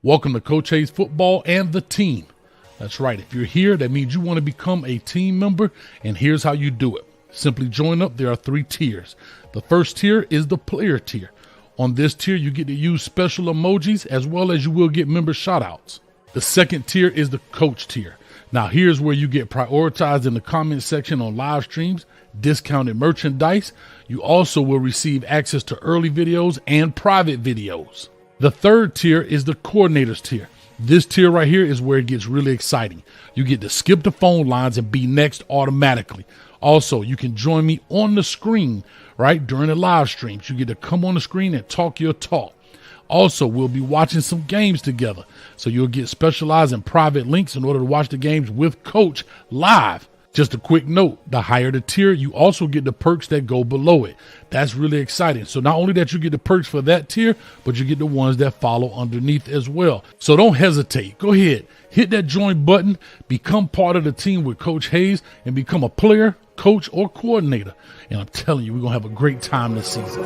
Welcome to Coach Hayes Football and the Team. That's right. If you're here, that means you want to become a team member, and here's how you do it. Simply join up. There are 3 tiers. The first tier is the player tier. On this tier, you get to use special emojis as well as you will get member shoutouts. The second tier is the coach tier. Now, here's where you get prioritized in the comment section on live streams, discounted merchandise. You also will receive access to early videos and private videos. The third tier is the coordinators tier. This tier right here is where it gets really exciting. You get to skip the phone lines and be next automatically. Also, you can join me on the screen, right, during the live streams. You get to come on the screen and talk your talk. Also, we'll be watching some games together. So you'll get specialized and private links in order to watch the games with Coach live. Just a quick note, the higher the tier, you also get the perks that go below it. That's really exciting. So not only that you get the perks for that tier, but you get the ones that follow underneath as well. So don't hesitate. Go ahead, hit that join button, become part of the team with Coach Hayes, and become a player, coach, or coordinator. And I'm telling you, we're going to have a great time this season.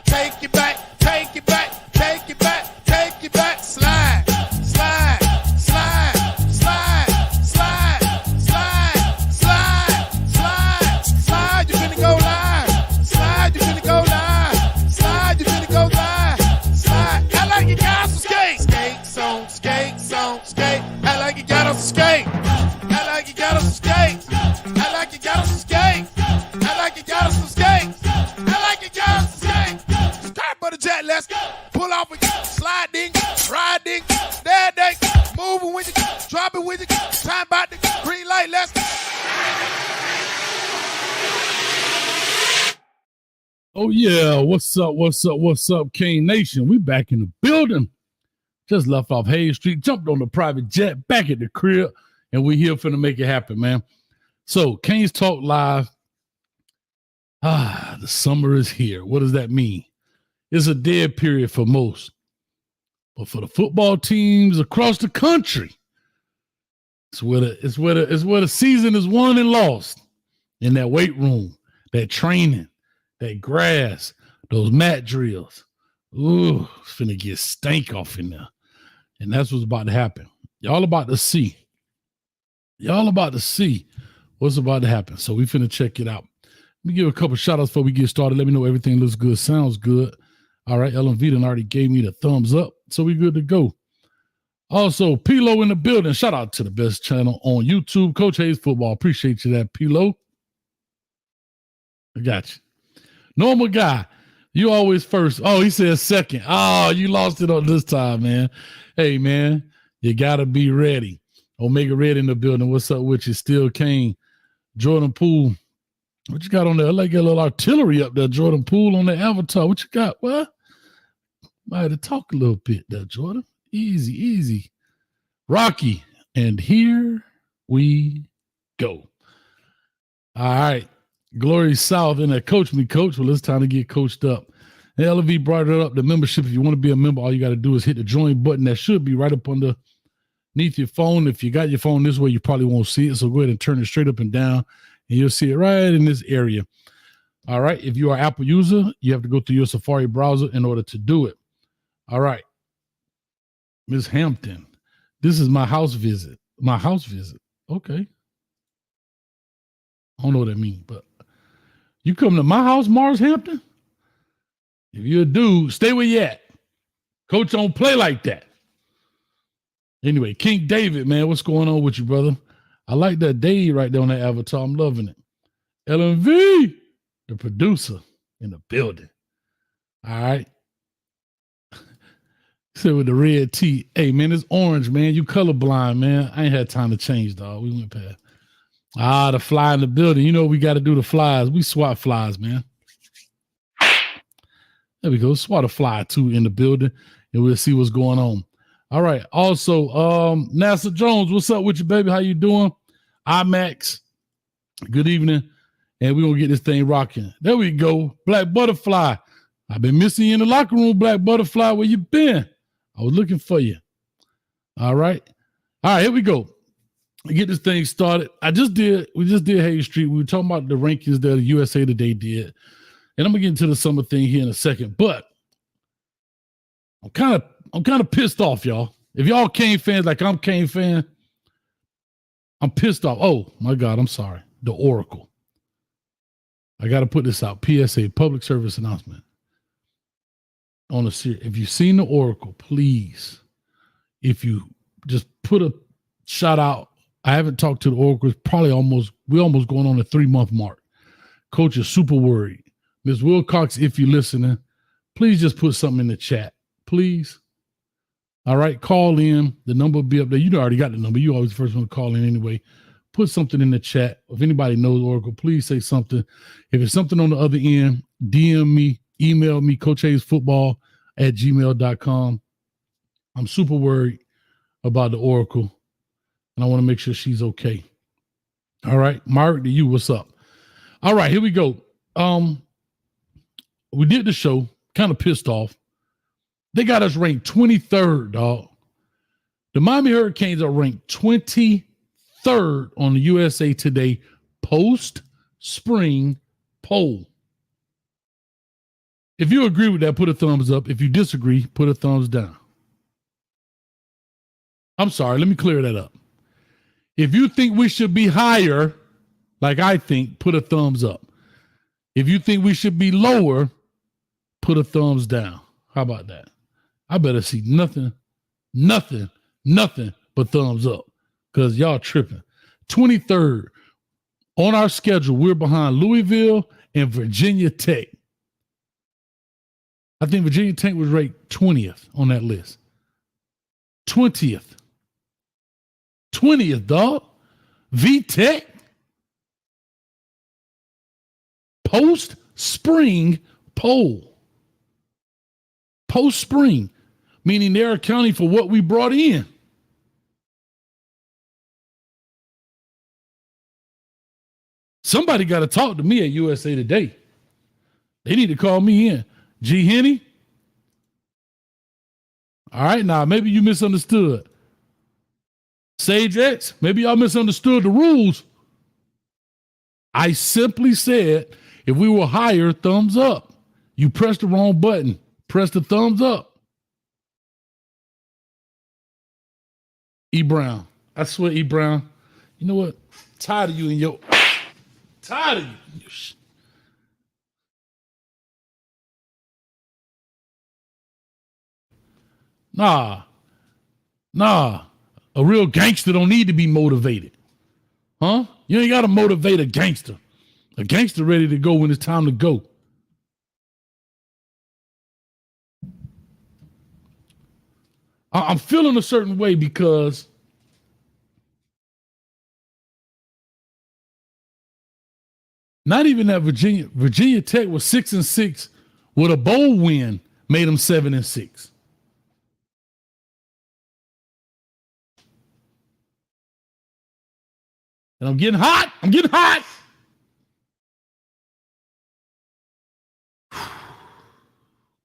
Take it back, take it back, take it back, take it back, slide. Skate. I like you got us some skates. I like you got us some skates. I like you got us some skates. I like you got us some skates. Start butter jet, let's go. Pull off with you, slide ding, ride ding, dad ding, moving with you, drop it with you, time about the green light, let's go. Oh yeah, what's up, Kane Nation? We back in the building. Just left off Hayes Street, jumped on the private jet, back at the crib, and we here finna make it happen, man. So, Kane's Talk Live. The summer is here. What does that mean? It's a dead period for most. But for the football teams across the country, it's where the season is won and lost. In that weight room, that training, that grass, those mat drills. Ooh, it's finna get stank off in there. And that's what's about to happen. Y'all about to see what's about to happen. So we finna check it out. Let me give a couple shout outs before we get started. Let me know everything looks good, sounds good. All right, LMV done already gave me the thumbs up, so we good to go. Also, Pilo in the building. Shout out to the best channel on YouTube, Coach Hayes Football. Appreciate you that, Pilo. I got you. Normal guy. You always first. Oh, he said second. Oh, you lost it on this time, man. Hey, man, you got to be ready. Omega Red in the building. What's up with you? Still Kane. Jordan Poole. What you got on there? I like a little artillery up there, Jordan Poole on the avatar. What you got? What? Might have to talk a little bit there, Jordan. Easy, easy. Rocky. And here we go. All right. Glory South in that coach me, coach. Well, it's time to get coached up. And LV brought it up. The membership, if you want to be a member, all you got to do is hit the join button. That should be right up underneath your phone. If you got your phone this way, you probably won't see it. So go ahead and turn it straight up and down, and you'll see it right in this area. All right. If you are an Apple user, you have to go through your Safari browser in order to do it. All right. Ms. Hampton, this is my house visit. My house visit. Okay. I don't know what that means, but you come to my house, Mars Hampton? If you're a dude, stay where you at. Coach don't play like that. Anyway, King David, man, what's going on with you, brother? I like that Dave right there on that avatar. I'm loving it. LMV, the producer in the building. All right. Said with the red tee. Hey, man, it's orange, man. You colorblind, man. I ain't had time to change, dog. We went past. The fly in the building. You know we got to do the flies. We swat flies, man. There we go. Swat a fly, too, in the building, and we'll see what's going on. All right. Also, NASA Jones, what's up with you, baby? How you doing? IMAX, good evening. And we're going to get this thing rocking. There we go. Black Butterfly. I've been missing you in the locker room, Black Butterfly. Where you been? I was looking for you. All right. Here we go. Get this thing started. We just did Hayes Street. We were talking about the rankings that the USA Today did. And I'm gonna get into the summer thing here in a second, but I'm kind of pissed off, y'all. If y'all Kane fans like I'm Kane fan, I'm pissed off. Oh my God, I'm sorry. The Oracle. I got to put this out. PSA, public service announcement. On the series, if you've seen the Oracle, please, if you just put a shout out. I haven't talked to the Oracle. It's probably we're almost going on the 3-month mark. Coach is super worried. Ms. Wilcox, if you're listening, please just put something in the chat. Please. All right. Call in. The number will be up there. You already got the number. You always the first one to call in anyway. Put something in the chat. If anybody knows Oracle, please say something. If it's something on the other end, DM me, email me, coachhayesfootball@gmail.com. I'm super worried about the Oracle, and I want to make sure she's okay. All right. Mark, to you, what's up? All right, here we go. We did the show, kind of pissed off. They got us ranked 23rd, dog. The Miami Hurricanes are ranked 23rd on the USA Today post-spring poll. If you agree with that, put a thumbs up. If you disagree, put a thumbs down. I'm sorry, let me clear that up. If you think we should be higher, like I think, put a thumbs up. If you think we should be lower, put a thumbs down. How about that? I better see nothing but thumbs up because y'all tripping. 23rd on our schedule, we're behind Louisville and Virginia Tech. I think Virginia Tech was ranked 20th on that list. 20th, dog. V-Tech. Post-spring poll. Post-spring, meaning they're accounting for what we brought in. Somebody got to talk to me at USA Today. They need to call me in. G. Henny? All right, now, maybe you misunderstood. Sage X, maybe y'all misunderstood the rules. I simply said, if we were higher, thumbs up. You pressed the wrong button. Press the thumbs up. E. Brown. I swear, E. Brown. You know what? Tired of you and your... Tired of you. Nah. A real gangster don't need to be motivated. Huh? You ain't got to motivate a gangster. A gangster ready to go when it's time to go. I'm feeling a certain way because not even that Virginia Tech was 6-6 with a bowl win made them 7-6. And I'm getting hot.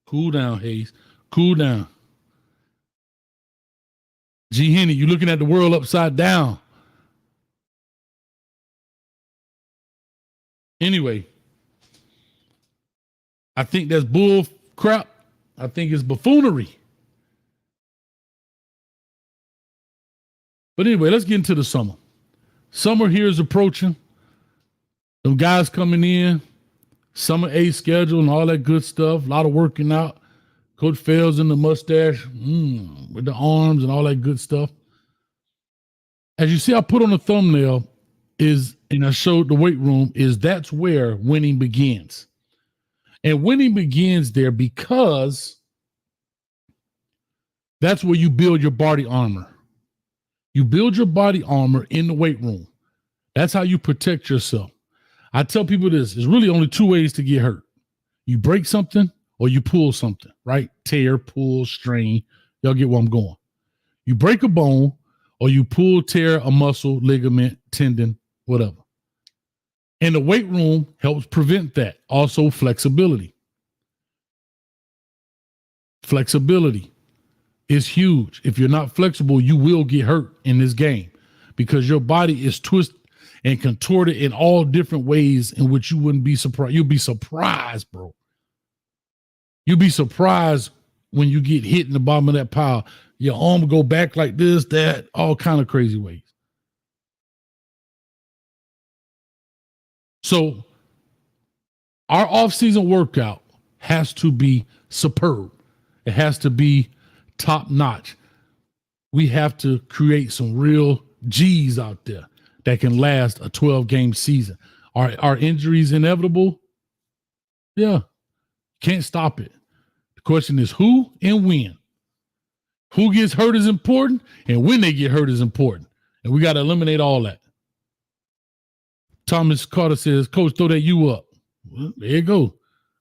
Cool down, Hayes. Cool down. G. Henny, you looking at the world upside down. Anyway, I think that's bull crap. I think it's buffoonery. But anyway, let's get into the summer. Summer here is approaching. Some guys coming in. Summer A schedule and all that good stuff. A lot of working out. Coach Fells in the mustache with the arms and all that good stuff. As you see, I put on the thumbnail and I showed the weight room, that's where winning begins. And winning begins there because that's where you build your body armor. You build your body armor in the weight room. That's how you protect yourself. I tell people this, there's really only two ways to get hurt. You break something or you pull something, right? Tear, pull, strain. Y'all get where I'm going. You break a bone or you pull, tear a muscle, ligament, tendon, whatever. And the weight room helps prevent that. Also, flexibility. Flexibility is huge. If you're not flexible, you will get hurt in this game because your body is twisted. and contort it in all different ways in which you wouldn't be surprised. You'll be surprised, bro. You'll be surprised when you get hit in the bottom of that pile. Your arm will go back like this, that, all kind of crazy ways. So our off-season workout has to be superb. It has to be top-notch. We have to create some real G's out there that can last a 12-game season. Are injuries inevitable? Yeah. Can't stop it. The question is who and when. Who gets hurt is important, and when they get hurt is important. And we got to eliminate all that. Thomas Carter says, Coach, throw that you up. Well, there you go.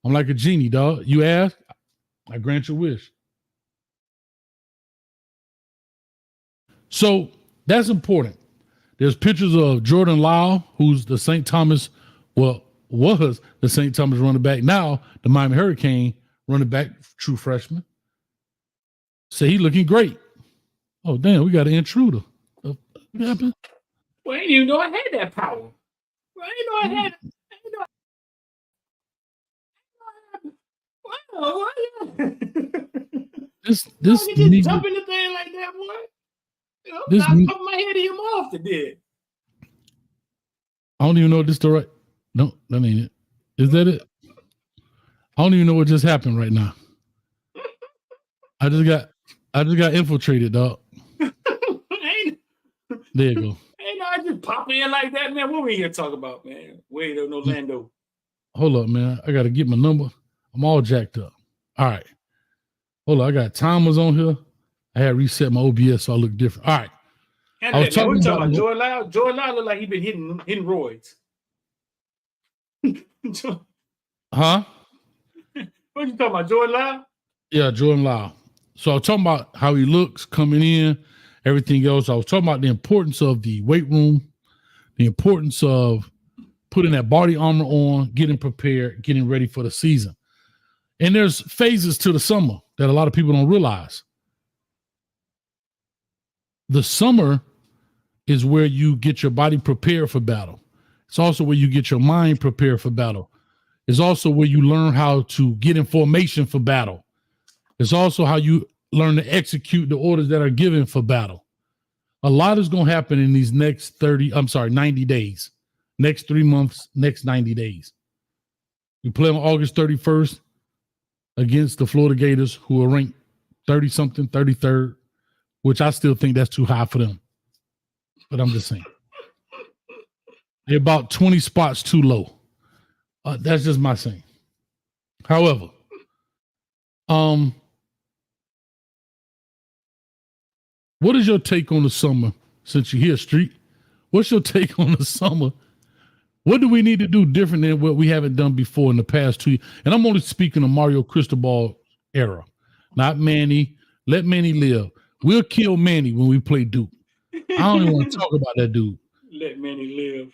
I'm like a genie, dog. You ask, I grant your wish. So that's important. There's pictures of Jordan Lyle, who's the St. Thomas, was the St. Thomas running back. Now the Miami Hurricane running back, true freshman. So he looking great. Oh, damn, we got an intruder. What happened? Well, I didn't even know I had that power. Well, I didn't know I had it. Wow, This you just jump in the thing like that, boy. You know, this top of my head, him off the dead. I don't even know if this is the right. No, that ain't it. Is that it? I don't even know what just happened right now. I just got infiltrated, dog. There you go. Ain't no, I just pop in like that, man. What we here talking about, man? Wait on Orlando. Hold up, man. I got to get my number. I'm all jacked up. All right. Hold on. I got timers on here. I had reset my OBS so I look different. All right. I was talking about Jordan Lyle. Jordan Lyle look like he been hitting roids. Huh? What you talking about, Jordan Lyle? Yeah, Jordan Lyle. So I was talking about how he looks coming in, everything else. I was talking about the importance of the weight room, the importance of putting that body armor on, getting prepared, getting ready for the season. And there's phases to the summer that a lot of people don't realize. The summer is where you get your body prepared for battle. It's also where you get your mind prepared for battle. It's also where you learn how to get in formation for battle. It's also how you learn to execute the orders that are given for battle. A lot is going to happen in these next 90 days, next 3 months, next 90 days. We play on August 31st against the Florida Gators, who are ranked 30-something, 33rd, which I still think that's too high for them. But I'm just saying. They're about 20 spots too low. That's just my saying. However, what is your take on the summer? Since you're here, Street, what's your take on the summer? What do we need to do different than what we haven't done before in the past 2 years? And I'm only speaking of Mario Cristobal era, not Manny. Let Manny live. We'll kill Manny when we play Duke. I don't even want to talk about that dude. Let Manny live.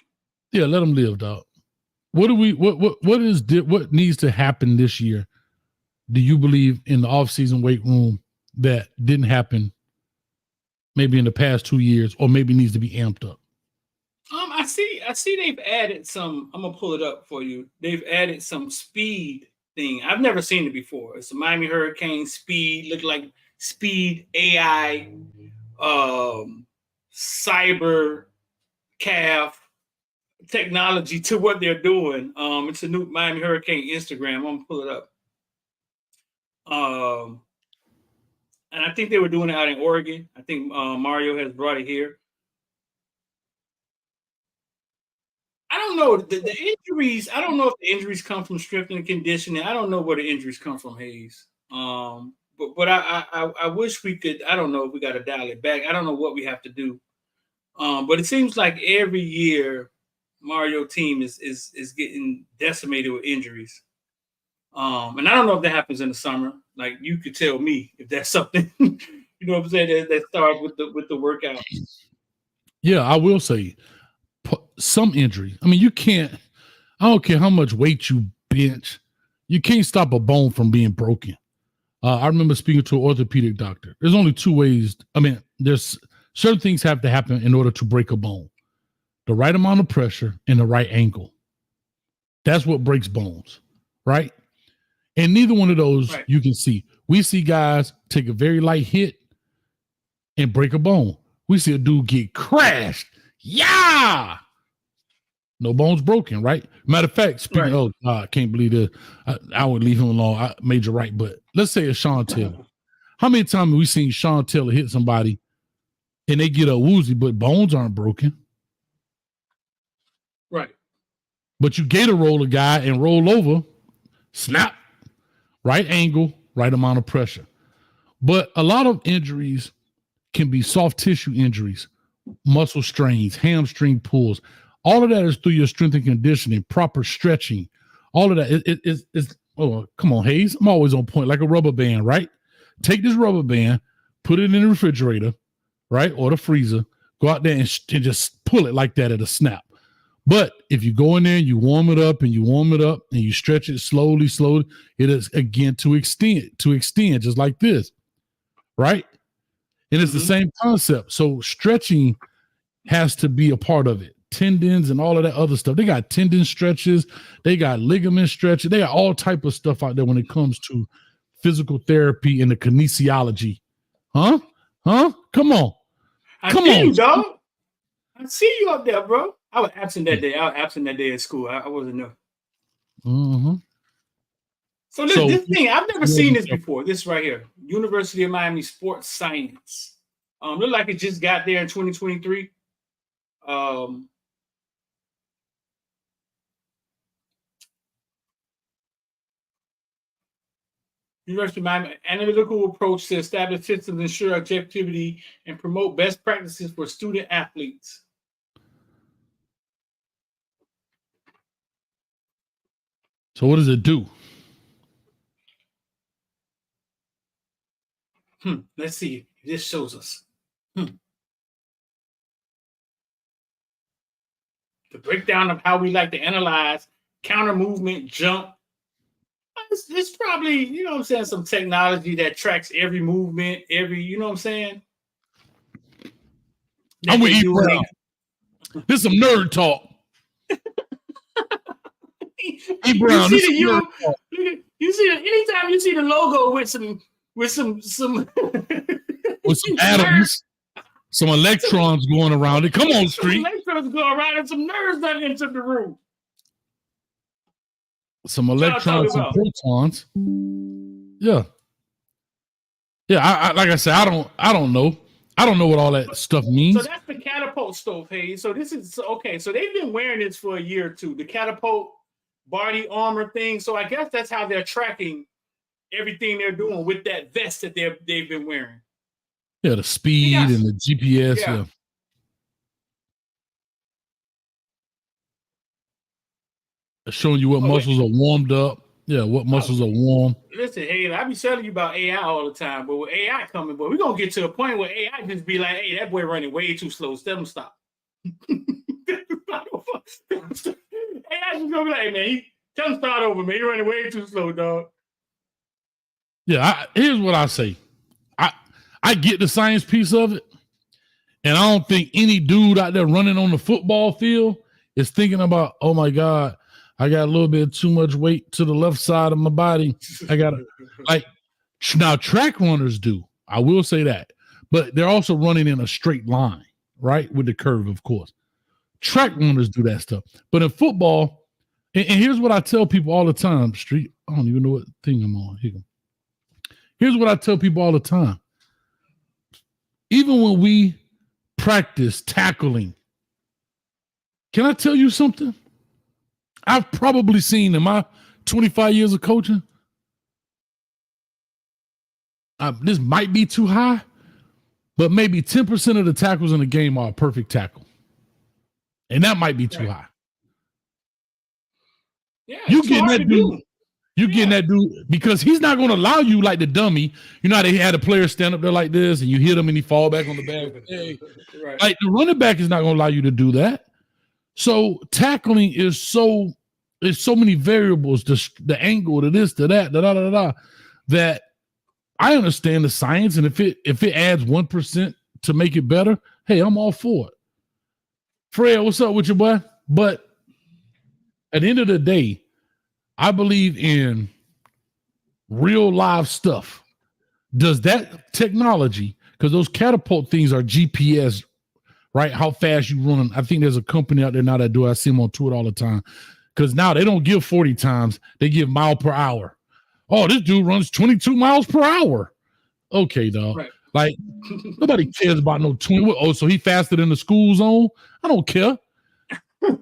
Yeah, let him live, dog. What needs to happen this year? Do you believe in the offseason weight room that didn't happen maybe in the past 2 years, or maybe needs to be amped up? I see they've added some. I'm gonna pull it up for you. They've added some speed thing. I've never seen it before. It's a Miami Hurricane speed, look like speed AI, cyber calf technology to what they're doing. It's a new Miami Hurricane Instagram. I'm gonna pull it up. And I think they were doing it out in Oregon. I think Mario has brought it here. I don't know the injuries. I don't know if the injuries come from strength and conditioning. I don't know where the injuries come from, Hayes. But I wish we could. I don't know if we got to dial it back. I don't know what we have to do. But it seems like every year Mario team is getting decimated with injuries. And I don't know if that happens in the summer. Like, you could tell me if that's something, you know what I'm saying, that starts with the workout. Yeah, I will say some injury. I mean, I don't care how much weight you bench, you can't stop a bone from being broken. I remember speaking to an orthopedic doctor. There's only two ways. I mean, there's certain things have to happen in order to break a bone. the right amount of pressure, and the right angle. That's what breaks bones, right? And neither one of those you can see. We see guys take a very light hit and break a bone. We see a dude get crashed. Yeah. No bones broken, right? Matter of fact, speaking of, I can't believe this. I would leave him alone. I made you right. But let's say it's Sean Taylor. How many times have we seen Sean Taylor hit somebody and they get a woozy, but bones aren't broken? Right. But you gator roll a guy and roll over, snap, right angle, right amount of pressure. But a lot of injuries can be soft tissue injuries, muscle strains, hamstring pulls. All of that is through your strength and conditioning, proper stretching. All of that is oh, come on, Hayes. I'm always on point, like a rubber band, right? Take this rubber band, put it in the refrigerator, right? Or the freezer. Go out there and just pull it like that at a snap. But if you go in there, you warm it up and you stretch it slowly, it is again to extend, just like this, right? And it's the same concept. So stretching has to be a part of it. Tendons and all of that other stuff. They got tendon stretches. They got ligament stretches. They got all type of stuff out there when it comes to physical therapy and the kinesiology. Huh? Come on. Come on, dog. I see you up there, bro. I was absent that day. At school. I wasn't there. Mm-hmm. So this thing, I've never seen this before. This right here. University of Miami Sports Science. Look like it just got there in 2023. University of Miami analytical approach to establish systems, ensure objectivity, and promote best practices for student athletes. So what does it do? Let's see. This shows us. The breakdown of how we like to analyze counter movement, jump. It's probably, you know what I'm saying, some technology that tracks every movement, you know what I'm saying? I'm with you, bro. This is some nerd talk. Hey, Brown, you see anytime you see the logo with some atoms, some electrons going around it. Come on, Street. Some electrons going around and some nerds that entered the room. Some electrons and protons. Yeah. I like I said, I don't know. I don't know what all that stuff means. So that's the catapult stove, hey. So this is okay. So they've been wearing this for a year or two. The catapult body armor thing. So I guess that's how they're tracking everything they're doing with that vest that they've been wearing. Yeah, the speed and the GPS. Yeah. Showing you what muscles are warmed up. Yeah, what muscles are warm. Listen, hey, I be telling you about AI all the time, but with AI coming, we're going to get to a point where AI just be like, hey, that boy running way too slow. Tell him stop. AI just going to be like, hey, man, tell him start over, man. You're running way too slow, dog. Yeah, here's what I say. I get the science piece of it, and I don't think any dude out there running on the football field is thinking about, oh, my God, I got a little bit too much weight to the left side of my body. I got to, now track runners do. I will say that. But they're also running in a straight line, right? With the curve, of course. Track runners do that stuff. But in football, and here's what I tell people all the time, Street. I don't even know what thing I'm on. Here's what I tell people all the time. Even when we practice tackling, can I tell you something? I've probably seen in my 25 years of coaching, this might be too high, but maybe 10% of the tackles in the game are a perfect tackle. And that might be too high. Yeah, you getting that dude. You getting that dude because he's not going to allow you like the dummy. You know how they had a player stand up there like this and you hit him and he fall back on the back. Hey. Right. Like the running back is not going to allow you to do that. So tackling is there's so many variables, the angle, to this, to that, that I understand the science. And if it adds 1% to make it better, hey, I'm all for it. Fred, what's up with you, boy? But at the end of the day, I believe in real live stuff. Does that technology, because those catapult things are GPS, right? How fast you run. I think there's a company out there now that do it. I see them on Twitter all the time. Because now they don't give 40 times, they give mile per hour. Oh, this dude runs 22 miles per hour. Okay, dog. Right. Like, nobody cares about no 20. Oh, so he faster than the school zone? I don't care.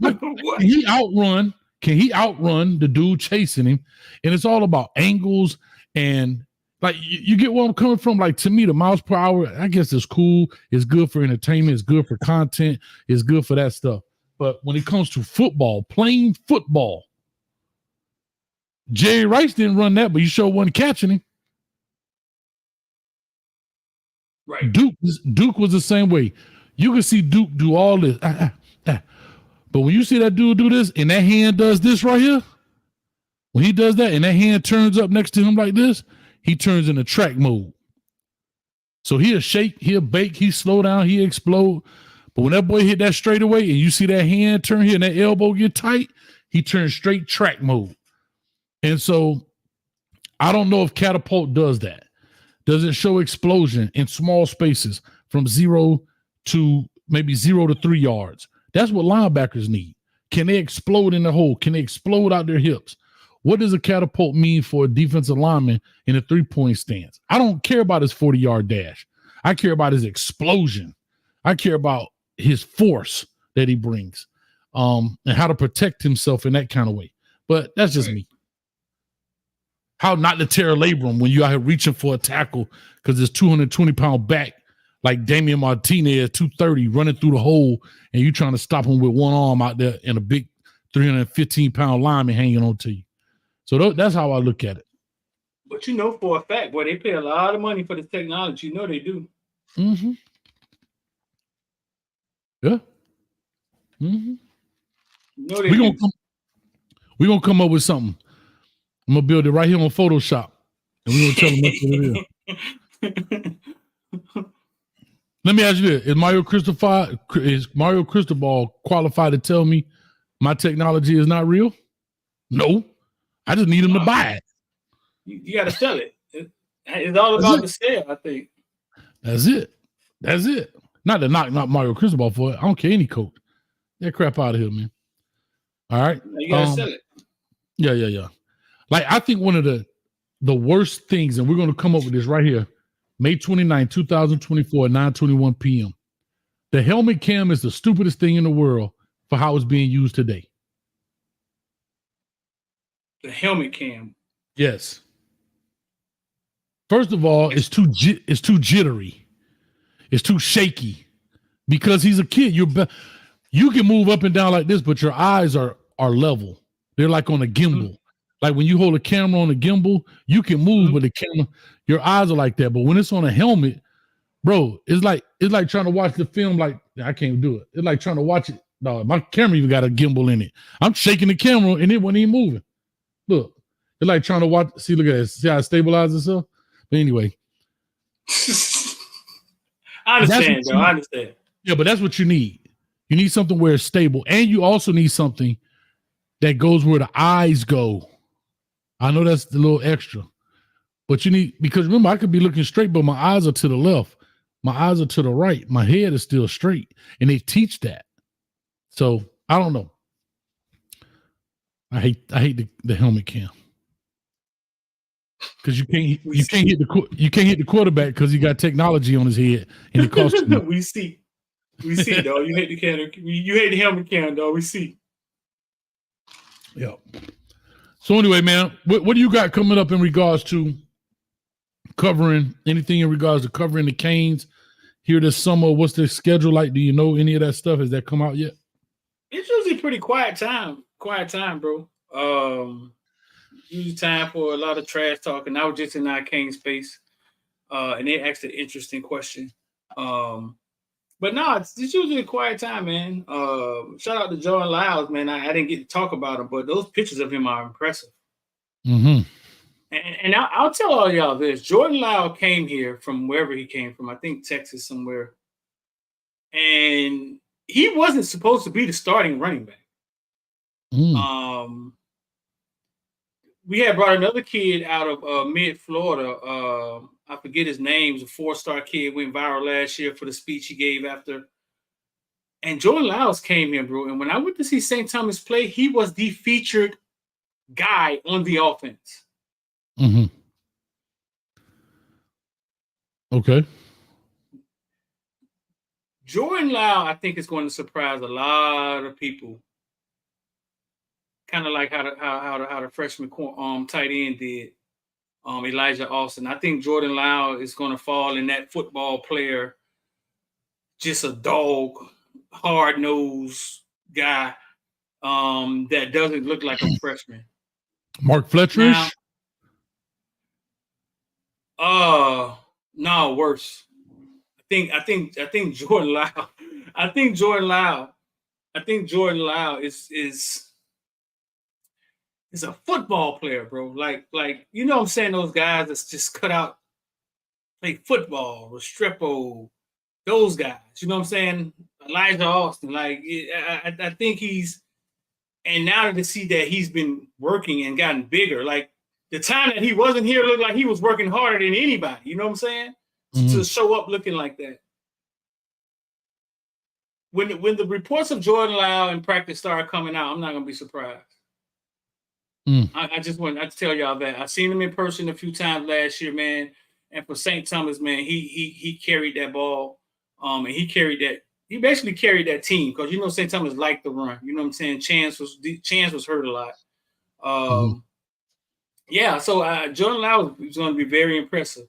Like, can he outrun the dude chasing him? And it's all about angles and like you get where I'm coming from. Like, to me, the miles per hour, I guess it's cool. It's good for entertainment. It's good for content. It's good for that stuff. But when it comes to football, plain football, Jerry Rice didn't run that, but you sure wasn't catching him. Right. Duke was the same way. You can see Duke do all this. But when you see that dude do this and that hand does this right here, when he does that and that hand turns up next to him like this, he turns into track mode. So he'll shake, he'll bake, he slow down, he explode. But when that boy hit that straightaway and you see that hand turn here and that elbow get tight, he turns straight track mode. And so I don't know if catapult does that. Does it show explosion in small spaces from 0 to maybe 0 to 3 yards? That's what linebackers need. Can they explode in the hole? Can they explode out their hips? What does a catapult mean for a defensive lineman in a 3-point stance? I don't care about his 40-yard dash. I care about his explosion. I care about his force that he brings, and how to protect himself in that kind of way. But that's just me. How not to tear a labrum when you out here reaching for a tackle because this 220-pound back like Damian Martinez, 230, running through the hole, and you trying to stop him with one arm out there and a big 315-pound lineman hanging on to you. So that's how I look at it. But you know for a fact, boy, they pay a lot of money for this technology. You know they do. Mm-hmm. Yeah. Mm-hmm. You know they do. We're going to come up with something. I'm going to build it right here on Photoshop. And we're going to tell them that's what it is. Let me ask you this. Is Mario Cristobal qualified to tell me my technology is not real? No. I just need him to buy it. You got to sell it. It's all about the sale, I think. That's it. Not to knock Mario Cristobal for it. I don't care any coach. That crap out of here, man. All right. You got to sell it. Yeah. Like, I think one of the worst things, and we're going to come up with this right here, May 29, 2024, 9:21 p.m. The helmet cam is the stupidest thing in the world for how it's being used today. The helmet cam. Yes. First of all, it's too jittery. It's too shaky because he's a kid. You can move up and down like this, but your eyes are level. They're like on a gimbal. Mm-hmm. Like when you hold a camera on a gimbal, you can move, but the camera, your eyes are like that. But when it's on a helmet, bro, it's like trying to watch the film. Like, I can't do it. It's like trying to watch it. No, my camera even got a gimbal in it. I'm shaking the camera and it wasn't even moving. Look, it's like trying to watch. See, look at it. See how it stabilizes itself? But anyway. I understand, though. I understand. Yeah, but that's what you need. You need something where it's stable. And you also need something that goes where the eyes go. I know that's a little extra. But you need, because remember, I could be looking straight, but my eyes are to the left. My eyes are to the right. My head is still straight. And they teach that. So I don't know. I hate the helmet cam. Because you can't hit the quarterback because he got technology on his head and it costs you. We see, dog. You hate the camera. You hate the helmet cam, dog. We see. Yeah. So anyway, man, what do you got coming up in regards to covering anything in regards to covering the Canes here this summer? What's the schedule like? Do you know any of that stuff? Has that come out yet? It's usually pretty quiet time. Quiet time, bro. Usually time for a lot of trash talking. I was just in our Cane space, and they asked an interesting question. But no, it's usually a quiet time, man. Shout out to Jordan Lyles, man. I didn't get to talk about him, but those pictures of him are impressive. Mm-hmm. And I'll tell all y'all this. Jordan Lyles came here from wherever he came from. I think Texas somewhere. And he wasn't supposed to be the starting running back. Mm. We had brought another kid out of mid Florida. I forget his name. He's a 4-star kid, went viral last year for the speech he gave after. And Jordan Lyles came here, bro. And when I went to see St. Thomas play, he was the featured guy on the offense. Mm-hmm. Okay. Jordan Lyles, I think, is going to surprise a lot of people. Kind of like how the freshman tight end did, Elijah Austin. I think Jordan Lyles is going to fall in that football player, just a dog, hard-nosed guy that doesn't look like a freshman. Mark Fletcher-ish? No, worse. I think Jordan Lyles. I think Jordan Lyles is a football player, bro. Like you know what I'm saying, those guys that's just cut out, play football, Restrepo, those guys. You know what I'm saying? Elijah Austin. Like I think he's, and now to see that he's been working and gotten bigger, like the time that he wasn't here looked like he was working harder than anybody. You know what I'm saying? Mm-hmm. To show up looking like that. When the reports of Jordan Lyles in practice started coming out, I'm not gonna be surprised. I just want to tell y'all that I've seen him in person a few times last year, man. And for St. Thomas, man, he carried that ball, and he basically carried that team, because you know St. Thomas liked the run. You know what I'm saying? Chance was hurt a lot. Yeah. So Jordan Lyles is going to be very impressive.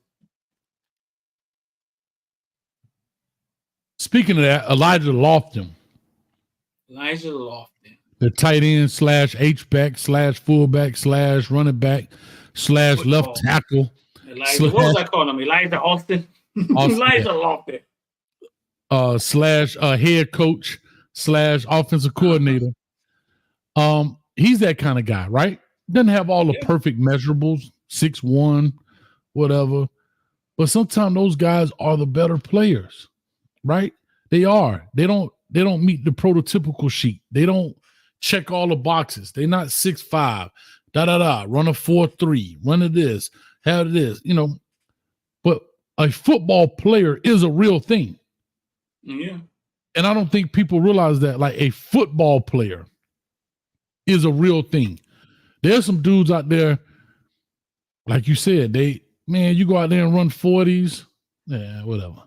Speaking of that, Elijah Lofton. The tight end / H-back / fullback / running back / left tackle. What was I calling him? Elijah Austin? Elijah Lofton. / head coach / offensive coordinator. He's that kind of guy, right? Doesn't have all the perfect measurables, 6'1", whatever. But sometimes those guys are the better players, right? They are. They don't meet the prototypical sheet. They don't check all the boxes. They're not 6'5", run a 4.3, run a this, have this, you know. But a football player is a real thing. Yeah. And I don't think people realize that, like, a football player is a real thing. There's some dudes out there, like you said, you go out there and run 40s. Yeah, whatever.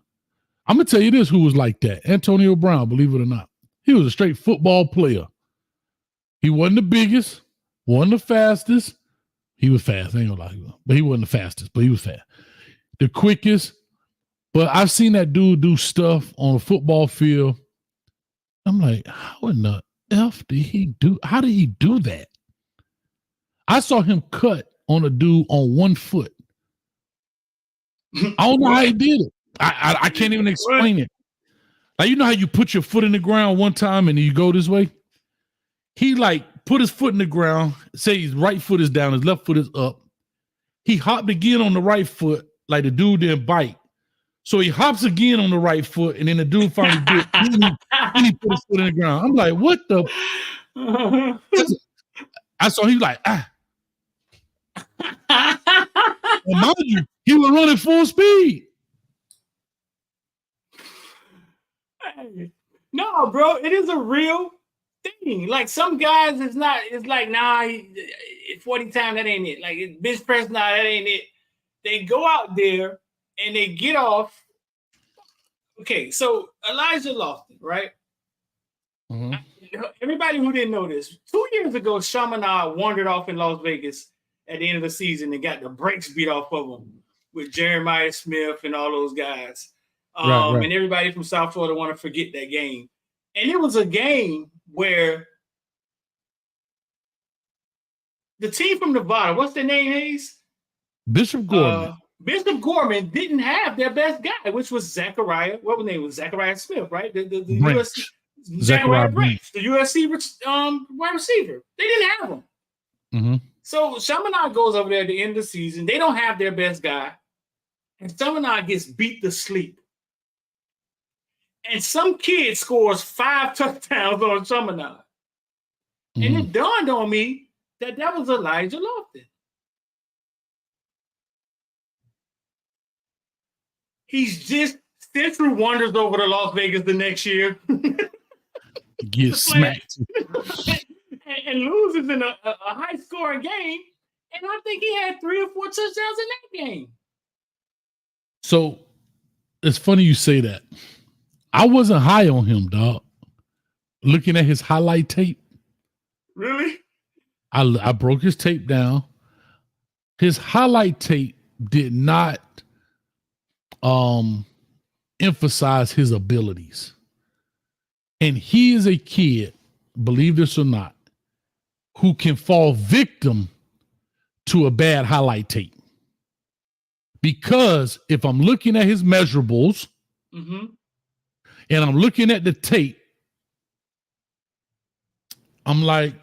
I'm going to tell you this, who was like that. Antonio Brown, believe it or not. He was a straight football player. He wasn't the biggest, wasn't the fastest. He was fast, I ain't gonna lie. But he wasn't the fastest, but he was fast. The quickest. But I've seen that dude do stuff on a football field. I'm like, how in the F did he do? How did he do that? I saw him cut on a dude on 1 foot. I don't know how he did it. I can't even explain it. Like, you know how you put your foot in the ground one time and you go this way? He like put his foot in the ground, say his right foot is down, his left foot is up. He hopped again on the right foot, like the dude didn't bite. So he hops again on the right foot, and then the dude finally did it. Then he put his foot in the ground. I'm like, what the? I saw he like, And mind you, he was running full speed. No, bro, it is a real thing. Like, some guys, it's like, nah, 40 times, that ain't it. Like, bench press, nah, that ain't it. They go out there and they get off. Okay, so Elijah Lofton, right? Mm-hmm. Everybody who didn't know this, 2 years ago, Chaminade wandered off in Las Vegas at the end of the season and got the brakes beat off of him with Jeremiah Smith and all those guys. Right. And everybody from South Florida want to forget that game. And it was a game where the team from Nevada, what's their name, Hayes? Bishop Gorman. Bishop Gorman didn't have their best guy, which was Zachariah. What was his name? Was Zachariah Smith, right? The USC, Zachariah Branch, the USC wide receiver. They didn't have him. Mm-hmm. So Chaminade goes over there at the end of the season. They don't have their best guy. And Chaminade gets beat to sleep. And some kid scores 5 touchdowns on Chaminade. And it dawned on me that was Elijah Lofton. He's just Central wanders over to Las Vegas the next year. Get smacked. and loses in a high-scoring game. And I think he had 3 or 4 touchdowns in that game. So it's funny you say that. I wasn't high on him, dog. Looking at his highlight tape. Really? I broke his tape down. His highlight tape did not emphasize his abilities. And he is a kid, believe this or not, who can fall victim to a bad highlight tape. Because if I'm looking at his measurables and I'm looking at the tape, I'm like,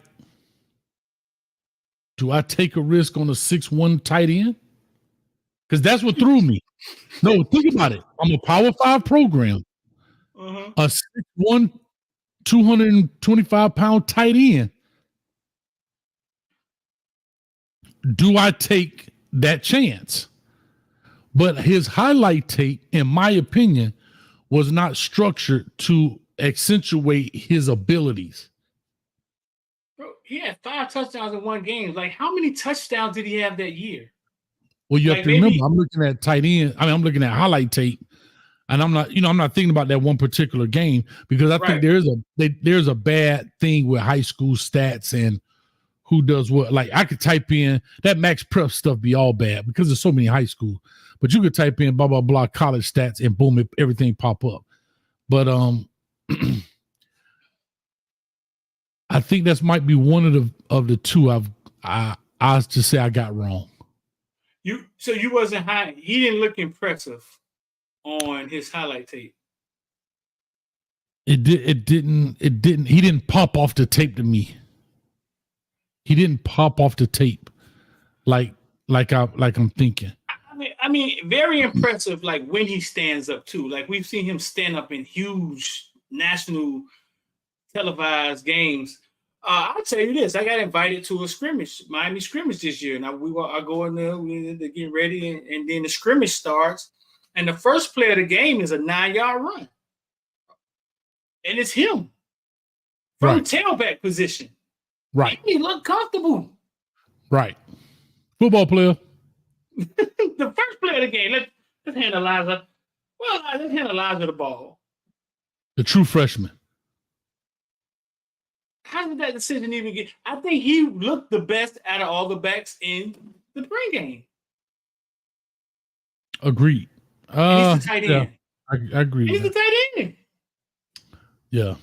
do I take a risk on a 6'1" tight end? Because that's what threw me. No, think about it. I'm a Power 5 program. A 6'1", 225-pound tight end. Do I take that chance? But his highlight tape, in my opinion, was not structured to accentuate his abilities. Bro, he had 5 touchdowns in one game. Like, how many touchdowns did he have that year? Well, you have to remember, I'm looking at tight end. I mean, I'm looking at highlight tape, and I'm not thinking about that one particular game because I think there's a bad thing with high school stats and who does what. Like, I could type in that Max Prep stuff be all bad because there's so many high school, but you could type in blah blah blah college stats and boom, everything pop up. But I think that might be one of the two I was to say I got wrong. So you wasn't high. He didn't look impressive on his highlight tape. It didn't. He didn't pop off the tape to me. He didn't pop off the tape like I'm thinking. I mean, very impressive. Like when he stands up too. Like we've seen him stand up in huge national televised games. I'll tell you this: I got invited to a Miami scrimmage this year, and I go in there, we're getting ready, and then the scrimmage starts, and the first play of the game is a 9-yard run, and it's him from tailback position. Right, he looked comfortable. Right, football player. The first play of the game. Let's hand Elijah. Well, let's hand Elijah the ball. The true freshman. How did that decision even get? I think he looked the best out of all the backs in the pregame. Agreed. He's the tight end. I agree. He's the tight end. Yeah.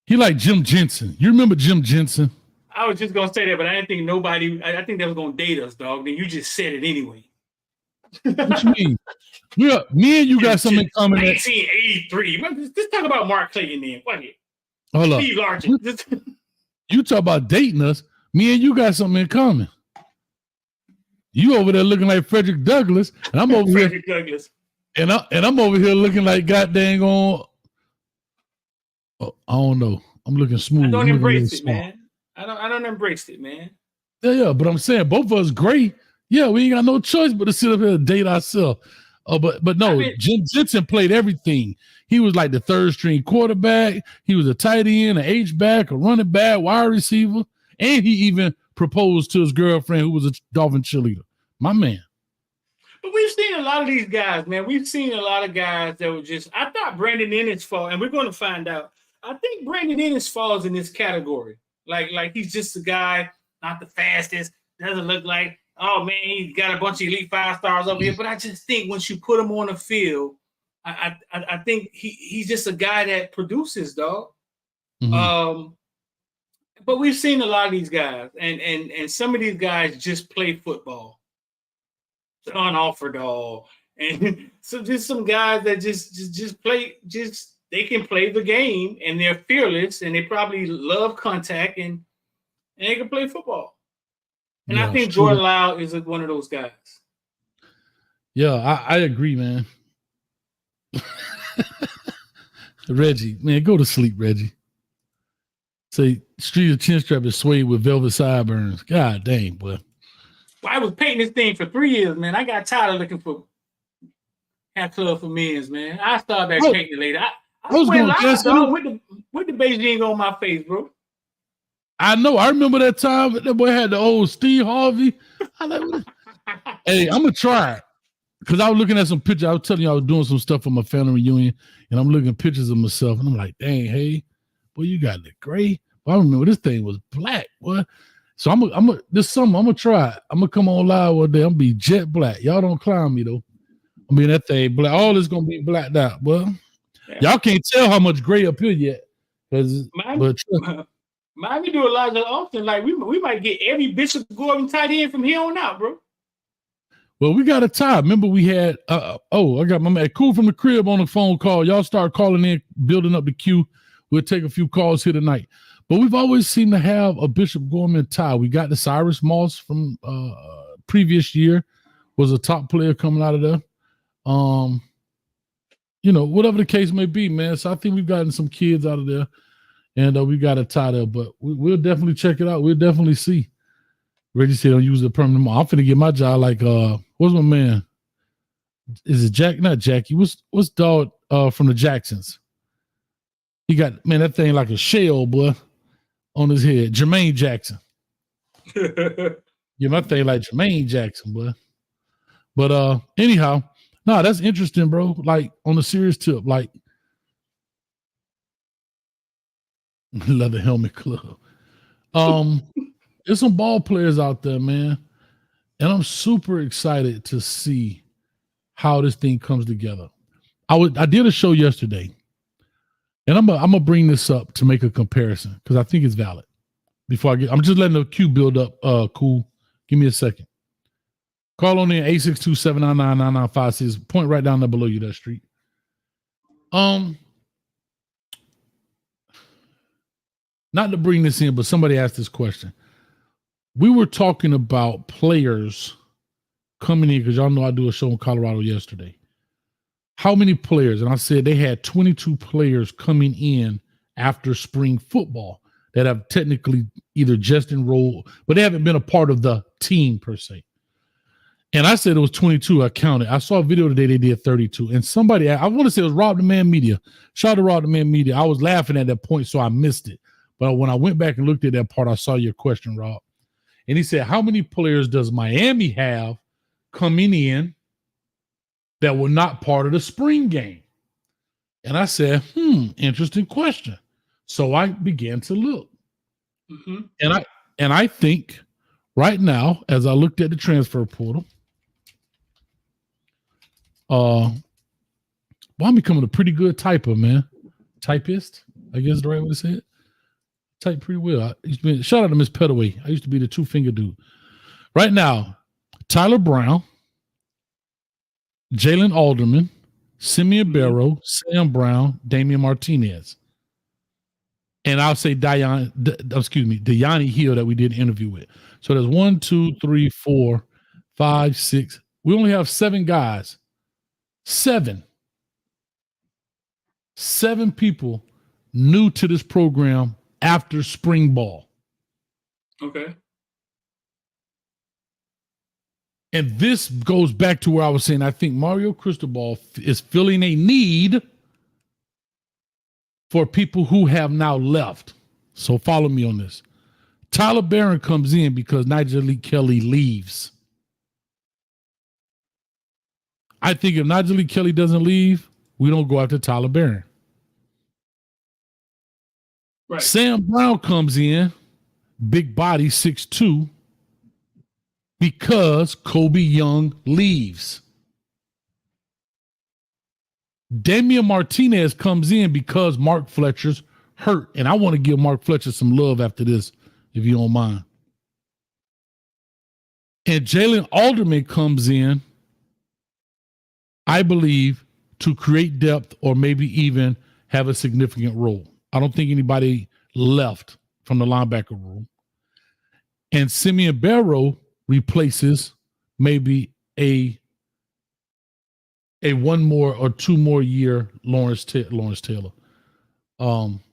He like Jim Jensen. You remember Jim Jensen? I was just gonna say that, but I didn't think nobody. I think that was gonna date us, dog. Then you just said it anyway. What you mean? Yeah, me and you got something in common. 1983. Let's talk about Mark Clayton then. Fuck it. Hold Steve Largent. You talk about dating us. Me and you got something in common. You over there looking like Frederick Douglass, and I'm over Frederick Douglass. And I'm over here looking like goddamn on. Oh, I don't know. I'm looking smooth. I don't embrace it, man. I don't embrace it, man. Yeah, but I'm saying both of us great. Yeah, we ain't got no choice but to sit up here and date ourselves. But no, Jim Jensen played everything. He was like the third string quarterback. He was a tight end, an H-back, a running back, wide receiver, and he even proposed to his girlfriend who was a Dolphin cheerleader. My man. But we've seen a lot of these guys, man. We've seen a lot of guys that were just. I thought Brandon Ennis falls, and we're going to find out. I think Brandon Ennis falls in this category. Like he's just a guy, not the fastest. Doesn't look like, oh man, he's got a bunch of elite 5 stars over here. But I just think once you put him on the field, I think he's just a guy that produces, dog. Mm-hmm. But we've seen a lot of these guys, and some of these guys just play football. John Offerdahl, and so just some guys that just play, they can play the game, and they're fearless, and they probably love contact, and they can play football. And yeah, I think Jordan Lyle is one of those guys. Yeah, I agree, man. Reggie, man, go to sleep, Reggie. Say, street of chin strap is swayed with velvet sideburns. God dang, boy. Well, I was painting this thing for 3 years, man. I got tired of looking for Hat Club for Men's, man. I started back painting later. I was went going to live, dog, with the Beijing on my face, bro. I know. I remember that time that boy had the old Steve Harvey. I like, hey, I'm going to try it. Because I was looking at some pictures. I was telling you I was doing some stuff for my family reunion, and I'm looking at pictures of myself, and I'm like, dang, hey, boy, you got the gray. Well, I remember this thing was black, boy. So I'm this summer, I'm going to try it. I'm going to come on live one day. I'm going to be jet black. Y'all don't clown me, though. I mean, that thing black. All is going to be blacked out, boy. Yeah. Y'all can't tell how much gray up here yet. Miami do a lot of that often. Like, we might get every Bishop Gordon tight end from here on out, bro. Well, we got a tie. Remember, we had, I got my man Cool from the Crib on the phone call. Y'all start calling in, building up the queue. We'll take a few calls here tonight. But we've always seemed to have a Bishop Gorman tie. We got the Cyrus Moss from previous year, was a top player coming out of there. Whatever the case may be, man. So I think we've gotten some kids out of there, and we got a tie there. But we'll definitely check it out. We'll definitely see. Reggie said, don't use the permanent. I'm finna get my job like, what's my man? Is it Jack? Not Jackie. What's dog from the Jacksons? He got, man, that thing like a shell, boy, on his head. Jermaine Jackson. Yeah, my thing like Jermaine Jackson, boy. But anyhow, that's interesting, bro. Like, on a serious tip, like, Leather Helmet Club. There's some ball players out there, man. And I'm super excited to see how this thing comes together. I did a show yesterday, and I'm gonna bring this up to make a comparison because I think it's valid. I'm just letting the queue build up. Cool. Give me a second. Call on in 862-799-9956. Point right down there below you, that street. Not to bring this in, but somebody asked this question. We were talking about players coming in because y'all know I do a show in Colorado yesterday. How many players? And I said they had 22 players coming in after spring football that have technically either just enrolled, but they haven't been a part of the team per se. And I said it was 22. I counted. I saw a video today. They did 32. And somebody, I want to say it was Rob the Man Media. Shout out to Rob the Man Media. I was laughing at that point, so I missed it. But when I went back and looked at that part, I saw your question, Rob. And he said, how many players does Miami have coming in that were not part of the spring game? And I said, interesting question. So I began to look. Mm-hmm. And I think right now, as I looked at the transfer portal, I'm becoming a pretty good typer, man. Typist, I guess is the right way to say it. Type pretty well. Shout out to Miss Petaway. I used to be the two-finger dude. Right now, Tyler Brown, Jalen Alderman, Simeon Barrow, Sam Brown, Damian Martinez. And I'll say De'Yani Hill that we did an interview with. So there's 1, 2, 3, 4, 5, 6. We only have 7 guys. 7 people new to this program after spring ball. Okay. And this goes back to where I was saying, I think Mario Cristobal is filling a need for people who have now left. So follow me on this. Tyler Barron comes in because Nigel Kelly leaves. I think if Nigel Kelly doesn't leave, we don't go after Tyler Barron. Right. Sam Brown comes in, big body, 6'2", because Kobe Young leaves. Damian Martinez comes in because Mark Fletcher's hurt. And I want to give Mark Fletcher some love after this, if you don't mind. And Jalen Alderman comes in, I believe, to create depth or maybe even have a significant role. I don't think anybody left from the linebacker room. And Simeon Barrow replaces maybe a a 1 more or 2 more year Lawrence Taylor. What's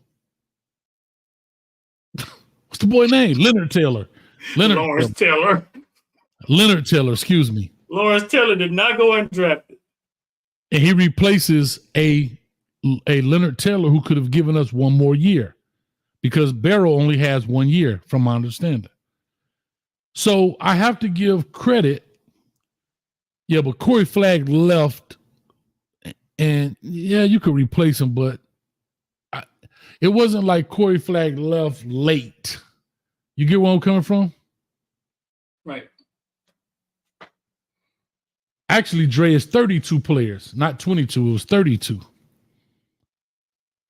the boy name? Leonard Taylor. Lawrence Taylor. Leonard Taylor, excuse me. Lawrence Taylor did not go undrafted. And he replaces a Leonard Taylor who could have given us 1 more year because Barrow only has 1 year, from my understanding. So I have to give credit. Yeah, but Corey Flagg left, and yeah, you could replace him, but it wasn't like Corey Flagg left late. You get where I'm coming from? Right. Actually, Dre is 32 players, not 22. It was 32.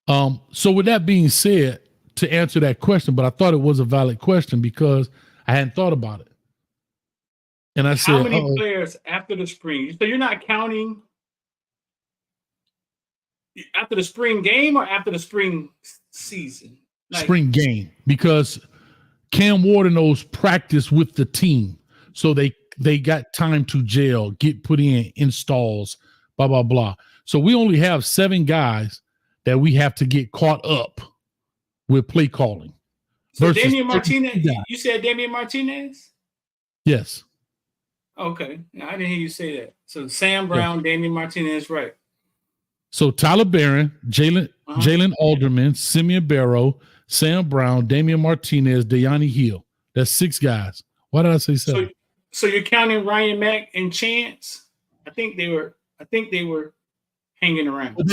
So with that being said, to answer that question, but I thought it was a valid question because I hadn't thought about it. And I said, how many players after the spring? So you're not counting after the spring game or after the spring season? Like, spring game, because Cam Wardenose practiced with the team. So they got time to gel, get put in installs, blah, blah, blah. So we only have 7 guys that we have to get caught up with play calling. So Damian Martinez, you said Damian Martinez? Yes. Okay. I didn't hear you say that. So Sam Brown, Damian Martinez, right. So Tyler Barron, Jalen Alderman, Simeon Barrow, Sam Brown, Damian Martinez, De'Ani Hill. That's 6 guys. Why did I say 7? So you're counting Ryan Mack and Chance? I think they were hanging around. But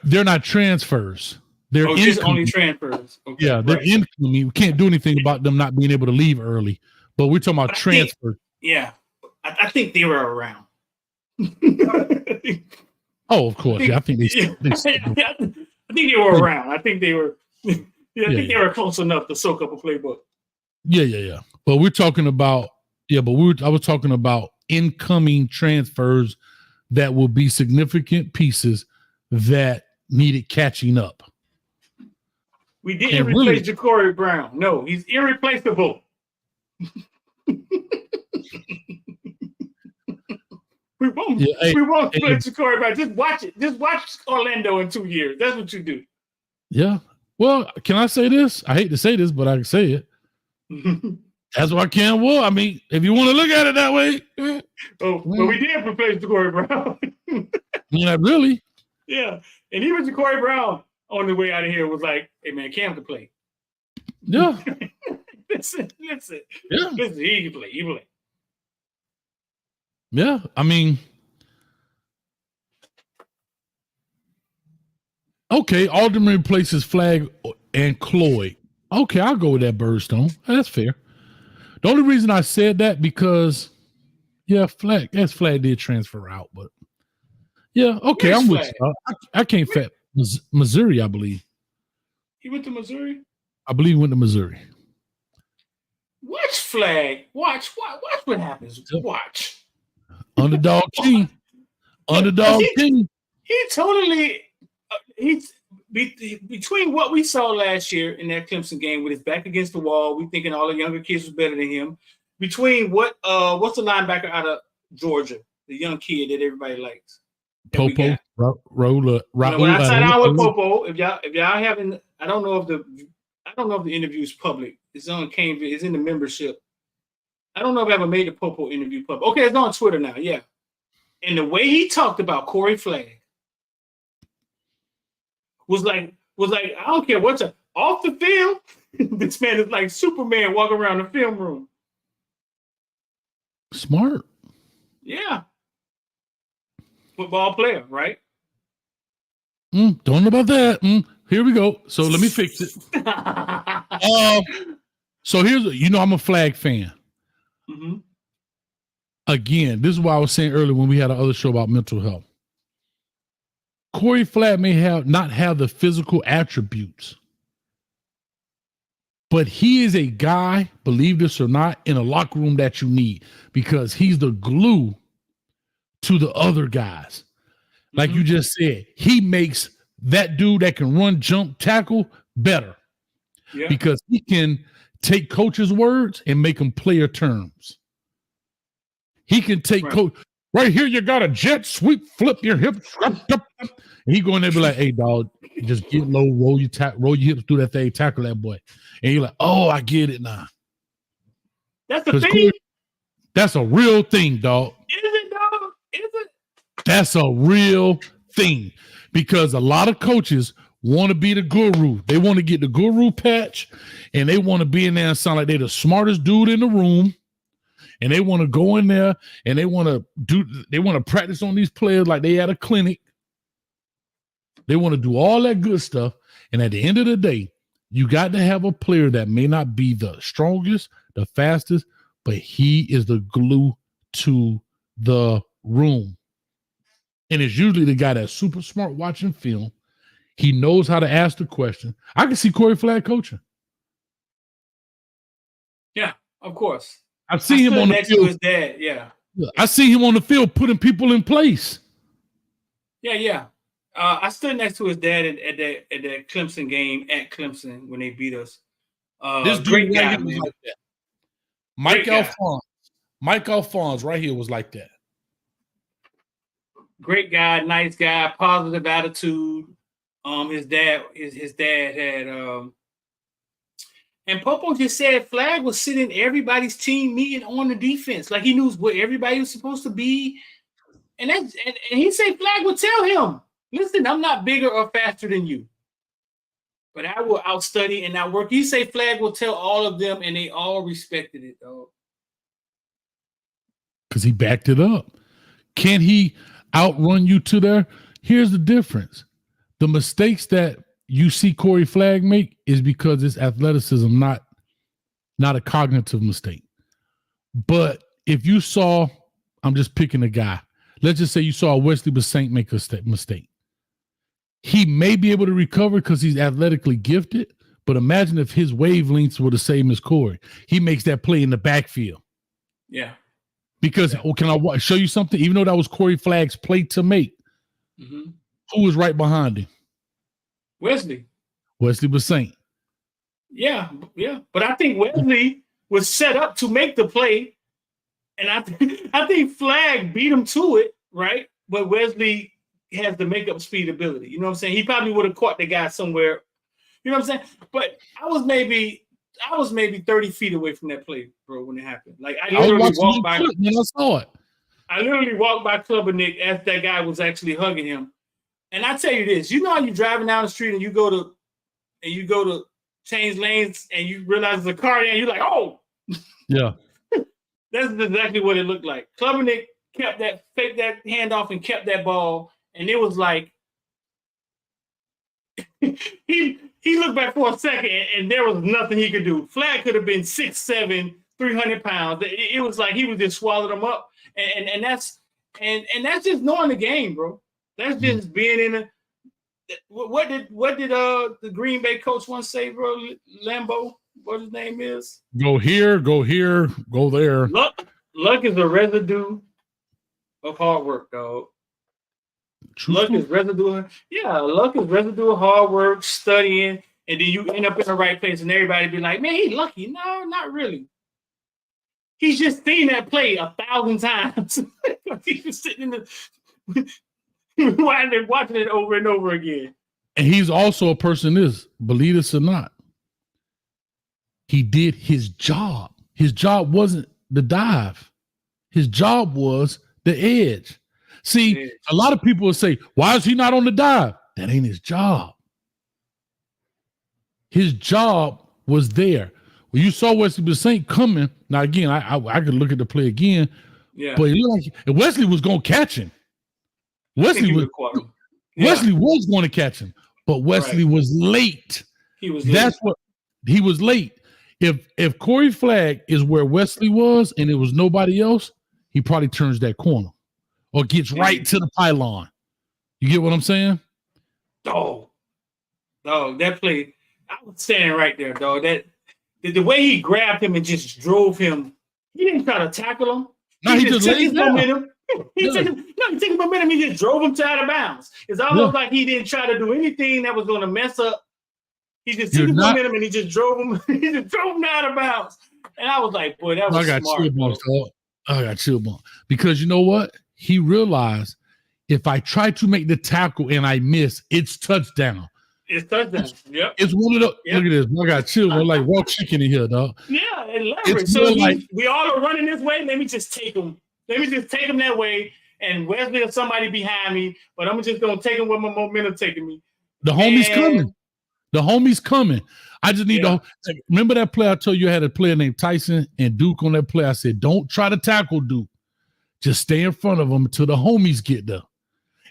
they're not transfers. They're just only transfers. Okay, yeah, they're incoming. We can't do anything about them not being able to leave early. But we're talking about transfer. Yeah. I think they were around. Oh, of course. I think they I think they were around. I think they were they were close enough to soak up a playbook. Yeah. But we're talking about I was talking about incoming transfers that will be significant pieces that needed catching up. We didn't replace Ja'Cory Brown. No, he's irreplaceable. We won't replace Ja'Cory Brown. Just watch it. Just watch Orlando in 2 years. That's what you do. Yeah. Well, can I say this? I hate to say this, but I can say it. That's why Cam Ward. I mean, if you want to look at it that way. But we did replace Ja'Cory Brown. Not really. Yeah. And even Ja'Cory Brown on the way out of here was like, hey, man, Cam can play. Yeah. Listen. Yeah. Listen, he can play. Yeah. I mean, okay, Alderman replaces Flagg and Cloyd. Okay, I'll go with that, Birdstone. That's fair. The only reason I said that because, Flagg did transfer out, but okay, I'm with you. I can't fat Missouri, I believe. He went to Missouri? I believe he went to Missouri. Watch Flagg. Watch what happens. Watch. Underdog team. Underdog team. He totally he's between what we saw last year in that Clemson game with his back against the wall, we thinking all the younger kids was better than him. Between what's the linebacker out of Georgia, the young kid that everybody likes? Popo, When I sat down with Popo, if y'all haven't, I don't know if the interview is public. It's on Canvas. It's in the membership. I don't know if I ever made the Popo interview public. Okay, it's on Twitter now. Yeah, and the way he talked about Corey Flagg was like I don't care what's off the field. This man is like Superman walking around the film room. Smart. Yeah. Football player, right? Don't know about that. Here we go. So let me fix it. So I'm a Flagg fan. Mm-hmm. Again, this is why I was saying earlier when we had another show about mental health. Corey Flagg may not have the physical attributes, but he is a guy, believe this or not, in a locker room that you need because he's the glue to the other guys. Like you just said, he makes that dude that can run, jump, tackle better because he can take coach's words and make them player terms. He can take Right here, you got a jet sweep, flip your hips. And he go in there and be like, hey, dog, just get low, roll your hips through that thing, tackle that boy. And you're like, oh, I get it now. That's the thing. That's a real thing, dog. Is it, dog? Is it? That's a real thing. Because a lot of coaches want to be the guru. They want to get the guru patch, and they want to be in there and sound like they're the smartest dude in the room. And they want to go in there and they want to practice on these players like they at a clinic. They want to do all that good stuff. And at the end of the day, you got to have a player that may not be the strongest, the fastest, but he is the glue to the room. And it's usually the guy that's super smart watching film. He knows how to ask the question. I can see Corey Flagg coaching. Yeah, of course. I've seen him on the field. To his dad, yeah. I see him on the field putting people in place. Yeah. I stood next to his dad at that Clemson game at Clemson when they beat us. This dude great guy, right man. like that. Mike Alphonse right here was like that. Great guy, nice guy, positive attitude. His dad had and Popo just said Flagg was sitting everybody's team meeting on the defense. Like he knew where everybody was supposed to be. And he said Flagg would tell him, listen, I'm not bigger or faster than you. But I will outstudy and outwork. He say Flagg will tell all of them, and they all respected it, though. Because he backed it up. Can he outrun you to there? Here's the difference. The mistakes that you see Corey Flagg make is because it's athleticism, not a cognitive mistake. But if you saw, I'm just picking a guy. Let's just say you saw Wesley Bassett make a mistake. He may be able to recover because he's athletically gifted, but imagine if his wavelengths were the same as Corey. He makes that play in the backfield. Yeah. Because, can I show you something? Even though that was Corey Flagg's play to make, who was right behind him? Wesley Bassett. Yeah. But I think Wesley was set up to make the play, and I think Flagg beat him to it, right? But Wesley has the makeup speed ability. You know what I'm saying? He probably would have caught the guy somewhere. You know what I'm saying? But I was maybe 30 feet away from that play, bro, when it happened. Like I literally walked by. I saw it. I literally walked by Klubbernick as that guy was actually hugging him. And I tell you this, you know how you're driving down the street and you go to change lanes and you realize there's a car there and you're like, oh. Yeah. That's exactly what it looked like. Klubbernick faked that handoff and kept that ball. And it was like he looked back for a second and there was nothing he could do. Flagg could have been 6'7", 300 pounds. It was like he would just swallow them up. And that's just knowing the game, bro. That's just being in a. What did the Green Bay coach once say, bro? Lambeau, what his name is? Go here, go there. Luck is a residue of hard work, dog. Luck is residue. Yeah, luck is residue of hard work, studying, and then you end up in the right place, and everybody be like, "Man, he's lucky." No, not really. He's just seen that play 1,000 times. He's just sitting in the. Watching it over and over again. And he's also a person believe this or not, he did his job. His job wasn't the dive. His job was the edge. See, a lot of people will say, why is he not on the dive? That ain't his job. His job was there. When you saw Wesley Bassett coming, now again, I could look at the play again, but it looked like Wesley was going to catch him. Wesley was going to catch him, but Wesley was late. He was late. If Corey Flagg is where Wesley was and it was nobody else, he probably turns that corner or gets right to the pylon. You get what I'm saying? Dog, that play, I was standing right there, dog. That the way he grabbed him and just drove him, he didn't try to tackle him. No, he just took his momentum. He took his momentum. He just drove him to out of bounds. It's almost like he didn't try to do anything that was going to mess up. He just took his momentum and he just drove him. He just drove him out of bounds. And I was like, boy, that was smart. I got chill bumps because you know what? he realized if I try to make the tackle and I miss, it's touchdown. It's touchdown. Yep. It's one of the look at this. I got children. I'm like raw chicken in here, dog. Yeah, and leverage. So we all are running this way. Let me just take them. Let me just take them that way. And Wesley or somebody behind me, but I'm just gonna take them where my momentum taking me. The homie's coming. The homie's coming. I just need to remember that play I told you I had a player named Tyson and Duke on that play. I said, don't try to tackle Duke. Just stay in front of him until the homies get there.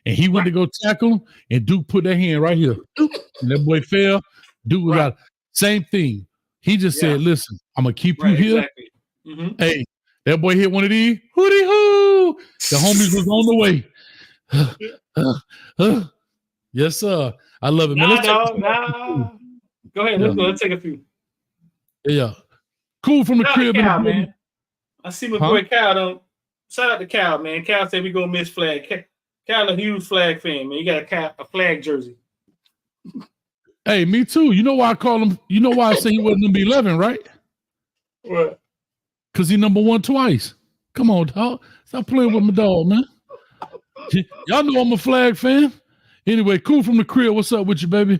And he went to go tackle him, and Duke put that hand right here. And that boy fell. Duke was out. Same thing. He just said, listen, I'm going to keep you here. Exactly. Mm-hmm. Hey, that boy hit one of these. Hootie hoo. The homies was on the way. Yes, sir. I love it, man. Go ahead. Let's go. Let's take a few. Yeah. Cool from the crib. Cal, man. I see my boy Cal. Shout out to Cal, man. Cal said we going to miss flag. Cal a huge flag fan, man. You got a flag jersey. Hey, me too. You know why I call him? You know why I say he wasn't number 11, right? What? Because he number 1 twice. Come on, dog. Stop playing with my dog, man. Y'all know I'm a flag fan. Anyway, cool from the crib. What's up with you, baby?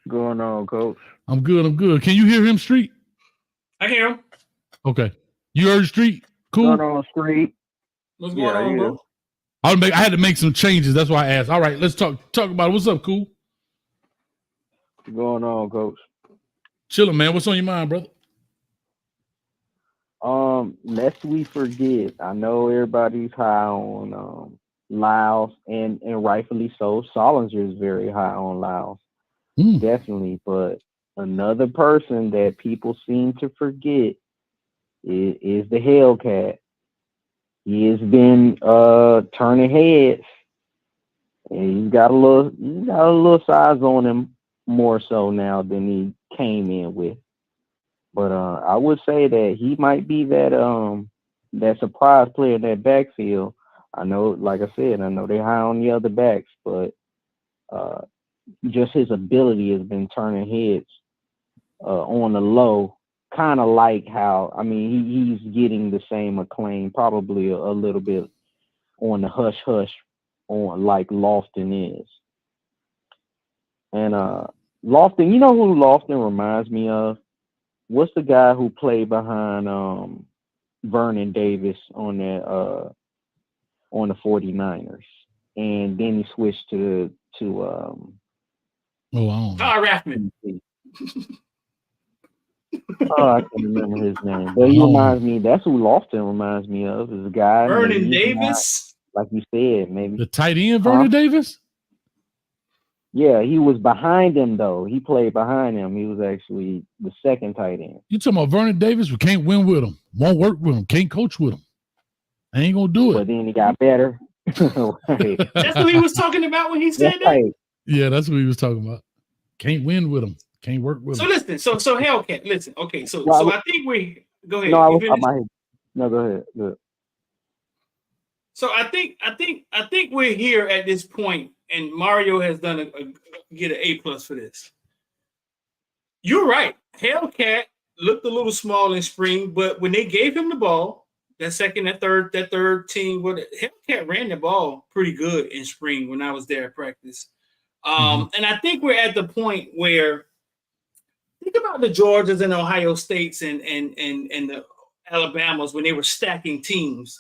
Going on, coach? I'm good. Can you hear him, Street? I hear him. Okay. You heard Street? Cool. Going on, Street. What's going on, bro? I had to make some changes. That's why I asked. All right, let's talk about it. What's up, Cool? Going on, coach? Chilling, man. What's on your mind, brother? Lest we forget, I know everybody's high on Lyles, and rightfully so. Solinger is very high on Lyles. Definitely. But another person that people seem to forget is the Hellcat. He has been turning heads, and he's got a little size on him more so now than he came in with. But I would say that he might be that surprise player in that backfield. I know, like I said, I know they're high on the other backs, but just his ability has been turning heads on the low. Kind of like how, I mean, he's getting the same acclaim, probably a little bit on the hush on like Lofton is. And Lofton, you know who Lofton reminds me of? What's the guy who played behind Vernon Davis on the 49ers, and then he switched to Rathman. I can't remember his name, but he reminds me. That's who Lofton reminds me of. Is a guy Vernon Davis, like you said, maybe the tight end Vernon Davis. Yeah, he was behind him though. He played behind him. He was actually the second tight end. You talking about Vernon Davis? We can't win with him. Won't work with him. Can't coach with him. I ain't gonna do it. But then he got better. Right. That's what he was talking about when he said that. Yeah, that's what he was talking about. Can't win with him. Can't work with him. So listen. So Hellcat. Listen. Okay. So I think we go ahead. No, go ahead. Good. So I think we're here at this point, and Mario has done get an A+ for this. You're right. Hellcat looked a little small in spring, but when they gave him the ball, that third team, Hellcat ran the ball pretty good in spring when I was there at practice. And I think we're at the point where, think about the Georgias and Ohio States and the Alabamas when they were stacking teams,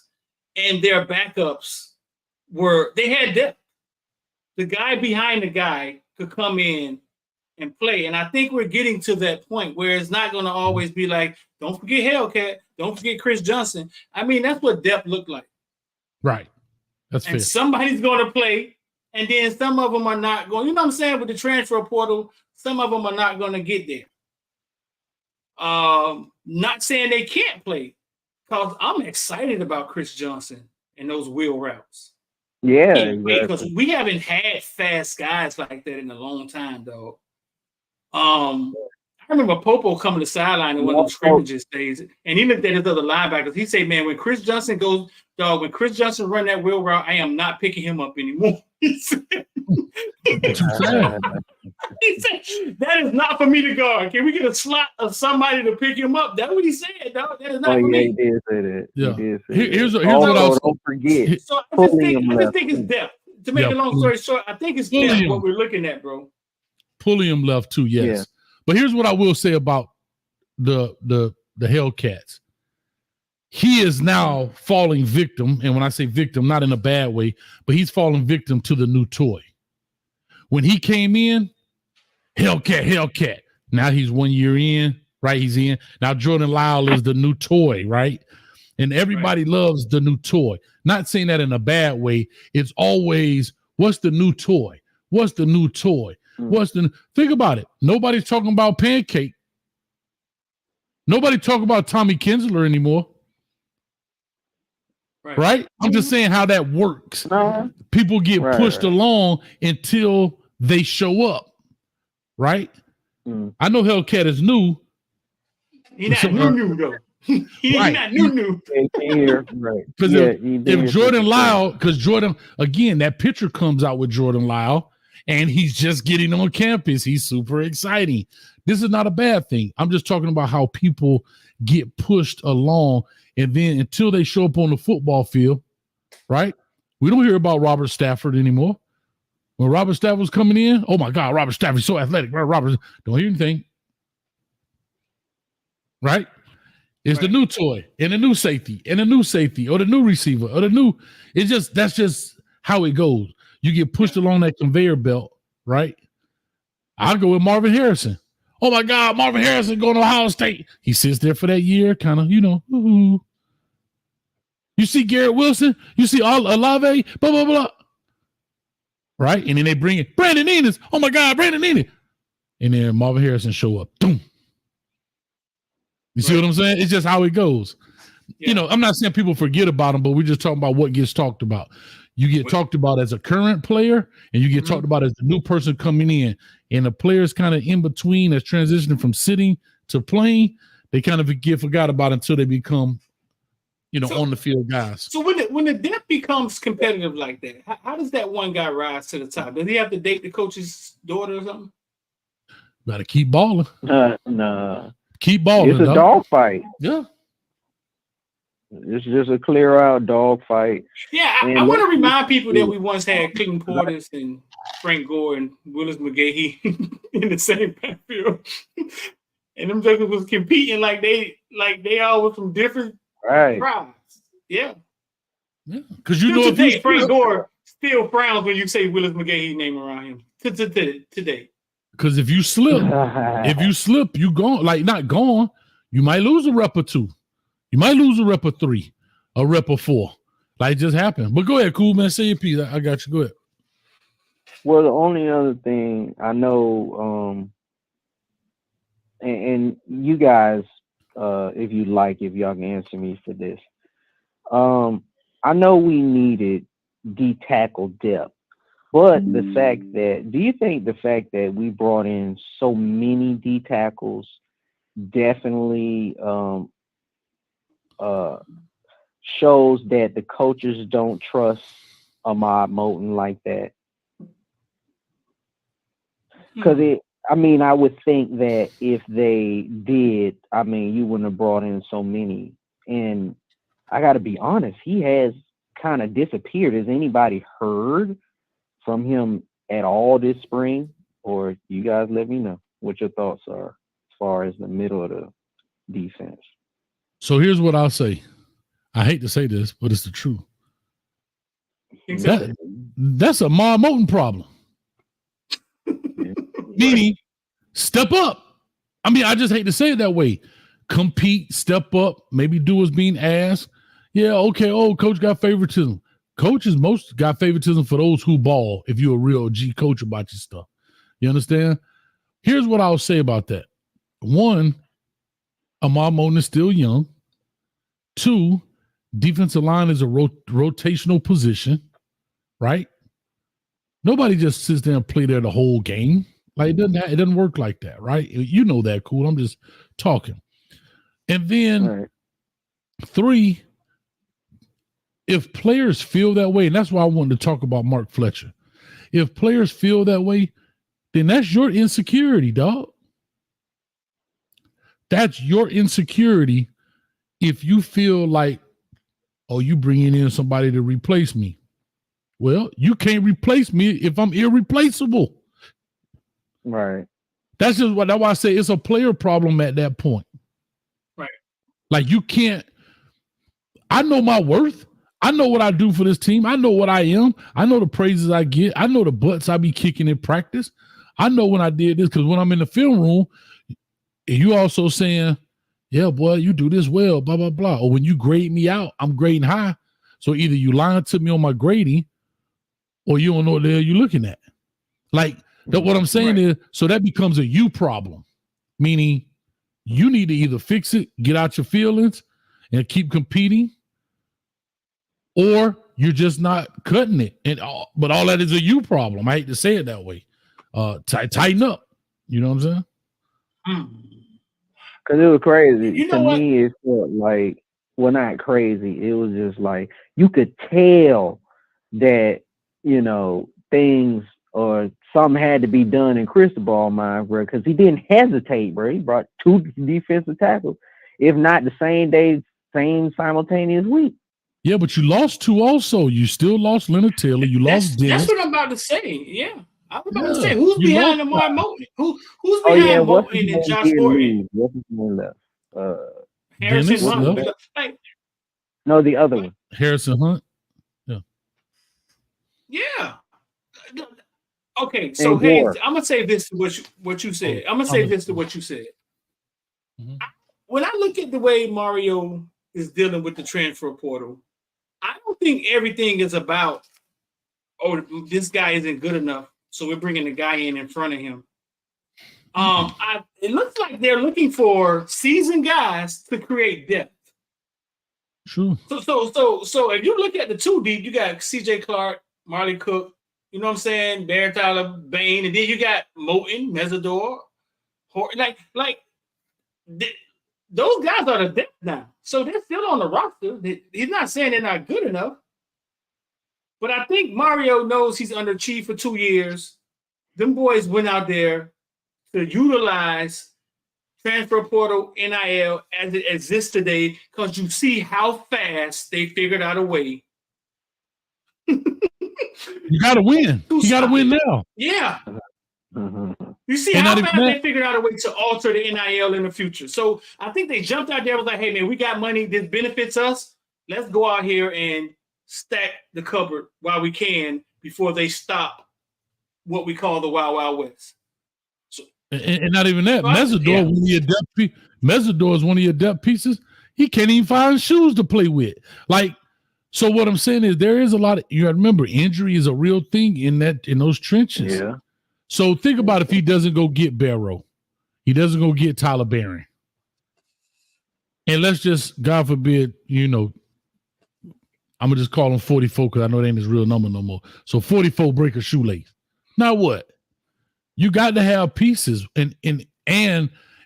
and their backups they had depth. The guy behind the guy could come in and play. And I think we're getting to that point where it's not going to always be like, don't forget Hellcat, don't forget Chris Johnson. I mean, that's what depth looked like. Right. That's and fair. Somebody's going to play, and then some of them are not going. You know what I'm saying? With the transfer portal, some of them are not going to get there. Not saying they can't play, because I'm excited about Chris Johnson and those wheel routes. Yeah, because we haven't had fast guys like that in a long time, though. I remember Popo coming to the sideline in one of those scrimmages days, and he looked at his other linebackers. He said, "Man, when Chris Johnson when Chris Johnson run that wheel route, I am not picking him up anymore." He said, "That is not for me to guard. Can we get a slot of somebody to pick him up?" That's what he said, dog. That is not for me. He did say that. Yeah. Here's what I was. Don't forget. So I just think it's depth. To make a long story short, I think it's depth what we're looking at, bro. Pulliam left too, yes. Yeah. But here's what I will say about the Hellcats. He is now falling victim, and when I say victim, not in a bad way, but he's falling victim to the new toy. When he came in, Hellcat. Now he's 1 year in, right? He's in. Now Jordan Lyle is the new toy, right? And everybody loves the new toy. Not saying that in a bad way. It's always, what's the new toy? What's the new toy? Think about it. Nobody's talking about Pancake. Nobody talking about Tommy Kinsler anymore. Right? I'm just saying how that works. People get pushed along until they show up. Right? I know Hellcat is new. He's not new though. He's not new. Because if Jordan Lyle, because Jordan, again, that picture comes out with Jordan Lyle, and he's just getting on campus. He's super exciting. This is not a bad thing. I'm just talking about how people get pushed along, and then until they show up on the football field, right? We don't hear about Robert Stafford anymore. When Robert Stafford was coming in, oh my God, Robert Stafford's so athletic. Robert, don't hear anything. Right? It's the new toy and the new safety and the new safety or the new receiver or the new. That's just how it goes. You get pushed along that conveyor belt, right? I'll go with Marvin Harrison. Oh my God, Marvin Harrison going to Ohio State. He sits there for that year, kind of, You see Garrett Wilson, you see Olave, blah, blah, blah. Right? And then they bring in Brandon Enos. Oh my God, Brandon Enos. And then Marvin Harrison show up. Boom. You see what I'm saying? It's just how it goes. Yeah. I'm not saying people forget about him, but we're just talking about what gets talked about. You get talked about as a current player, and you get talked about as the new person coming in. And the players kind of in between that's transitioning from sitting to playing, they kind of forgot about it until they become, on the field guys. So when the depth becomes competitive like that, how does that one guy rise to the top? Does he have to date the coach's daughter or something? Got to keep balling. No. Keep balling. It's a dog fight. Yeah. It's just a clear out dog fight. Yeah, I want to remind people that we once had Clinton Portis and Frank Gore and Willis McGahee in the same backfield. And them jokers was competing like they all were from different tribes. Yeah. Yeah. Because Frank Gore still frowns when you say Willis McGahee name around him today. Because if you slip, you gone. Like, not gone. You might lose a rep or two. You might lose a rep or three, a rep or four. Like, it just happened. But go ahead, cool, man. Say your piece. I got you. Go ahead. Well, the only other thing I know, and you guys, if y'all can answer me for this. I know we needed D-tackle depth. But do you think the fact that we brought in so many D tackles definitely shows that the coaches don't trust Ahmad Moulton like that? Because I would think that if they did, you wouldn't have brought in so many. And I got to be honest, he has kind of disappeared. Has anybody heard from him at all this spring? Or you guys let me know what your thoughts are as far as the middle of the defense. So here's what I'll say. I hate to say this, but it's the truth. That's a Ma Moulton problem. Meaning, step up. I just hate to say it that way. Compete, step up, maybe do what's being asked. Yeah, okay, coach got favoritism. Coaches most got favoritism for those who ball if you're a real G coach about your stuff. You understand? Here's what I'll say about that. One, Ahmad Moulton is still young. Two, defensive line is a rotational position, right? Nobody just sits there and play there the whole game, Like it doesn't work like that, right? You know that, cool. I'm just talking. And then 3, if players feel that way, and that's why I wanted to talk about Mark Fletcher. If players feel that way, then that's your insecurity, dog. That's your insecurity if you feel like, oh, you bringing in somebody to replace me. Well, you can't replace me if I'm irreplaceable. Right. That's why I say it's a player problem at that point. Right. Like you can't. I know my worth. I know what I do for this team. I know what I am. I know the praises I get. I know the butts I be kicking in practice. I know when I did this because when I'm in the film room, you also saying, yeah, boy, you do this well, blah, blah, blah. Or when you grade me out, I'm grading high. So either you lying to me on my grading or you don't know what the hell you're looking at. Like, what I'm saying is, so that becomes a you problem, meaning you need to either fix it, get out your feelings, and keep competing, or you're just not cutting it. But all that is a you problem. I hate to say it that way. Tighten up. You know what I'm saying? Because it was crazy. You know to what? me, it felt like, well, not crazy. It was just like, you could tell that, things or something had to be done in Cristobal mind, bro, because he didn't hesitate, bro. He brought 2 defensive tackles, if not the same day, same simultaneous week. Yeah, but you lost 2 also. You still lost Leonard Taylor. You lost Dennis. That's what I'm about to say. Yeah. I was about to say, who's behind Lamar Moton? Who's behind Moton and Josh Gordon? What's his name left? Harrison Hunt. No, the other one. Harrison Hunt. Yeah. Okay, so hey, I'm gonna say this to what you said. I'm gonna say this to what you said. Mm-hmm. When I look at the way Mario is dealing with the transfer portal, I don't think everything is about, oh, this guy isn't good enough, so we're bringing the guy in front of him. It looks like they're looking for seasoned guys to create depth. True. So if you look at the 2 deep, you got C.J. Clark, Marley Cook, you know what I'm saying, Barry Tyler, Bain, and then you got Moton, Mesidor, those guys are the depth now. So they're still on the roster. He's not saying they're not good enough. But I think Mario knows he's underachieved for 2 years. Them boys went out there to utilize transfer portal, NIL as it exists today, because you see how fast they figured out a way. You got to win. You got to win now. Yeah. You see how fast they figured out a way to alter the NIL in the future. So I think they jumped out there and was like, hey, man, we got money. This benefits us. Let's go out here and stack the cupboard while we can before they stop what we call the Wild Wild West. So, and not even that. Mesidor is one of your depth pieces. He can't even find shoes to play with. Like, so what I'm saying is there is a lot of, you gotta remember, injury is a real thing in those trenches. Yeah. So think about if he doesn't go get Barrow, he doesn't go get Tyler Barron. And let's just, God forbid, I'm gonna just call him 44 because I know it ain't his real number no more. So 44 break a shoelace. Now what? You got to have pieces, and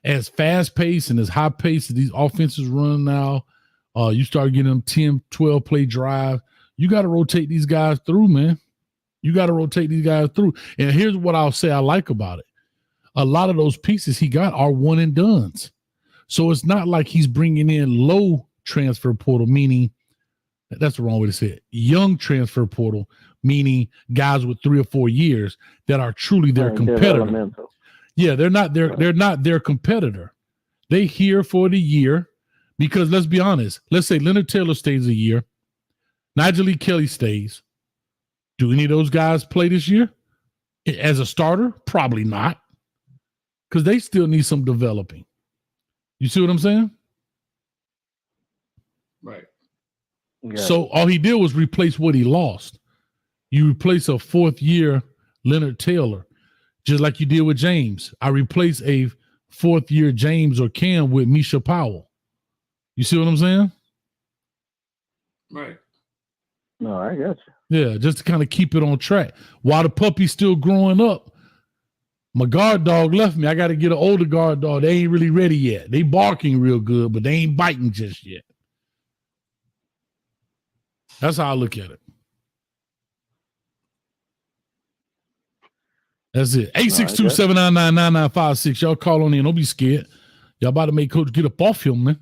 as fast paced and as high paced as these offenses run now, you start getting them 10, 12 play drive. You got to rotate these guys through, man. You got to rotate these guys through. And here's what I'll say I like about it. A lot of those pieces he got are one and dones. So it's not like he's bringing in low transfer portal, meaning that's the wrong way to say it. Young transfer portal, meaning guys with 3 or 4 years that are truly their competitor. Yeah, they're not their competitor. They here for the year because let's be honest. Let's say Leonard Taylor stays a year. Nigel Lee Kelly stays. Do any of those guys play this year as a starter? Probably not, because they still need some developing. You see what I'm saying? Right. Yeah. So all he did was replace what he lost. You replace a 4th year Leonard Taylor, just like you did with James. I replace a 4th year James or Cam with Misha Powell. You see what I'm saying? Right. No, I got you. Yeah, just to kind of keep it on track. While the puppy's still growing up, My guard dog left me. I got to get an older guard dog. They ain't really ready yet. They barking real good, but they ain't biting just yet. That's how I look at it. That's it. 862-799-9956. Y'all call on in. Don't be scared. Y'all about to make Coach get up off him, man.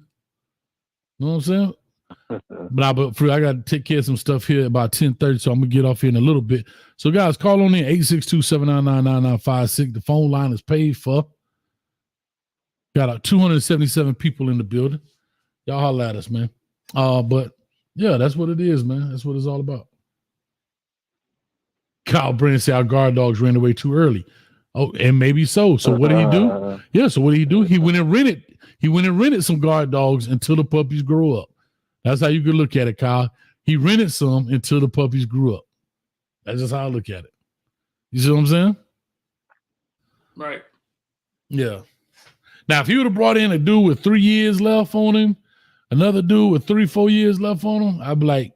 You know what I'm saying? But I got to take care of some stuff here about 10:30, so I'm going to get off here in a little bit. So, guys, call on in, 862-799-9956. The phone line is paid for. Got 277 people in the building. Y'all holler at us, man. But, yeah, that's what it is, man. That's what it's all about. Kyle Brennan said our guard dogs ran away too early. Oh, and maybe so. So what did he do? Yeah, so what did he do? He went and rented some guard dogs until the puppies grow up. That's how you could look at it, Kyle. He rented some until the puppies grew up. That's just how I look at it. You see what I'm saying? Right. Yeah. Now, if he would have brought in a dude with 3 years left on him, another dude with 3-4 years left on him, I'd be like,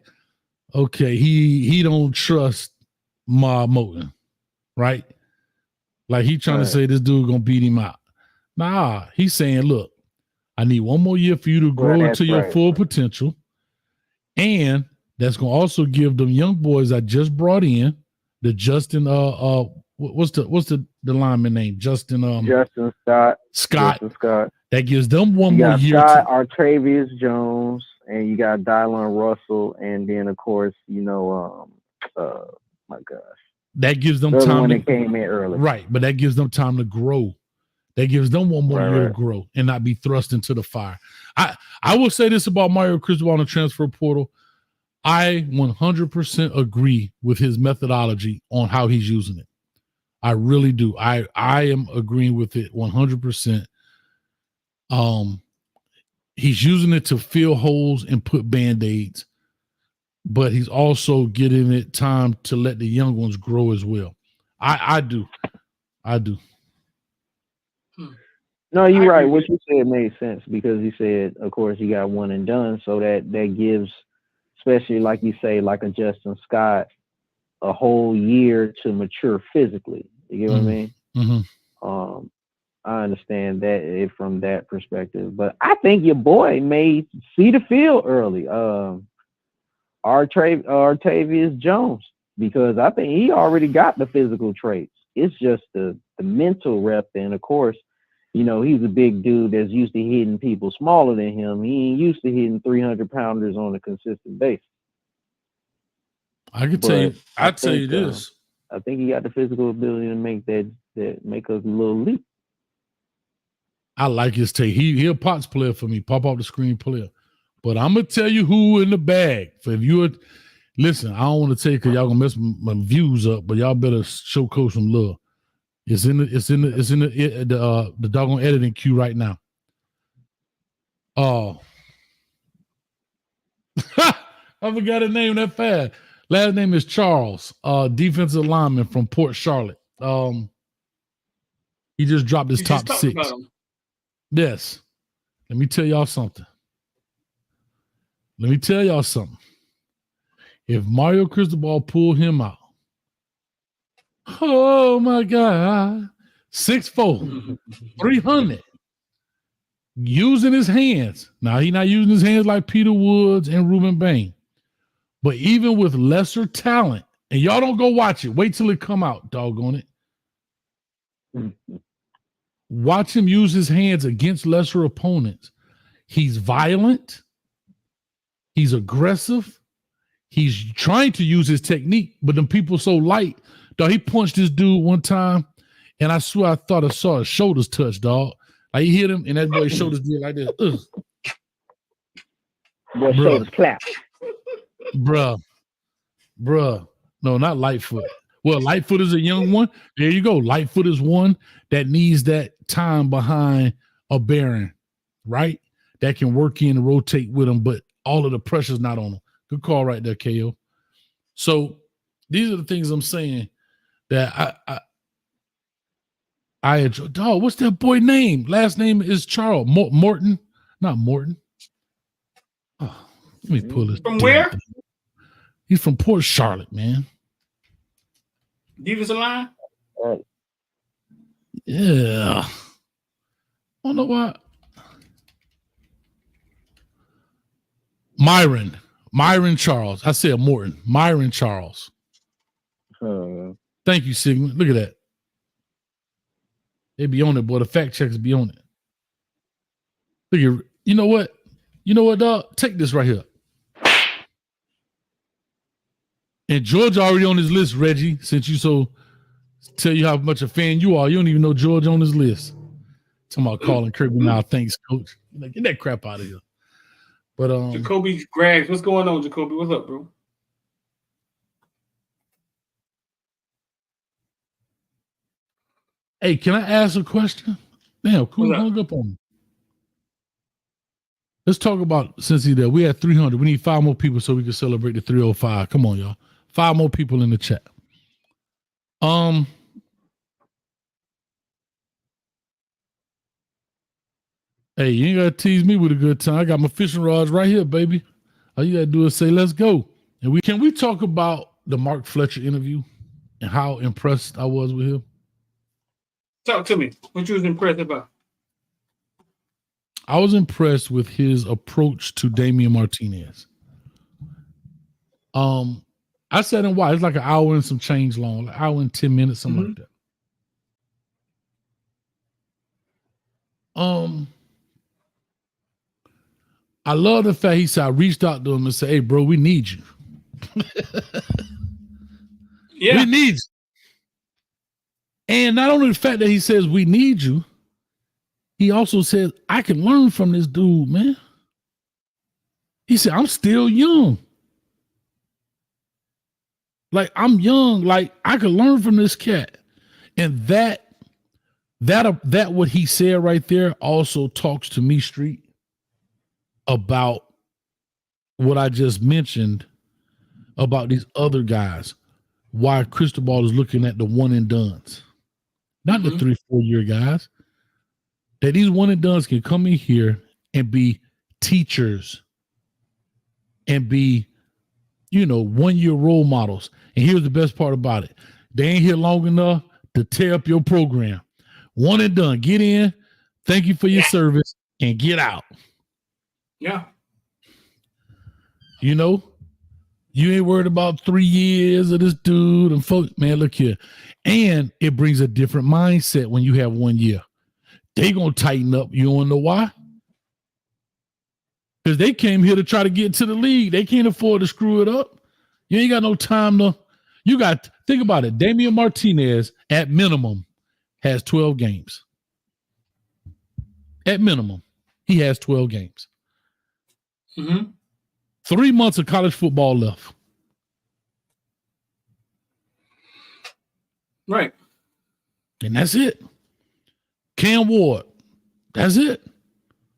okay, he don't trust Ma Moten, right? Like he trying to say this dude gonna beat him out. Nah, he's saying, look, I need 1 more year for you to grow into your full potential. And that's gonna also give them young boys I just brought in, the Justin what's the lineman name? Justin Scott. Justin Scott. That gives them 1 more year. Scott, Artavius Jones, and you got Dylan Russell, and then of course, my gosh. That gives them time. One that came in early. Right, but that gives them time to grow. That gives them 1 more year to grow and not be thrust into the fire. I will say this about Mario Cristobal on the transfer portal. I 100% agree with his methodology on how he's using it. I really do. I am agreeing with it 100%. He's using it to fill holes and put Band-Aids, but he's also getting it time to let the young ones grow as well. I do. No, you're right. What you said made sense because he said, of course, you got one and done. So that gives, especially like you say, like a Justin Scott, a whole year to mature physically. You get what I mean? Mm-hmm. I understand that from that perspective. But I think your boy may see the field early. Artavius Jones, because I think he already got the physical traits. It's just the mental rep. And of course, he's a big dude that's used to hitting people smaller than him. He ain't used to hitting 300-pounders on a consistent basis. I tell you this. I think he got the physical ability to make make a little leap. I like his take. He a Pots player for me, pop off the screen player. But I'm gonna tell you who in the bag. So if you would listen, I don't want to take because y'all gonna mess my views up, but y'all better show Coach some love. It's in the doggone editing queue right now. Oh, I forgot his name that fast. Last name is Charles, defensive lineman from Port Charlotte. He just dropped his top 6. Yes. Let me tell y'all something. If Mario Cristobal pulled him out, oh my God, 6'4", 300, using his hands. Now he's not using his hands like Peter Woods and Ruben Bain, but even with lesser talent, and y'all don't go watch it. Wait till it come out, doggone it. Watch him use his hands against lesser opponents. He's violent. He's aggressive. He's trying to use his technique, but them people so light. Dog, he punched this dude one time, and I swear I thought I saw his shoulders touch, dog. Like he hit him, and that boy's shoulders did like this. Boy, shoulders clap. Bruh. No, not Lightfoot. Well, Lightfoot is a young one. There you go. Lightfoot is one that needs that time behind a Baron, right? That can work in and rotate with him, but all of the pressure's not on him. Good call right there, KO. So these are the things I'm saying that I enjoy. Dog, what's that boy name? Last name is Charles. Morton. Not Morton. Oh, let me pull this. From where? Thing. He's from Port Charlotte, man. Defensive line? Yeah. I don't know why. Myron Charles. I said Morton. Myron Charles. Thank you, Sigmund. Look at that. They be on it, boy. The fact checkers be on it. Look at, you know what? You know what, dog? Take this right here. And George already on his list, Reggie, since you so tell you how much a fan you are. You don't even know George on his list. Talking about calling Kirby now. Thanks, coach. Like, get that crap out of here. But Jacoby Graggs, what's going on, Jacoby? What's up, bro? Hey, can I ask a question? Damn, cool. Hung up on me. Let's talk about, since he's there, we had 300. We need 5 more people so we can celebrate the 305. Come on, y'all. 5 more people in the chat. Hey, you ain't got to tease me with a good time. I got my fishing rods right here, baby. All you got to do is say, let's go. And can we talk about the Mark Fletcher interview and how impressed I was with him? Talk to me. What you was impressed about? I was impressed with his approach to Damian Martinez. I sat and watched. It's like an hour and some change long, like hour and 10 minutes, something like that. I love the fact he said, I reached out to him and said, hey, bro, we need you. Yeah. We need you. And not only the fact that he says we need you, he also says, I can learn from this dude, man. He said, I'm still young. Like, I'm young. Like, I could learn from this cat. And that what he said right there also talks to me, Street, about what I just mentioned about these other guys. Why Cristobal is looking at the one and dones, not the 3-4 year guys. That these one and dones can come in here and be teachers and be, 1 year role models. And here's the best part about it. They ain't here long enough to tear up your program. One and done. Get in. Thank you for your service and get out. Yeah. You ain't worried about 3 years of this dude and folks. Man, look here. And it brings a different mindset when you have 1 year. They gonna tighten up. You wanna know why? Because they came here to try to get to the league. They can't afford to screw it up. You ain't got no time to. Think about it. Damian Martinez, at minimum, has 12 games. At minimum, he has 12 games. 3 months of college football left. Right. And that's it. Cam Ward. That's it.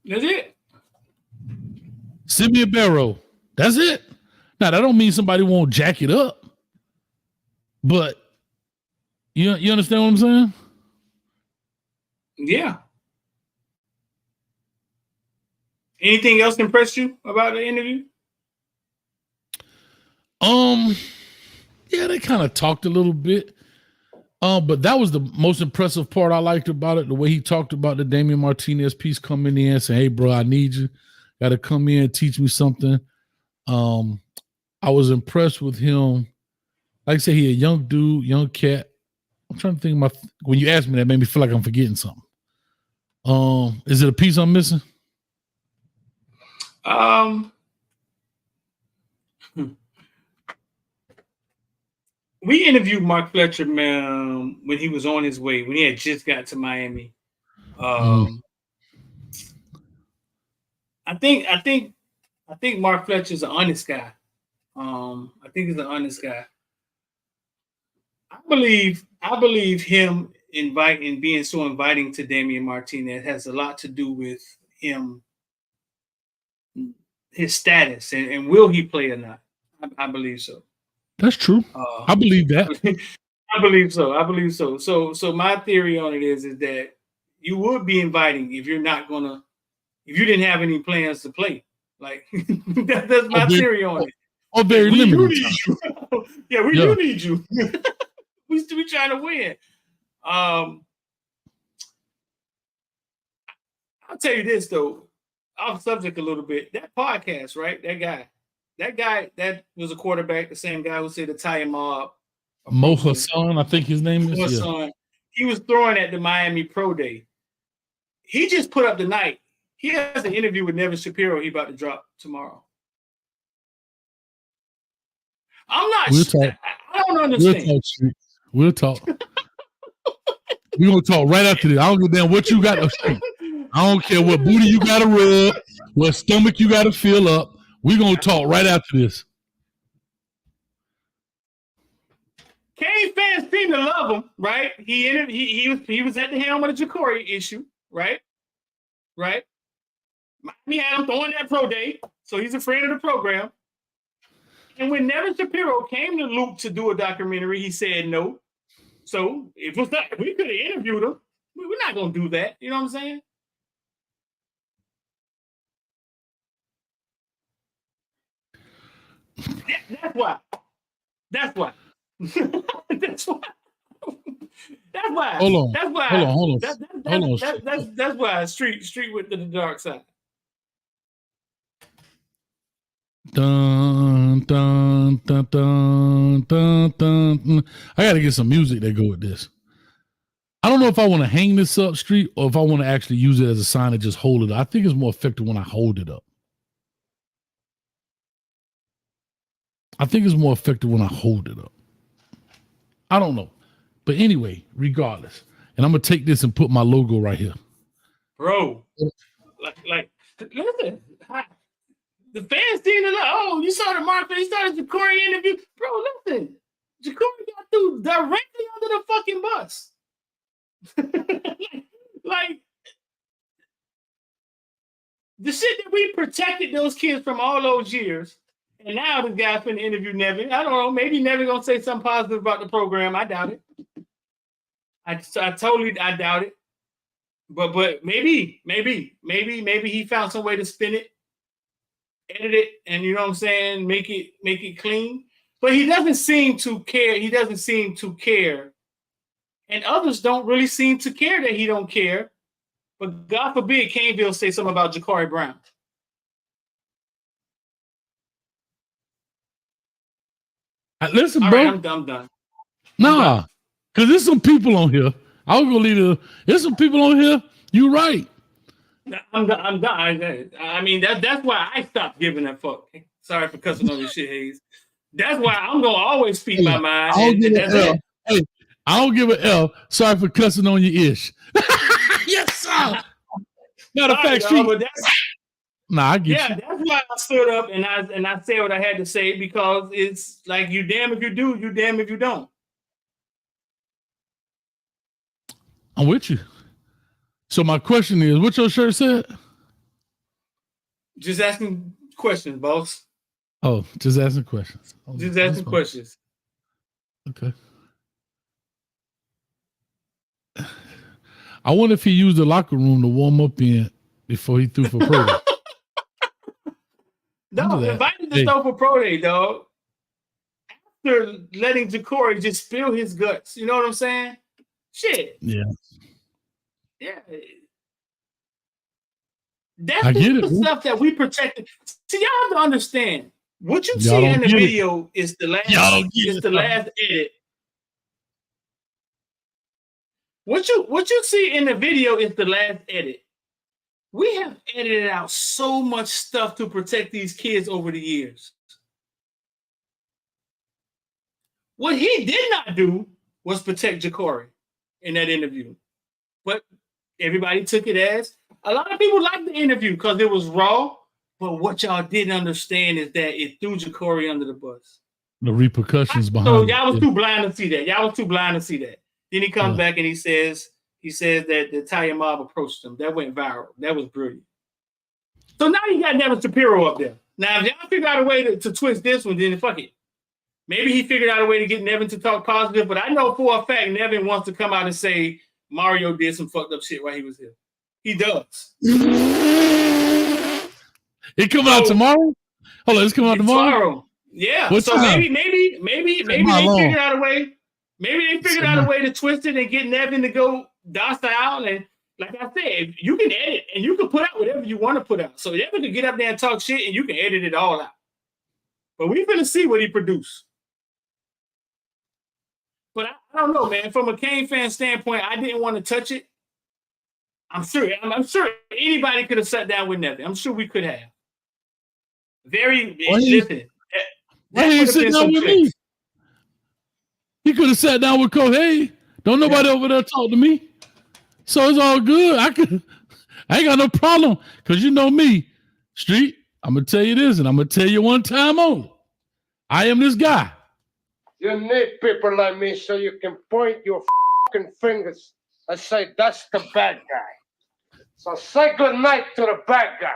That's it. Simeon Barrow. That's it. Now, that don't mean somebody won't jack it up. But you understand what I'm saying? Yeah. Anything else impressed you about the interview? Yeah, they kind of talked a little bit. But that was the most impressive part I liked about it, the way he talked about the Damian Martinez piece coming in, saying, hey, bro, I need you. Got to come in and teach me something. I was impressed with him. Like I said, he a young dude, young cat. I'm trying to think when you asked me that, made me feel like I'm forgetting something. Is it a piece I'm missing? We interviewed Mark Fletcher, man, when he was on his way, when he had just got to Miami. I think Mark Fletcher's an honest guy. I think he's an honest guy. I believe him being so inviting to Damian Martinez has a lot to do with him, his status, and will he play or not? I believe so. That's true. I believe that. I believe so. So my theory on it is that you would be inviting if you didn't have any plans to play. Like that's my theory on it. Oh, very limited. We do need you. Yeah, we do need you. We trying to win. tell you this though, off subject a little bit. That podcast, right? That guy that was a quarterback, the same guy who said the Italian mob. Mo Hassan, I think his name is. Hassan. He was throwing at the Miami Pro Day. He just put up the night. He has an interview with Nevin Shapiro. He about to drop tomorrow. I'm not. I don't understand. We'll talk. We're gonna talk right after this. I don't give a damn what you got to say. I don't care what booty you gotta rub, what stomach you gotta fill up. We're gonna talk right after this. Kane fans seem to love him, right? He was at the helm of the Jacory issue, right? Right. Miami had him throwing that pro day, so he's a friend of the program. And when Nevin Shapiro came to Luke to do a documentary, he said no. So if we could have interviewed him, we're not gonna do that. You know what I'm saying? That's why. That's why. That's why. That's why. Hold on. That's why. Hold on. That's why street with the dark side. Dun, dun, dun, dun, dun, dun. I gotta get some music that go with this. I don't know if I want to hang this up street or if I want to actually use it as a sign and just hold it up. I think it's more effective when I hold it up. I think it's more effective when I hold it up. I don't know. But anyway, regardless. And I'm going to take this and put my logo right here. Bro, like listen, the fans seem to know, you saw the market, you saw the Jacory interview. Bro, listen, Jacory got through directly under the fucking bus. like, the shit that we protected those kids from all those years, and now this guy's finna interview Nevin. I don't know, maybe Nevin gonna say something positive about the program. I doubt it. I doubt it. But maybe he found some way to spin it, edit it, and you know what I'm saying, make it clean. But he doesn't seem to care. He doesn't seem to care. And others don't really seem to care that he don't care. But God forbid Caneville say something about Jacory Brown. Listen, all bro. Right, I'm done. Nah, because there's some people on here. I was gonna leave it. There's some people on here. You're right. I'm done. I mean, that's why I stopped giving a fuck. Sorry for cussing on this shit, Hayes. That's why I'm gonna always speak my mind. Hey, I don't give an L. Sorry for cussing on your ish. Yes, sir. Matter of fact, I get you. That's why I stood up and I said what I had to say, because it's like, you damn if you do, you damn if you don't. I'm with you. So my question is, what your shirt said? Just asking questions, boss. Oh, just asking questions. Just asking questions. Okay. I wonder if he used the locker room to warm up in before he threw for pro day. No, invited to throw for pro day, dog. After letting Jacory just spill his guts. You know what I'm saying? Shit. Yeah. Yeah. That's the stuff that we protected. See, y'all have to understand. What you see in the video is the last edit. What you see in the video is the last edit. We have edited out so much stuff to protect these kids over the years. What he did not do was protect Jacory in that interview. But everybody took it as, a lot of people liked the interview because it was raw. But what y'all didn't understand is that it threw Jacory under the bus. The repercussions behind it. So y'all was too blind to see that. Then he comes back and he says that the Italian mob approached him. That went viral. That was brilliant. So now you got Nevin Shapiro up there. Now, if y'all figure out a way to twist this one, then fuck it. Maybe he figured out a way to get Nevin to talk positive, but I know for a fact Nevin wants to come out and say Mario did some fucked up shit while he was here. He does. It come out tomorrow? Hold on, it's coming out tomorrow? Yeah. What so time? maybe they figured out a way. Maybe they figured out a way to twist it and get Nevin to go docile, and like I said, you can edit and you can put out whatever you want to put out. So Evan can get up there and talk shit and you can edit it all out. But we're going to see what he produced. But I don't know, man. From a Kane fan standpoint, I didn't want to touch it. I'm sure anybody could have sat down with Nevin. I'm sure we could have. Listen. Why he ain't sitting down with me? He could have sat down with Kohei. Don't nobody over there talk to me. So it's all good. I ain't got no problem. Because you know me, Street, I'm going to tell you this, and I'm going to tell you one time only. I am this guy. You need people like me so you can point your fucking fingers and say, that's the bad guy. So say good night to the bad guy.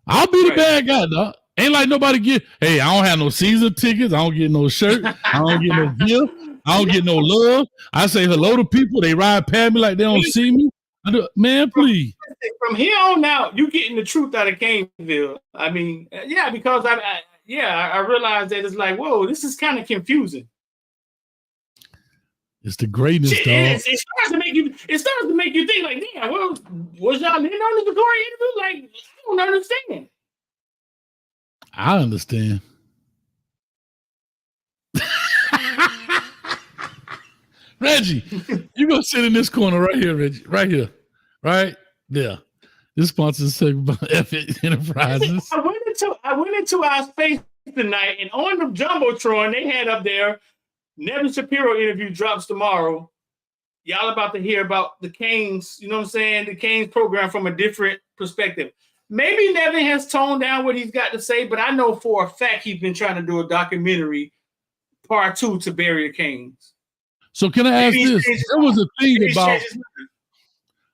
I'll be the bad guy, dog. Ain't like nobody hey, I don't have no season tickets. I don't get no shirt. I don't get no gift. I don't get no love. I say hello to people. They ride past me like they don't see me. Man, please. From here on out, you getting the truth out of Caneville. I mean, yeah, because I realized that it's like, whoa, this is kind of confusing. It's the greatness, dog. It starts to make you think like, damn, well, was y'all in on the Corey interview? Like, I don't understand. I understand. Reggie, you gonna sit in this corner right here, Reggie. Right here. Right there. This sponsor is segment by F8 Enterprises. I went into our space tonight, and on the Jumbotron, they had up there, Nevin Shapiro interview drops tomorrow. Y'all about to hear about the Canes, you know what I'm saying? The Canes program from a different perspective. Maybe Nevin has toned down what he's got to say, but I know for a fact he's been trying to do a documentary part 2 to bury the Canes. So can I ask this? There was a thing about,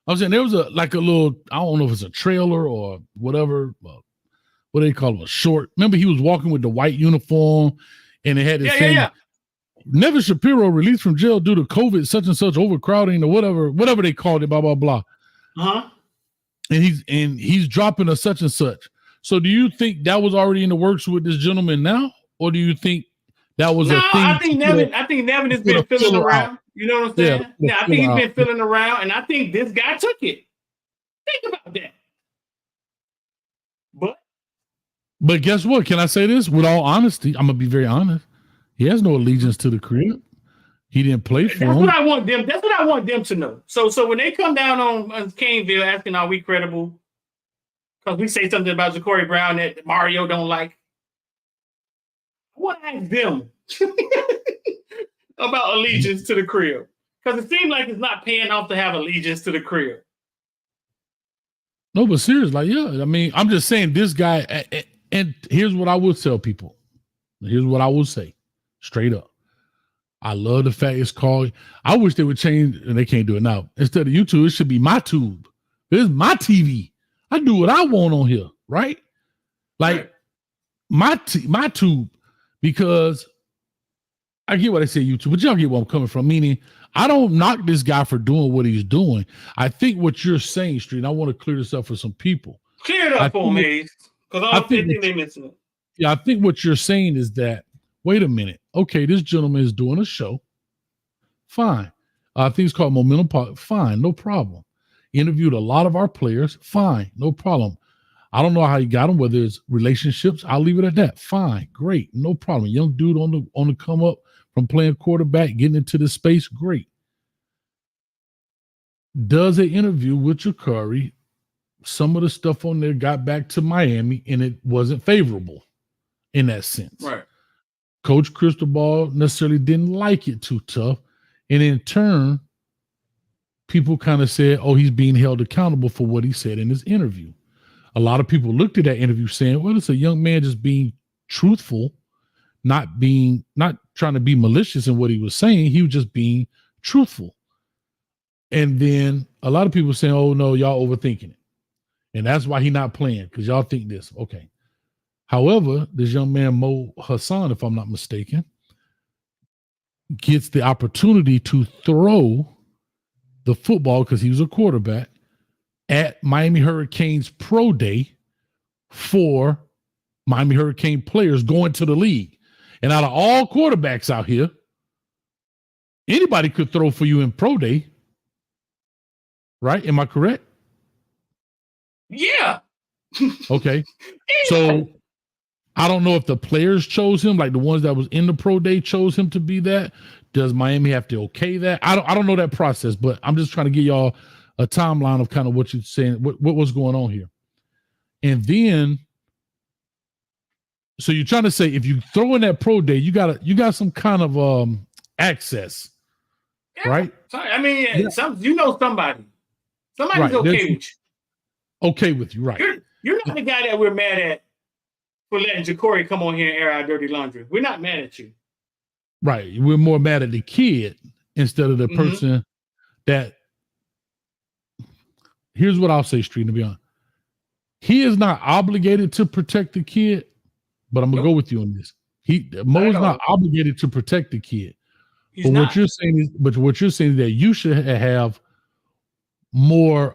I was saying there was a little, I don't know if it's a trailer or whatever, what do they call it, a short. Remember he was walking with the white uniform and it had this thing. Yeah. Nevin Shapiro released from jail due to COVID, such and such overcrowding or whatever they called it, blah, blah, blah. Uh-huh. And he's dropping a such and such. So do you think that was already in the works with this gentleman now? Or do you think that was a thing? I think Nevin has been filling around. Out. You know what I'm saying? Yeah, I think he's been filling around, and I think this guy took it. Think about that. But guess what? Can I say this with all honesty? I'm gonna be very honest. He has no allegiance to the crib. He didn't play for him. That's what I want them to know. So when they come down on Caneville asking, are we credible? Because we say something about Ja'Cory Brown that Mario don't like. I want to ask them about allegiance to the crib. Because it seems like it's not paying off to have allegiance to the crib. No, but seriously, like, yeah. I mean, I'm just saying this guy, and here's what I would tell people. Here's what I would say, straight up. I love the fact it's called, I wish they would change, and they can't do it now. Instead of YouTube, it should be my tube. It's my TV. I do what I want on here, right? Like, my tube, because I get what I say YouTube, but y'all get where I'm coming from, meaning I don't knock this guy for doing what he's doing. I think what you're saying, Street, and I want to clear this up for some people. Clear it up for me, because I think they're missing it. Yeah, I think what you're saying is that, wait a minute. Okay, this gentleman is doing a show. Fine. I think it's called Momentum Park. Fine, no problem. Interviewed a lot of our players. Fine, no problem. I don't know how he got them, whether it's relationships. I'll leave it at that. Fine, great, no problem. Young dude on the come up from playing quarterback, getting into the space, great. Does an interview with Ja'Cory. Some of the stuff on there got back to Miami, and it wasn't favorable in that sense. Right. Coach Cristobal necessarily didn't like it too tough. And in turn, people kind of said, oh, he's being held accountable for what he said in his interview. A lot of people looked at that interview saying, well, it's a young man just being truthful, not trying to be malicious in what he was saying. He was just being truthful. And then a lot of people saying, oh, no, y'all overthinking it. And that's why he's not playing, because y'all think this. Okay. However, this young man, Mo Hassan, if I'm not mistaken, gets the opportunity to throw the football, because he was a quarterback, at Miami Hurricanes Pro Day for Miami Hurricane players going to the league. And out of all quarterbacks out here, anybody could throw for you in Pro Day. right? Am I correct? Yeah. Okay. So I don't know if the players chose him, like the ones that was in the pro day chose him to be that. Does Miami have to okay that? I don't know that process, but I'm just trying to give y'all a timeline of kind of what you're saying, what was going on here. And then, so you're trying to say if you throw in that pro day, you got some kind of access, Yeah. right? I mean, you know somebody's Right. okay with you. Okay with you, right? You're not the guy that we're mad at for letting Ja'Cory come on here and air our dirty laundry. We're not mad at you. Right. We're more mad at the kid instead of the person that. Here's what I'll say, Street, to be honest. He is not obligated to protect the kid, but I'm gonna go with you on this. Mo is not obligated to protect the kid. But what you're saying is that you should have more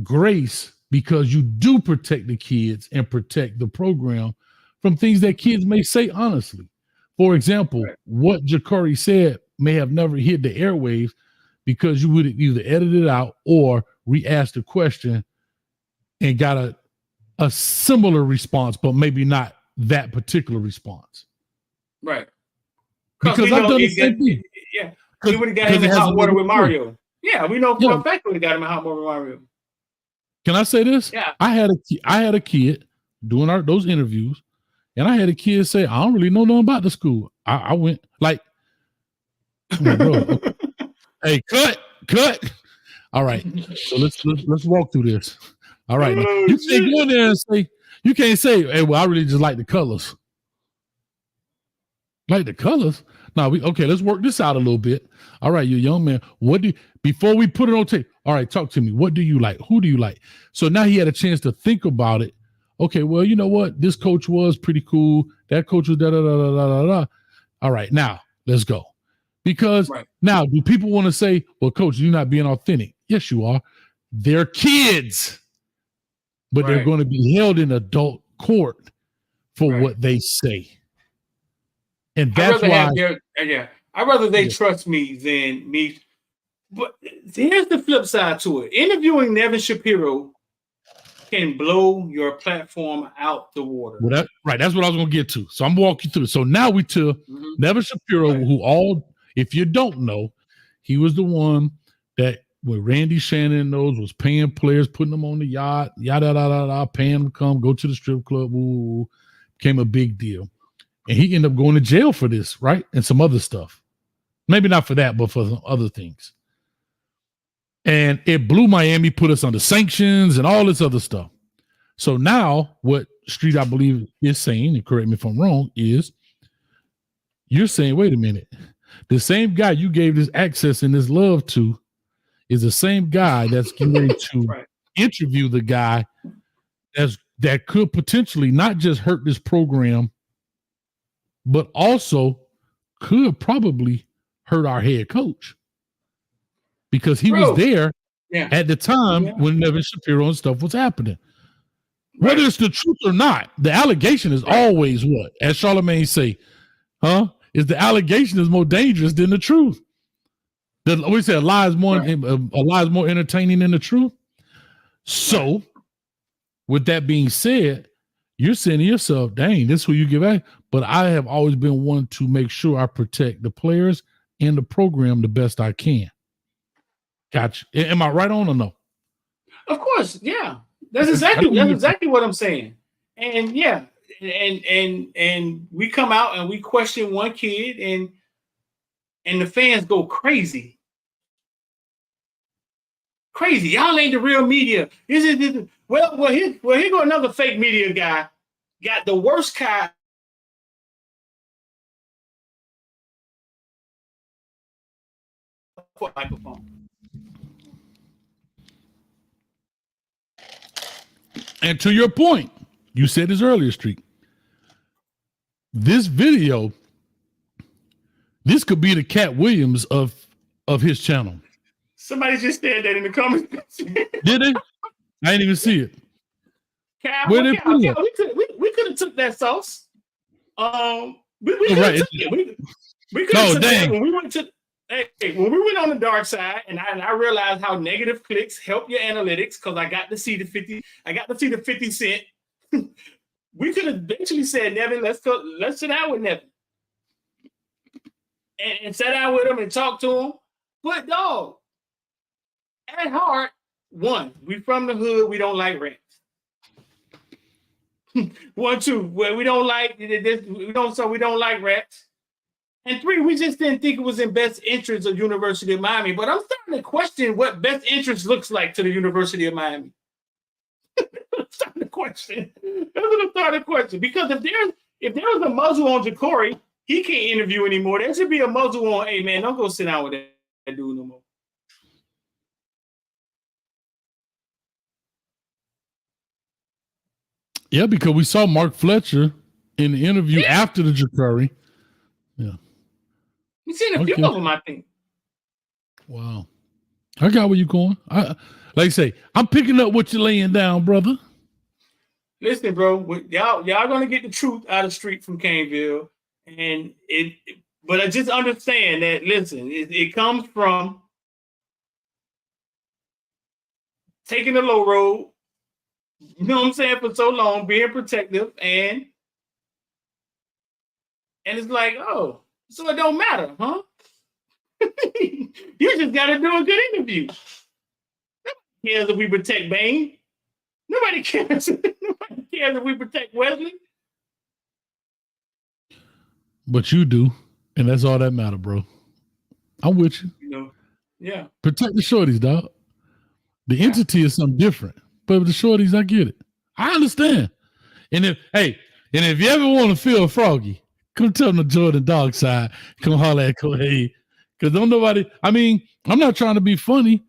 grace because you do protect the kids and protect the program from things that kids may say honestly. For example, what Ja'Cory said may have never hit the airwaves because you would either edit it out or re-ask the question and got a similar response, but maybe not that particular response. Right. Because I've done the same thing. Yeah. We would have got him in hot water with Mario. Yeah, we know for a fact we would have got him in hot water with Mario. Can I say this? Yeah. I had a kid doing those interviews, and I had a kid say, I don't really know nothing about the school. I went like, bro, hey, cut. All right. So let's walk through this. All right. Now, you can't go in there and say, you can't say, hey, well, I really just like the colors. Like the colors? Now let's work this out a little bit. All right, you young man. Before we put it on tape, all right, talk to me. What do you like? Who do you like? So now he had a chance to think about it. Okay, well, you know what? This coach was pretty cool. That coach was da da da da da da. All right, now let's go. Because now, do people want to say, well, coach, you're not being authentic? Yes, you are. They're kids, but they're going to be held in adult court for what they say. And that's why. I'd rather they trust me than me. But here's the flip side to it. Interviewing Nevin Shapiro can blow your platform out the water. Well, that's what I was going to get to. So I'm walking through. So now we to Nevin Shapiro, who if you don't know, he was the one that when Randy Shannon knows was paying players, putting them on the yacht, yada yada yada, paying them to come, go to the strip club, became a big deal. And he ended up going to jail for this, right? And some other stuff. Maybe not for that, but for some other things. And it blew Miami, put us under sanctions and all this other stuff. So now what Street, I believe, is saying, and correct me if I'm wrong, is you're saying, wait a minute. The same guy you gave this access and this love to is the same guy that's getting ready to interview the guy that could potentially not just hurt this program, but also could probably hurt our head coach because he was there at the time when Nevin Shapiro and stuff was happening. Whether it's the truth or not, the allegation is always what? As Charlemagne say, is the allegation is more dangerous than the truth. We say a lie is more entertaining than the truth. So, with that being said, you're saying to yourself, dang, this is who you give out. But I have always been one to make sure I protect the players and the program the best I can. Gotcha. Am I right on or no? Of course, yeah. That's exactly what I'm saying. And yeah, and we come out and we question one kid and the fans go crazy. Crazy. Y'all ain't the real media. Well, here go another fake media guy. Got the worst kind. Microphone. And to your point, you said this earlier, Street. This video, this could be the Cat Williams of his channel. Somebody just said that in the comments. Did they? I didn't even see it. We could have took that sauce. We could have took it. We could have took that when we went to. Hey, when we went on the dark side, and I realized how negative clicks help your analytics because I got to see the 50 cent. We could have eventually said, Nevin, let's sit down with Nevin. And sit down with him and talk to him. But dog, at heart, one, we from the hood, we don't like rats. 1, 2, well, we don't like rats. And 3, we just didn't think it was in best interest of University of Miami. But I'm starting to question what best interest looks like to the University of Miami. I'm starting to question. That's what I'm starting to question. Because if there was a muzzle on Ja'Cory, he can't interview anymore. There should be a muzzle on, hey man, don't go sit down with that dude no more. Yeah, because we saw Mark Fletcher in the interview after the Ja'Cory. Yeah. We've seen a few of them, I think. Wow. I got where you're going. Like I say, I'm picking up what you're laying down, brother. Listen, bro, y'all gonna get the truth out of the street from Caneville. But I just understand that, listen, it comes from taking the low road, you know what I'm saying, for so long, being protective, and it's like, oh, so it don't matter, huh? You just got to do a good interview. Nobody cares if we protect Bane. Nobody cares. Nobody cares if we protect Wesley. But you do, and that's all that matter, bro. I'm with you. You know, yeah. Protect the shorties, dog. The entity is something different, but with the shorties, I get it. I understand. And if you ever want to feel froggy, come tell them the Jordan dog side. Come holler at Kohe. Because don't nobody, I mean, I'm not trying to be funny.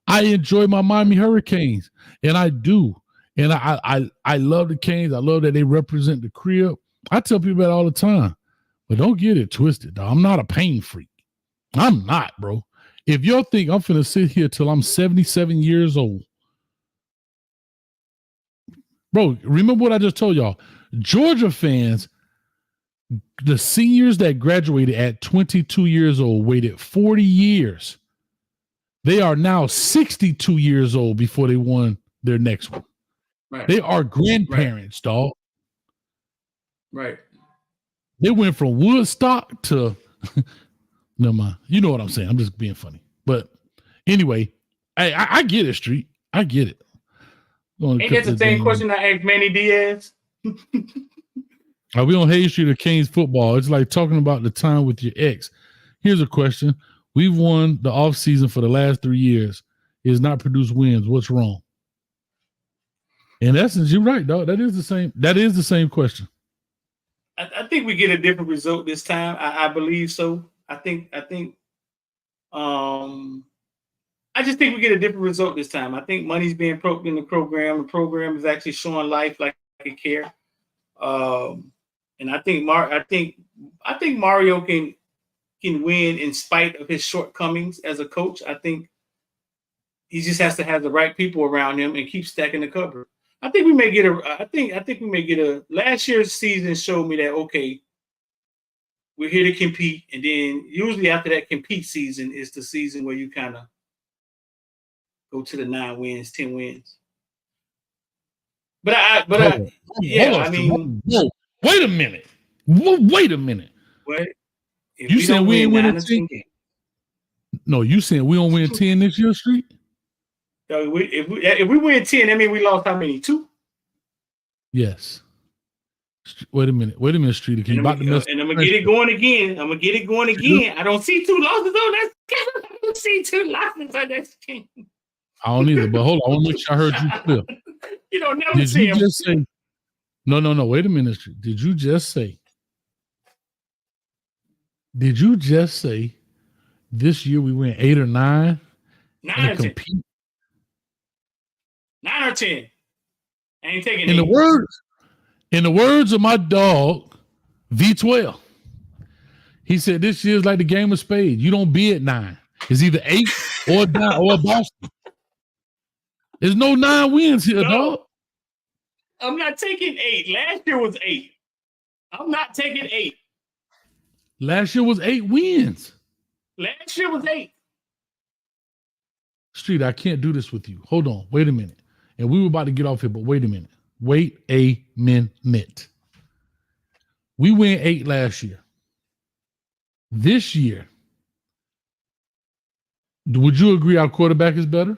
I enjoy my Miami Hurricanes, and I do. And I love the Canes. I love that they represent the crib. I tell people that all the time. But don't get it twisted, dog. I'm not a pain freak. I'm not, bro. If y'all think I'm finna sit here till I'm 77 years old, bro, remember what I just told y'all. Georgia fans, the seniors that graduated at 22 years old, waited 40 years. They are now 62 years old before they won their next one. Right. They are grandparents, dog. Right. They went from Woodstock to never mind. You know what I'm saying. I'm just being funny. But anyway, I get it, Street. I get it. Ain't that the same question I asked Manny Diaz? Are we on Hayes Street or Canes football? It's like talking about the time with your ex. Here's a question. We've won the offseason for the last 3 years. It has not produced wins. What's wrong? In essence, you're right, dog. That is the same question. I think we get a different result this time. I believe so. I just think we get a different result this time. I think money's being put in the program. The program is actually showing life like it care. And I think Mario can win in spite of his shortcomings as a coach. I think he just has to have the right people around him and keep stacking the cover. I think we may get a last year's season showed me that, okay, we're here to compete. And then usually after that compete season is the season where you kind of go to the 9 wins, 10 wins. Wait a minute. Wait a minute. What? You saying we ain't winning 10? No, you saying we don't win 10 this year, Street? So if we win 10, that means we lost how many? 2? Yes. Wait a minute, Street. And I'm gonna get it going again. I don't see 2 losses on that. I don't see 2 losses on that team. I don't either, but hold on. I want to make sure I heard you clear. You don't never see him. Just say, no, wait a minute, Street. Did you just say this year we win 8 or 9? 9 or 10. 9 or 10. I ain't taking in 8. In the words of my dog, V12, he said this year's like the game of spades. You don't be at 9. It's either 8 or 9 or Boston. There's no 9 wins here, dog. I'm not taking 8. Last year was 8. I'm not taking 8. Last year was 8 wins. Last year was 8. Street, I can't do this with you. Hold on. Wait a minute. And we were about to get off here, but wait a minute. Wait a minute. We went 8 last year. This year, would you agree our quarterback is better?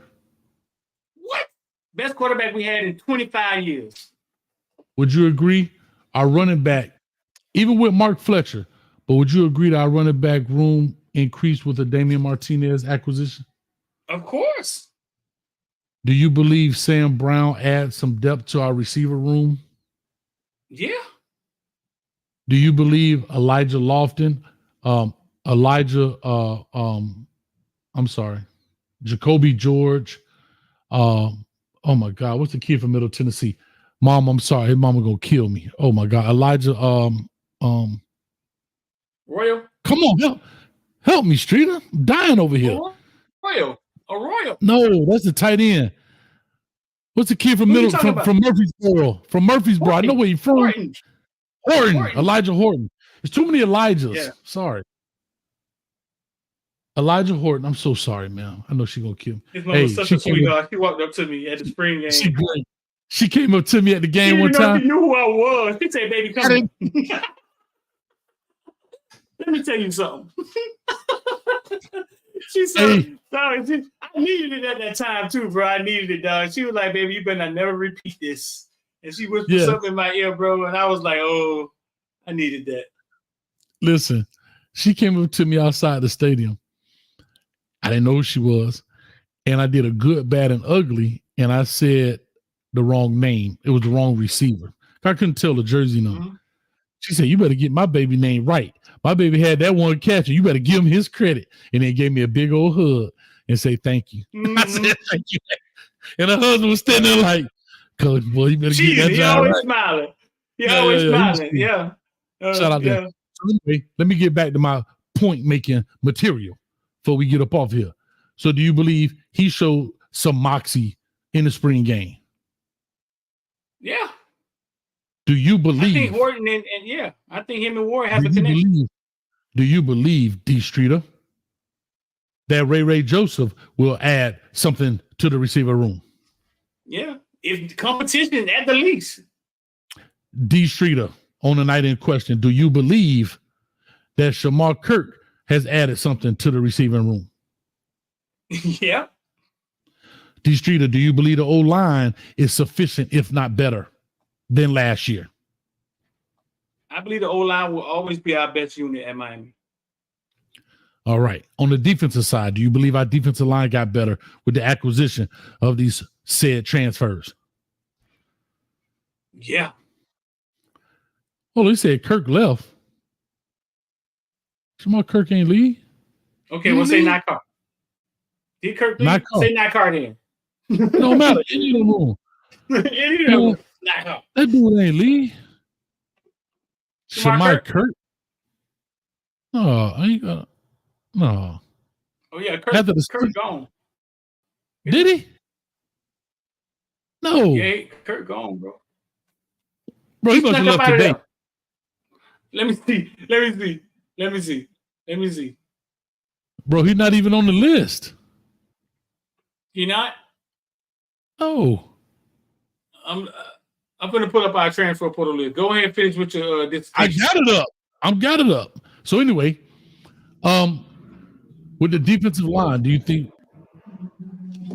What? Best quarterback we had in 25 years. Would you agree our running back, even with Mark Fletcher, but would you agree that our running back room increased with the Damian Martinez acquisition? Of course. Do you believe Sam Brown adds some depth to our receiver room? Yeah. Do you believe Elijah Lofton, Jacoby George, oh my God, what's the kid from Middle Tennessee? Mom, I'm sorry, his mama gonna kill me. Oh my God, Elijah, Royal. Come on, help me, Streeter. I'm dying over here. Royal. No, that's the tight end. What's the kid from Murfreesboro? From Murfreesboro. Horton. I know where he's from. Horton. Elijah Horton. There's too many Elijahs. Yeah. Sorry. Elijah Horton. I'm so sorry, man. I know she's gonna kill me. His mom was such a sweetheart. She walked up to me at the spring game. She came up to me at the game one time. She knew who I was. She said, "Baby, come on." Let me tell you something. She said, I needed it at that time too, bro. I needed it, dog. She was like, "Baby, you better never repeat this." And she whispered something in my ear, bro. And I was like, "Oh, I needed that." Listen, she came up to me outside the stadium. I didn't know who she was. And I did a good, bad, and ugly. And I said the wrong name. It was the wrong receiver. I couldn't tell the jersey number. Mm-hmm. She said, "You better get my baby name right. My baby had that one catch, and you better give him his credit." And then gave me a big old hug and say, "Thank you." Mm-hmm. I said, "Thank you." And her husband was standing there like, "Coach, boy, you better get that job always right." Smiling. He always smiling. Yeah. Shout out there. So anyway, let me get back to my point-making material before we get up off here. So do you believe he showed some moxie in the spring game? Yeah. Do you believe? I think Horton and I think him and Ward have a connection. Do you believe, D. Streeter, that Ray Joseph will add something to the receiver room? Yeah, if competition at the least. D. Streeter, on the night in question, do you believe that Shamar Kirk has added something to the receiving room? Yeah. D. Streeter, do you believe the O-line is sufficient, if not better, than last year? I believe the O-line will always be our best unit at Miami. All right. On the defensive side, do you believe our defensive line got better with the acquisition of these said transfers? Yeah. Oh, they said Kirk left. Shamar Kirk ain't leave. Okay, we'll say not Kirk. Did Kirk leave? Say not Kirk then. It don't matter. Any of them room. Any of them room. That dude ain't leave. Shamar Kirk? No, I ain't gonna. No. Oh, yeah, Kirk gone. Did he? No. Yeah, Kirk gone, bro. Bro, he must have left today. Let me see. Bro, he's not even on the list. He not? Oh. I'm going to put up our transfer portal list. Go ahead and finish with your dissertation. I got it up. So anyway, with the defensive line, do you think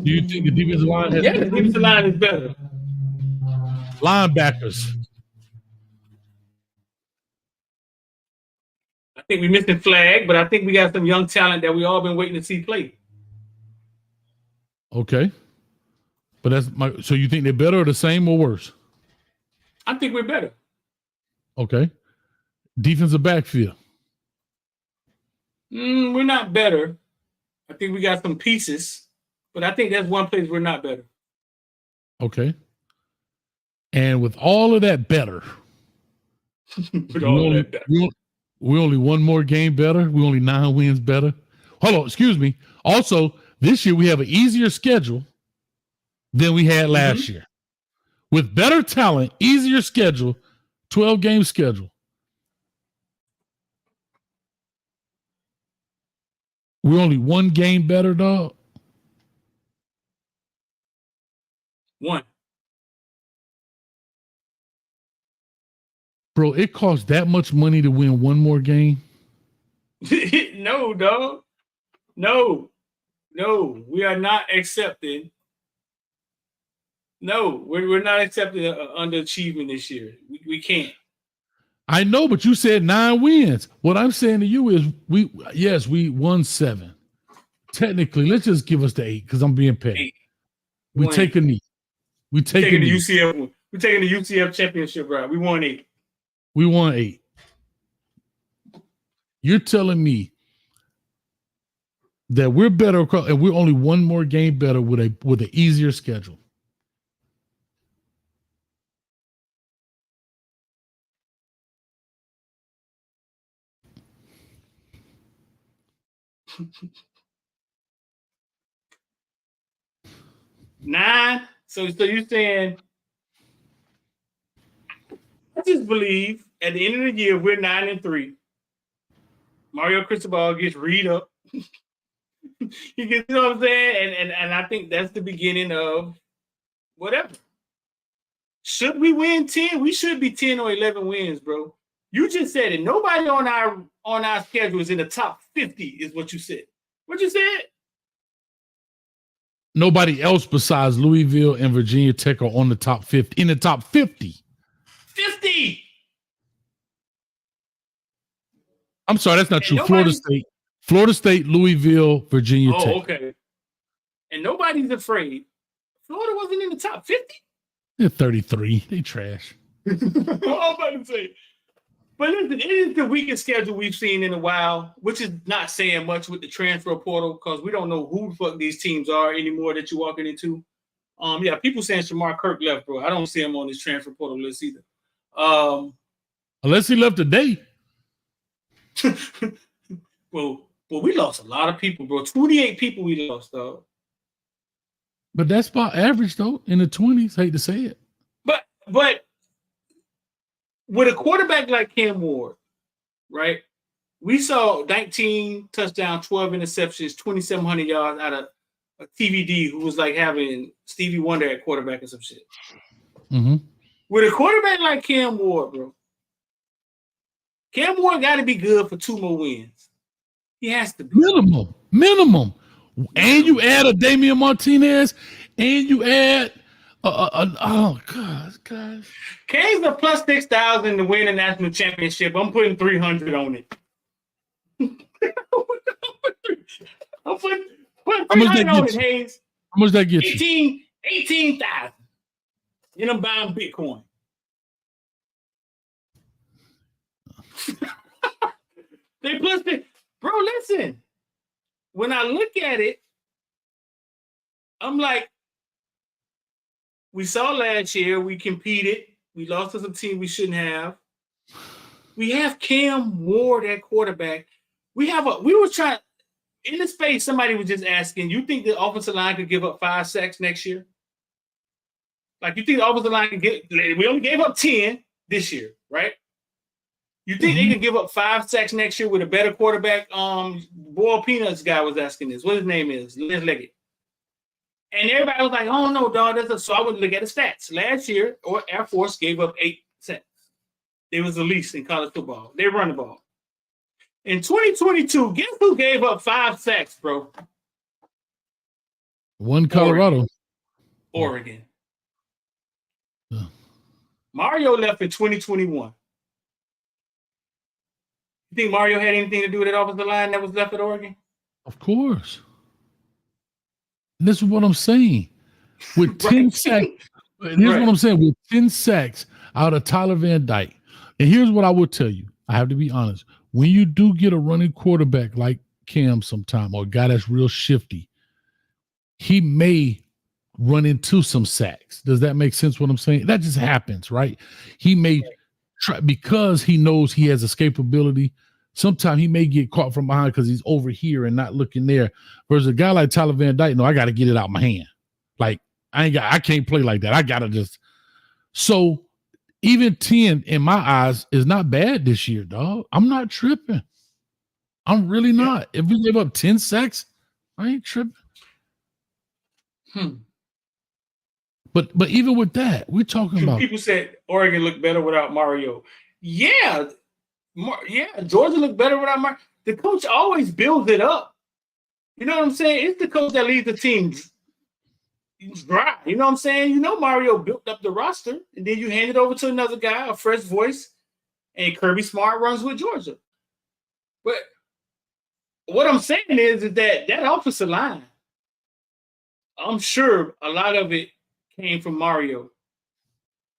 the defensive line has... Yeah, the defensive line is better. Linebackers. I think we're missing Flag, but I think we got some young talent that we all been waiting to see play. Okay. But so you think they're better or the same or worse? I think we're better. Okay. Defensive backfield. We're not better. I think we got some pieces, but I think that's one place we're not better. Okay. And with all of that better, we're only one more game better. We're only 9 wins better. Hold on, excuse me. Also, this year we have an easier schedule than we had last year. With better talent, easier schedule, 12-game schedule. We're only one game better, dog. One. Bro, it costs that much money to win one more game. No, dog. No, we are not accepting. No, we're not accepting underachievement this year. We can't. I know, but you said 9 wins. What I'm saying to you is we won 7. Technically, let's just give us the 8 because I'm being petty. 8. We take a knee. We taking the UCF. We're taking the UCF championship route. We won 8. We won 8. You're telling me that we're better and we're only one more game better with an easier schedule. Nine. So you're saying? I just believe at the end of the year we're 9-3. Mario Cristobal gets read up. He gets, you know what I'm saying? And I think that's the beginning of whatever. Should we win 10? We should be 10 or 11 wins, bro. You just said it. Nobody on our schedule is in the top 50, is what you said. What you said? Nobody else besides Louisville and Virginia Tech are on the top 50. In the top 50. 50. I'm sorry, that's not and true. Florida State, Louisville, Virginia Tech. Oh, okay. And nobody's afraid. Florida wasn't in the top 50? They're 33. They trash. I'm about to say. But listen, it is the weakest schedule we've seen in a while, which is not saying much with the transfer portal because we don't know who the fuck these teams are anymore that you're walking into. Yeah, people saying Shamar Kirk left, bro. I don't see him on this transfer portal list either. Unless he left today. Well, we lost a lot of people, bro. 28 people we lost, dog. But that's about average, though, in the 20s. Hate to say it. But with a quarterback like Cam Ward, right? We saw 19 touchdowns, 12 interceptions, 2,700 yards out of a TVD who was like having Stevie Wonder at quarterback or some shit. Mm-hmm. With a quarterback like Cam Ward, bro, Cam Ward got to be good for 2 more wins. He has to be. Minimum. And you add a Damian Martinez, and you add oh gosh. Cane's a plus 6,000 to win a national championship. I'm putting 300 on it. I'm putting 300 on it, Hayes. How much that get you? 18,000. And I'm buying Bitcoin. They plus it. Bro, listen. When I look at it, I'm like, we saw last year, we competed. We lost to some team we shouldn't have. We have Cam Ward at quarterback. We were trying, in the space, somebody was just asking, you think the offensive line could give up 5 sacks next year? Like, you think the offensive line can we only gave up 10 this year, right? You think they can give up 5 sacks next year with a better quarterback? Boiled Peanuts guy was asking this. What his name is? Les Leggett. And everybody was like, oh, no, dog. So I would look at the stats. Last year, Air Force gave up 8 sacks. They was the least in college football. They run the ball. In 2022, guess who gave up 5 sacks, bro? One Colorado. Oregon. Yeah. Mario left in 2021. You think Mario had anything to do with that offensive line that was left at Oregon? Of course. And this is what I'm saying. With 10 sacks, here's what I'm saying. With 10 sacks out of Tyler Van Dyke. And here's what I would tell you. I have to be honest. When you do get a running quarterback like Cam sometime, or a guy that's real shifty, he may run into some sacks. Does that make sense what I'm saying? That just happens, right? He may try, because he knows he has escapability. Sometimes he may get caught from behind because he's over here and not looking there. Versus a guy like Tyler Van Dyke, no, I got to get it out my hand. Like, I can't play like that. I got to just. So even 10 in my eyes is not bad this year, dog. I'm not tripping. I'm really not. If we give up 10 sacks, I ain't tripping. But even with that, we're talking about people said Oregon looked better without Mario. Yeah, Georgia looked better without Mario. The coach always builds it up. You know what I'm saying? It's the coach that leads the team dry. You know what I'm saying? You know Mario built up the roster, and then you hand it over to another guy, a fresh voice, and Kirby Smart runs with Georgia. But what I'm saying is that offensive line, I'm sure a lot of it came from Mario.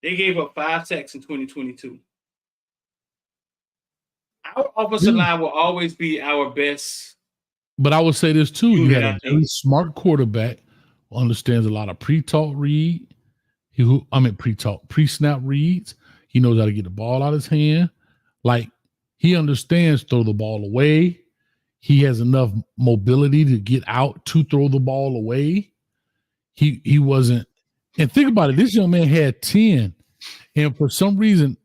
They gave up 5 sacks in 2022. Our offensive line will always be our best. But I would say this too. You had a very smart quarterback who understands a lot of pre-snap reads. He knows how to get the ball out of his hand. Like, he understands throw the ball away. He has enough mobility to get out to throw the ball away. He wasn't. And think about it. This young man had 10. And for some reason,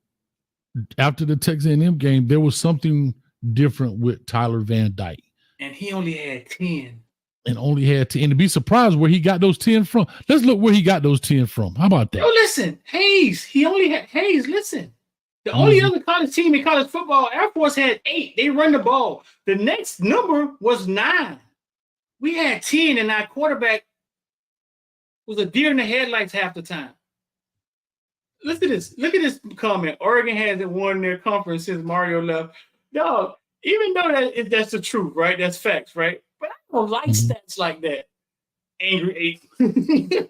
after the Texas A&M game, there was something different with Tyler Van Dyke. And he only had 10. And to be surprised where he got those 10 from. Let's look where he got those 10 from. How about that? Oh, listen, Hayes. Listen. The only other college team in college football, Air Force, had 8. They run the ball. The next number was 9. We had 10, and our quarterback was a deer in the headlights half the time. Look at this comment. Oregon hasn't won their conference since Mario left. Dog, even though that's the truth, right? That's facts, right? But I don't like stats like that. Angry 8.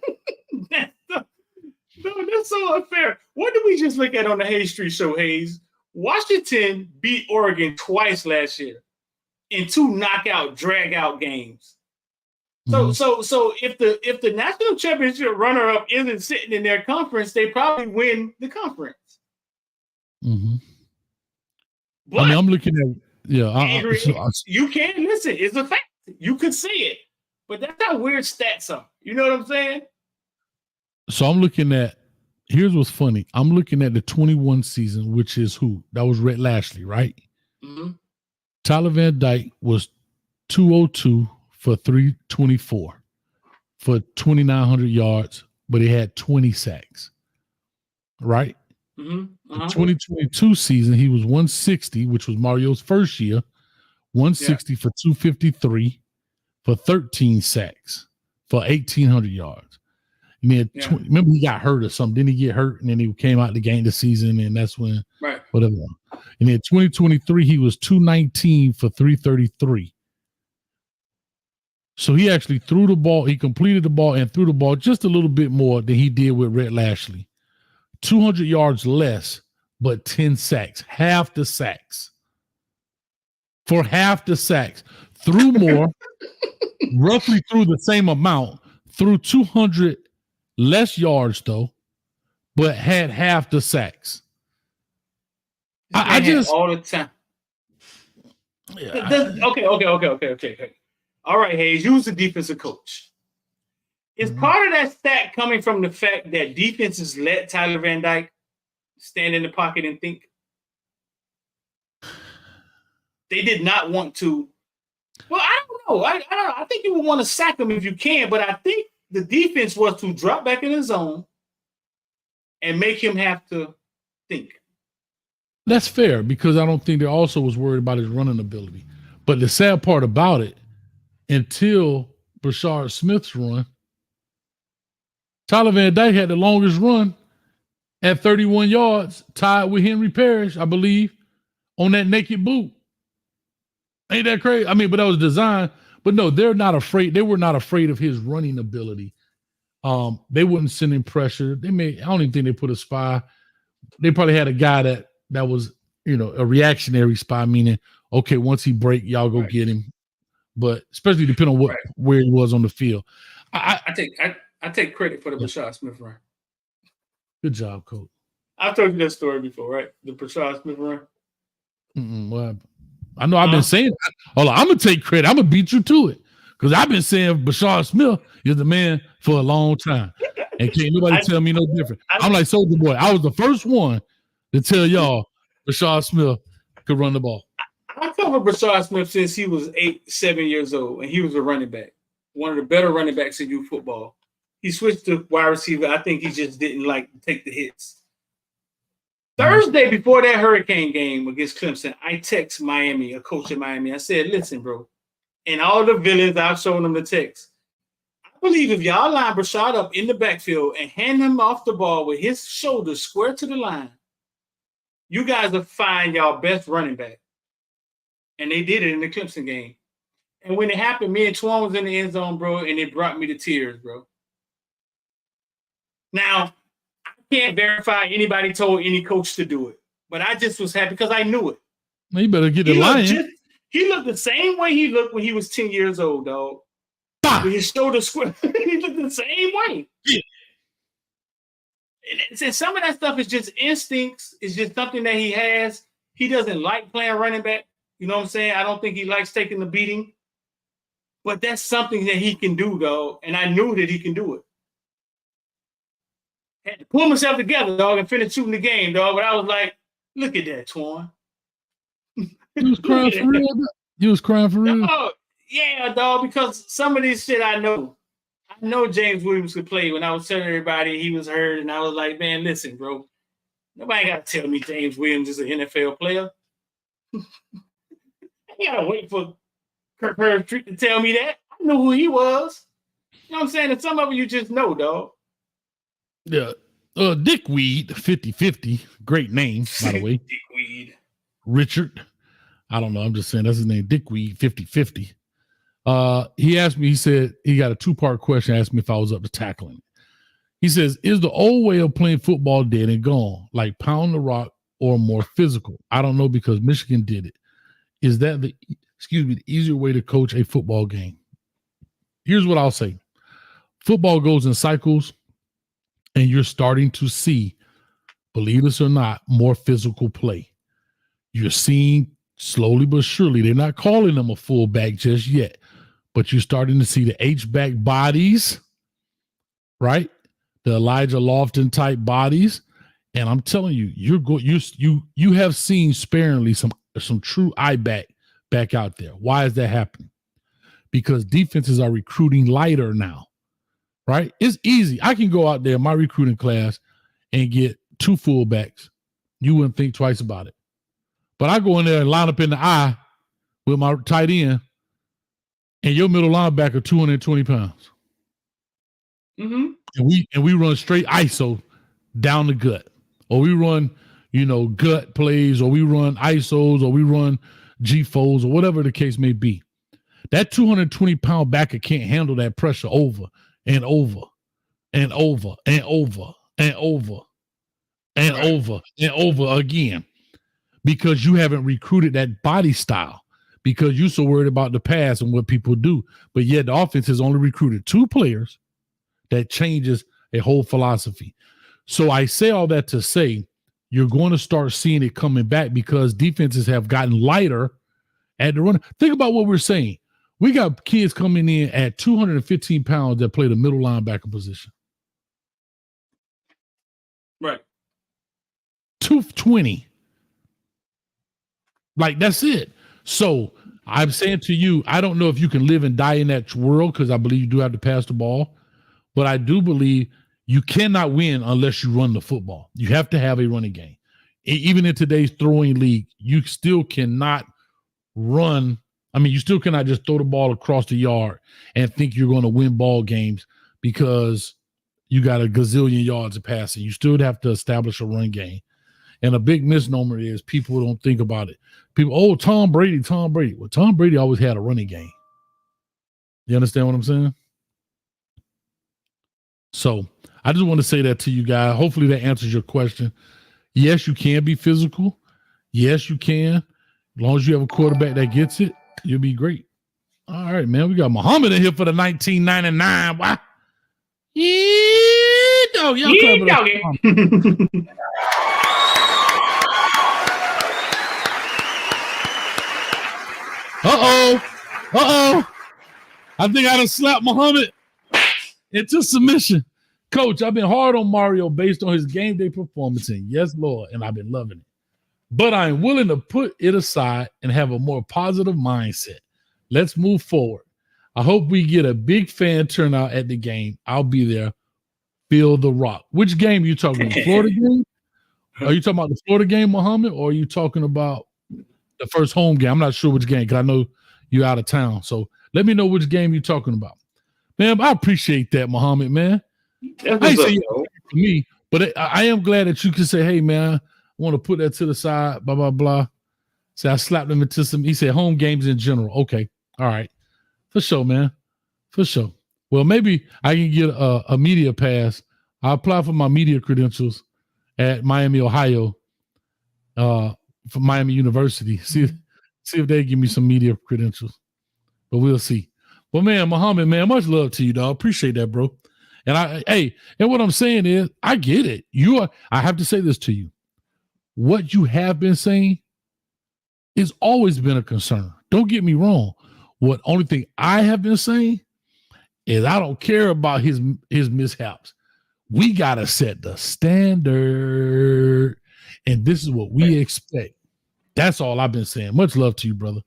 That's so unfair. What did we just look at on the Hayes Street Show, Hayes? Washington beat Oregon twice last year in 2 knockout, drag-out games. So if the national championship runner-up isn't sitting in their conference, they probably win the conference. But I mean, I'm looking at you can listen. It's a fact. You could see it, but that's how weird stats are. You know what I'm saying? So I'm looking at. Here's what's funny. I'm looking at the 21 season, which is who? That was Rhett Lashley, right? Tyler Van Dyke was 202 for 324 for 2,900 yards, but he had 20 sacks, right? The 2022 season, he was 160, which was Mario's first year, 160 for 253 for 13 sacks for 1,800 yards. And then remember he got hurt or something. Didn't he get hurt? And then he came out the game this season, and that's when whatever. And then 2023, he was 219 for 333. So he actually threw the ball. He completed the ball and threw the ball just a little bit more than he did with Rhett Lashley. 200 yards less, but 10 sacks. Half the sacks. For half the sacks. Threw more, roughly threw the same amount, threw 200 less yards, though, but had half the sacks. I just all the time. Okay. All right, Hayes, you was the defensive coach. Is part of that stat coming from the fact that defenses let Tyler Van Dyke stand in the pocket and think? They did not want to. Well, I don't know. I think you would want to sack him if you can, but I think the defense was to drop back in the zone and make him have to think. That's fair, because I don't think they also was worried about his running ability. But the sad part about it, until Brashard Smith's run, Tyler Van Dyke had the longest run at 31 yards, tied with Henry Parrish, I believe, on that naked boot. Ain't that crazy? I mean, but that was designed. But no, they're not afraid. They were not afraid of his running ability. They wouldn't send him pressure. I don't even think they put a spy. They probably had a guy that was, a reactionary spy, meaning, okay, once he break, y'all go get him. But especially depending on where he was on the field. I take credit for the Brashard Smith run. Good job, coach. I've told you that story before, right? The Brashard Smith run. Well, I know I've been saying that. Hold on, I'm going to take credit. I'm going to beat you to it. Because I've been saying Brashard Smith is the man for a long time. And can't nobody tell me no different. I'm like Soldier Boy. I was the first one to tell y'all Brashard Smith could run the ball. I covered Brashard Smith since he was 7 years old, and he was a running back, one of the better running backs in youth football. He switched to wide receiver. I think he just didn't like to take the hits. Thursday, before that Hurricane game against Clemson, I text Miami, a coach in Miami. I said, listen, bro, and all the villains, I've shown them the text. I believe if y'all line Brashard up in the backfield and hand him off the ball with his shoulders square to the line, you guys will find y'all best running back. And they did it in the Clemson game. And when it happened, me and Twan was in the end zone, bro, and it brought me to tears, bro. Now, I can't verify anybody told any coach to do it, but I just was happy because I knew it. Well, you better get the line. He looked the same way he looked when he was 10 years old, dog. With his shoulder square. He looked the same way. Yeah. And some of that stuff is just instincts. It's just something that he has. He doesn't like playing running back. You know what I'm saying? I don't think he likes taking the beating. But that's something that he can do, though. And I knew that he can do it. Had to pull myself together, dog, and finish shooting the game, dog. But I was like, look at that, Twan. You was crying for real? You was crying for real? Dog, yeah, dog, because some of this shit I know. I know James Williams could play. When I was telling everybody he was hurt, and I was like, man, listen, bro. Nobody got to tell me James Williams is an NFL player. I got to wait for Kirk Herbstreit to tell me that. I knew who he was. You know what I'm saying? And some of you just know, dog. Yeah. Dick Weed, 50-50. Great name, by the way. Dick Weed. Richard. I don't know. I'm just saying that's his name. Dick Weed, 50-50. He asked me, he said, he got a 2-part question, asked me if I was up to tackling. He says, is the old way of playing football dead and gone, like pound the rock or more physical? I don't know because Michigan did it. Is that the easier way to coach a football game? Here's what I'll say. Football goes in cycles, and you're starting to see, believe this or not, more physical play. You're seeing slowly but surely, they're not calling them a fullback just yet, but you're starting to see the H-back bodies, right? The Elijah Lofton type bodies. And I'm telling you, you have seen sparingly some true I-back back out there. Why is that happening? Because defenses are recruiting lighter now, right? It's easy. I can go out there in my recruiting class and get 2 fullbacks. You wouldn't think twice about it. But I go in there and line up in the eye with my tight end, and your middle linebacker 220 pounds. Mm-hmm. And we run straight ISO down the gut. Or we run, gut plays, or we run ISOs, or we run G4s, or whatever the case may be. That 220-pound backer can't handle that pressure over and over and over and over and over and over and over again, because you haven't recruited that body style, because you're so worried about the pass and what people do. But yet the offense has only recruited 2 players. That changes a whole philosophy. So I say all that to say you're going to start seeing it coming back because defenses have gotten lighter at the run. Think about what we're saying. We got kids coming in at 215 pounds that play the middle linebacker position. Right. 220. Like, that's it. So I'm saying to you, I don't know if you can live and die in that world, because I believe you do have to pass the ball. But I do believe you cannot win unless you run the football. You have to have a running game. Even in today's throwing league, you still cannot run. I mean, you still cannot just throw the ball across the yard and think you're going to win ball games because you got a gazillion yards of passing. You still have to establish a run game. And a big misnomer is people don't think about it. People, Tom Brady. Well, Tom Brady always had a running game. You understand what I'm saying? So I just want to say that to you guys. Hopefully that answers your question. Yes, you can be physical. Yes, you can. As long as you have a quarterback that gets it, you'll be great. All right, man. We got Muhammad in here for the 1999. Wow. Yeah, dog. Y'all Uh-oh. I think I done slapped Muhammad into submission. Coach, I've been hard on Mario based on his game day performance, and yes, Lord, and I've been loving it. but I'm willing to put it aside and have a more positive mindset. Let's move forward. I hope we get a big fan turnout at the game. I'll be there. Feel the rock. Which game are you talking about? Florida game? Are you talking about the Florida game, Muhammad, or are you talking about the first home game? I'm not sure which game because I know you're out of town. So let me know which game you're talking about. Man, I appreciate that, Muhammad, man. I ain't say for me, but I am glad that you can say, hey, man, I want to put that to the side, blah, blah, blah. So I slapped him into some, he said home games in general. Okay. All right. For sure, man. For sure. Well, maybe I can get a media pass. I apply for my media credentials at Miami, Ohio, for Miami University. See if they give me some media credentials. But we'll see. Well, man, Muhammad, man, much love to you, dog. Appreciate that, bro. And and what I'm saying is, I get it. I have to say this to you. What you have been saying has always been a concern. Don't get me wrong. What only thing I have been saying is I don't care about his mishaps. We got to set the standard, and this is what we expect. That's all I've been saying. Much love to you, brother.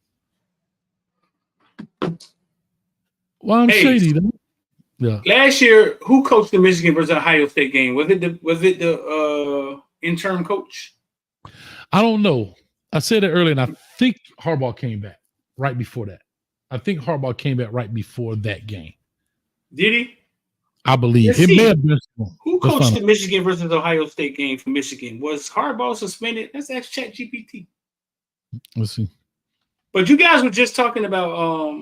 Well, I'm shady, though. Yeah. Last year, who coached the Michigan versus Ohio State game? Was it the interim coach? I don't know. I said it earlier, and I think Harbaugh came back right before that. I think Harbaugh came back right before that game. Did he? I believe. Let's see. May have been. Who coached the Michigan versus Ohio State game for Michigan? Was Harbaugh suspended? Let's ask ChatGPT. Let's see. But you guys were just talking about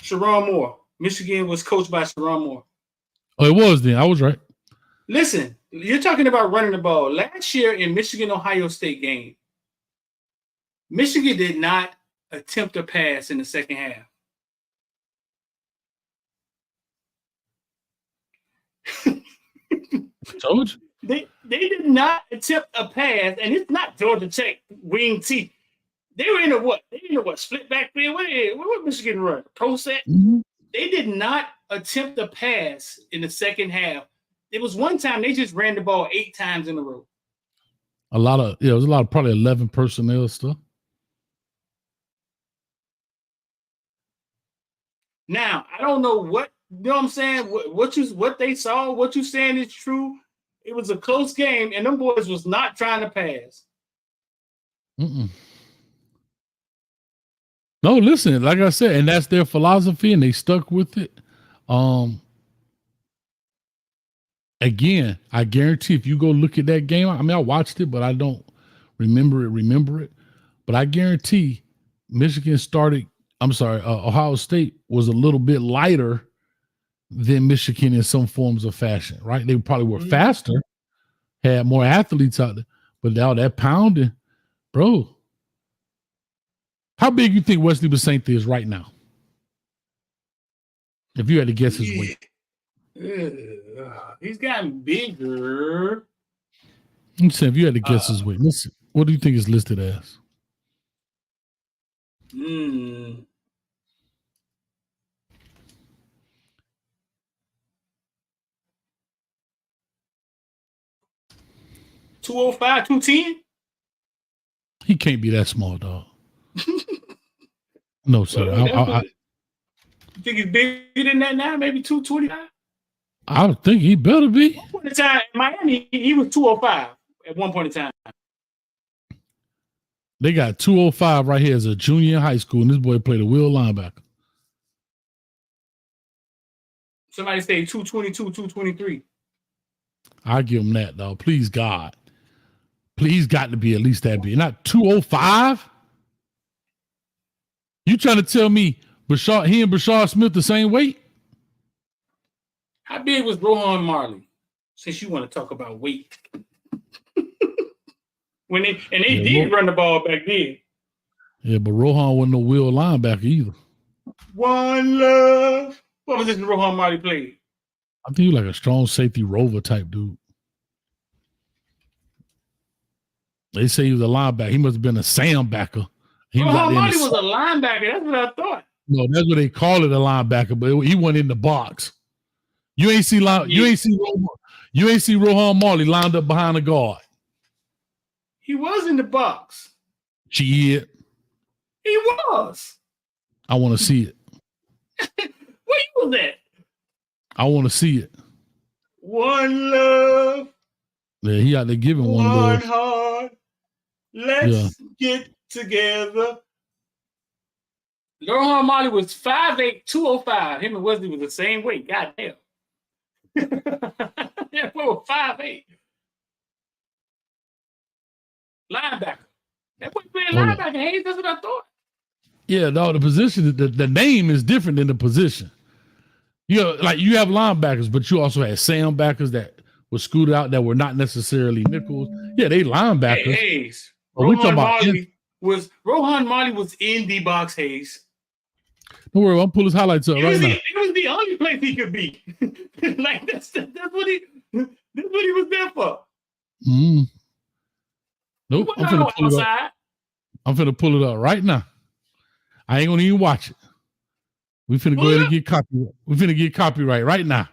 Sharon Moore. Michigan was coached by Sharon Moore. Oh, it was then. I was right. Listen, you're talking about running the ball. Last year in Michigan-Ohio State game, Michigan did not attempt a pass in the second half. Told you. They did not attempt a pass, and it's not Georgia Tech wing T. They were in a what? They in a what? Split backfield. What Michigan run? Pro set. Mm-hmm. They did not attempt a pass in the second half. It was one time they just ran the ball 8 times in a row. It was a lot of probably 11 personnel stuff. Now, I don't know what, you know what I'm saying? What they saw, what you saying is true. It was a close game, and them boys was not trying to pass. Mm-mm. No, listen, like I said, and that's their philosophy, and they stuck with it. Again, I guarantee if you go look at that game, I mean, I watched it, but I don't remember it. But I guarantee Ohio State was a little bit lighter than Michigan in some forms of fashion, right? They probably were faster, had more athletes out there, but now that pounding, bro. How big you think Wesley Basanta is right now? If you had to guess his weight. He's gotten bigger. I'm saying if you had to guess his weight, listen, what do you think is listed as? 205, 210? He can't be that small, dog. No, sir. You think he's bigger than that now? Maybe 225? I would think he better be. At one point in time, in Miami, he was 205 at one point in time. They got 205 right here as a junior in high school, and this boy played a wheel linebacker. Somebody say 222, 223. I give him that, dog. Please, God. Please, got to be at least that big. Not 205? You trying to tell me he and Brashard Smith the same weight? How big was Rohan Marley? Since you want to talk about weight. They did run the ball back then. Yeah, but Rohan wasn't no wheel linebacker either. One love. What was this Rohan Marley played? I think he was like a strong safety rover type dude. They say he was a linebacker. He must have been a Sam backer. Rohan Marley was a linebacker. That's what I thought. No, that's what they call it, a linebacker. But he went in the box. You ain't see Rohan Marley lined up behind the guard. He was in the box. Shit. He was. I want to see it. Where you was at? I want to see it. One love. Yeah, he out there giving one love. Heart. Let's get together. Rohan Marley was 5'8", 205. Him and Wesley was the same weight. Goddamn. Yeah, we were 5'8". Linebacker. That boy playing linebacker, Hayes. That's what I thought. Yeah, no, the position, the name is different than the position. You know, like you have linebackers, but you also had Sam backers that were scooted out that were not necessarily nickels. Yeah, they linebackers. Hey, Hayes. Rohan Marley was in the box, Hayes. Don't worry, I'll pull his highlights up right now. It was the only place he could be. Like that's what he was there for. Nope, I'm finna pull it up. I'm finna pull it up right now. I ain't gonna even watch it. We finna go ahead and get copyright. We finna get copyright right now.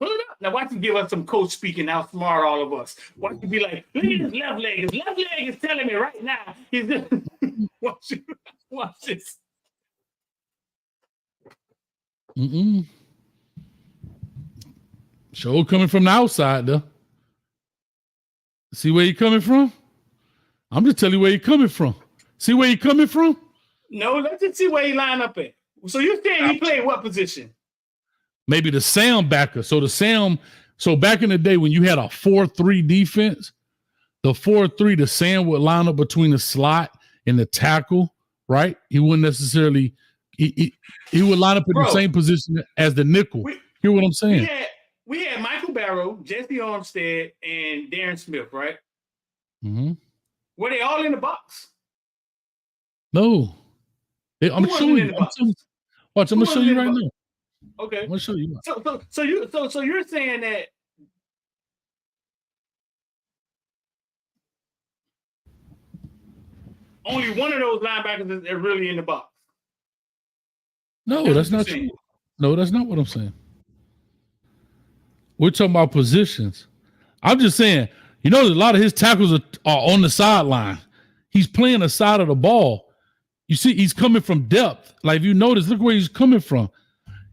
Pull it up. Now watch him give us some coach speaking, outsmart all of us. Watch him be like, look at his left leg. His left leg is telling me right now. He's just watch this. Show coming from the outside though. See where you coming from? I'm just telling you where you coming from. See where you coming from? No, let's just see where he line up at. So you're saying he played what position? Maybe the Sam backer. So back in the day when you had a 4-3 defense, the 4-3, the Sam would line up between the slot and the tackle, right? He wouldn't necessarily, he would line up in the same position as the nickel. Hear what I'm saying? We had Michael Barrow, Jesse Armstead, and Darren Smith, right? Mm-hmm. Were they all in the box? No. I'm showing you. Watch, I'm gonna show you right now. Okay. I'm gonna show you. So you're saying that only one of those linebackers is really in the box? No, that's not true. No, that's not what I'm saying. We're talking about positions. I'm just saying, you know, a lot of his tackles are on the sideline. He's playing the side of the ball. You see, he's coming from depth. Like if you notice, look where he's coming from.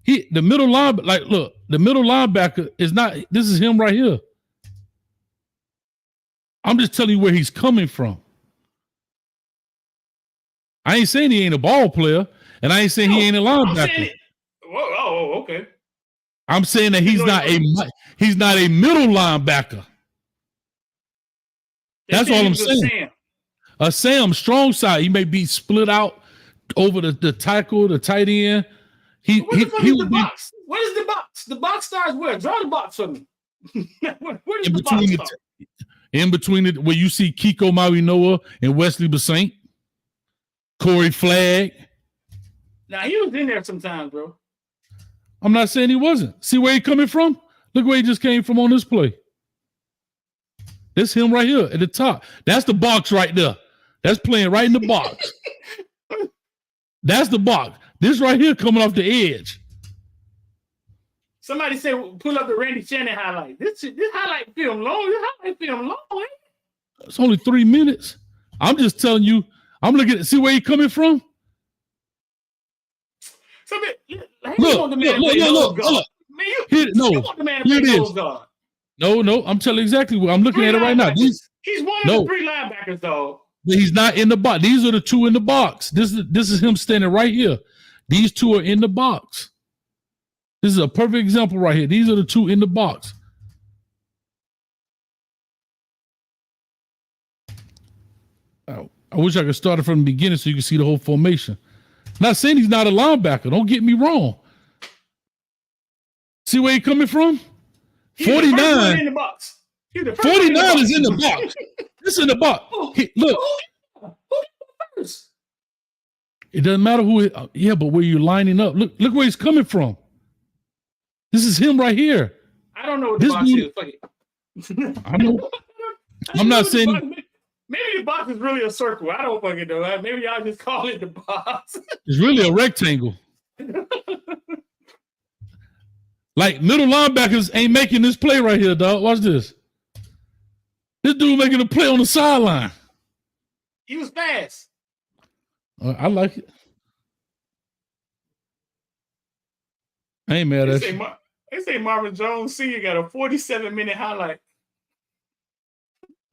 The middle linebacker is not, this is him right here. I'm just telling you where he's coming from. I ain't saying he ain't a ball player, and I ain't saying he ain't a linebacker. Okay. I'm saying that he's not a middle linebacker. That's all I'm saying. A Sam, strong side. He may be split out over the tackle, the tight end. What is the box? What is the box? The box starts where? Draw the box for me. Where does the box start? In between it, where you see Kiko Maui-Noah and Wesley Basaint, Corey Flagg. Now he was in there sometimes, bro. I'm not saying he wasn't. See where he coming from? Look where he just came from on this play. That's him right here at the top. That's the box right there. That's playing right in the box. That's the box. This right here coming off the edge. Somebody said, pull up the Randy Shannon highlight. This highlight film long. This highlight film long. It's only 3 minutes. I'm just telling you. I'm looking at see where he coming from. Look. No. I'm telling you exactly what I'm looking at it right now. He's one of the three linebackers, though. He's not in the box. These are the two in the box. This is him standing right here. These two are in the box. This is a perfect example right here. These are the two in the box. I wish I could start it from the beginning so you can see the whole formation. Not saying he's not a linebacker. Don't get me wrong. See where he coming from? 49 in the box. 49 is in the box. It's in the box. Look. It doesn't matter who but where you're lining up. Look where he's coming from. This is him right here. I don't know what the box is. I know. I'm not saying maybe the box is really a circle. I don't fucking know. Maybe y'all just call it the box. It's really a rectangle. Like middle linebackers ain't making this play right here, dog. Watch this. This dude making a play on the sideline. He was fast. I like it. I ain't mad at you. They say Marvin Jones Sr. got a 47-minute highlight.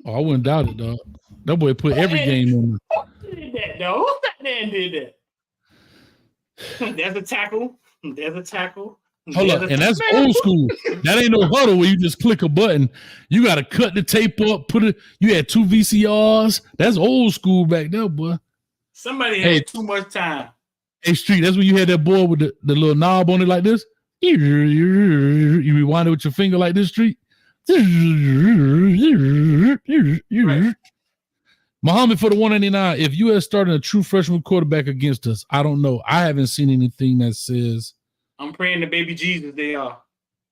Oh, I wouldn't doubt it, dog. That boy put every game on. Who did that, though? Who sat there and did that? There's a tackle. There's a tackle. Hold up, and that's old school. That ain't no huddle where you just click a button. You got to cut the tape up, put it. You had 2 VCRs. That's old school back there, boy. Somebody had too much time. Hey, Street, that's when you had that boy with the little knob on it like this. You rewind it with your finger like this, Street. Right. Muhammad for the 199. If U.S. starting a true freshman quarterback against us, I don't know. I haven't seen anything that says. I'm praying to baby Jesus they are.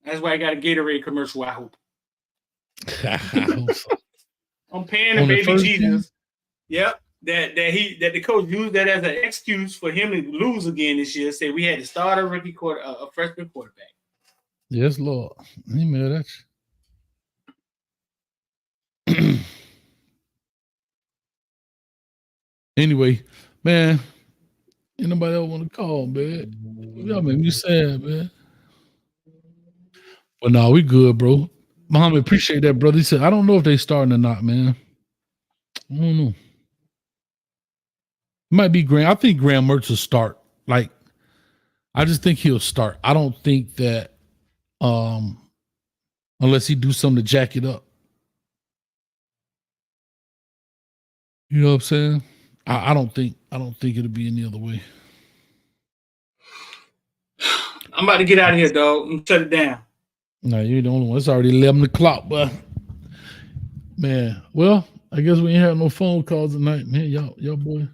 That's why I got a Gatorade commercial, I hope. I'm praying to baby Jesus. Game? Yep. That the coach used that as an excuse for him to lose again this year. Say we had to start a freshman quarterback. Yes, Lord. Amen. That's anyway, man. Ain't nobody else want to call, man. Y'all make me sad, man. But no, we good, bro. Muhammad, appreciate that, brother. He said, I don't know if they starting or not, man. I don't know. It might be Graham. I think Graham Mertz will start. Like, I just think he'll start. I don't think that unless he do something to jack it up. You know what I'm saying? I don't think it'll be any other way. I'm about to get out of here, dog. I'm shut it down. No, you ain't the only one. It's already 11 o'clock, but man. Well, I guess we ain't have no phone calls tonight, man. Y'all boy.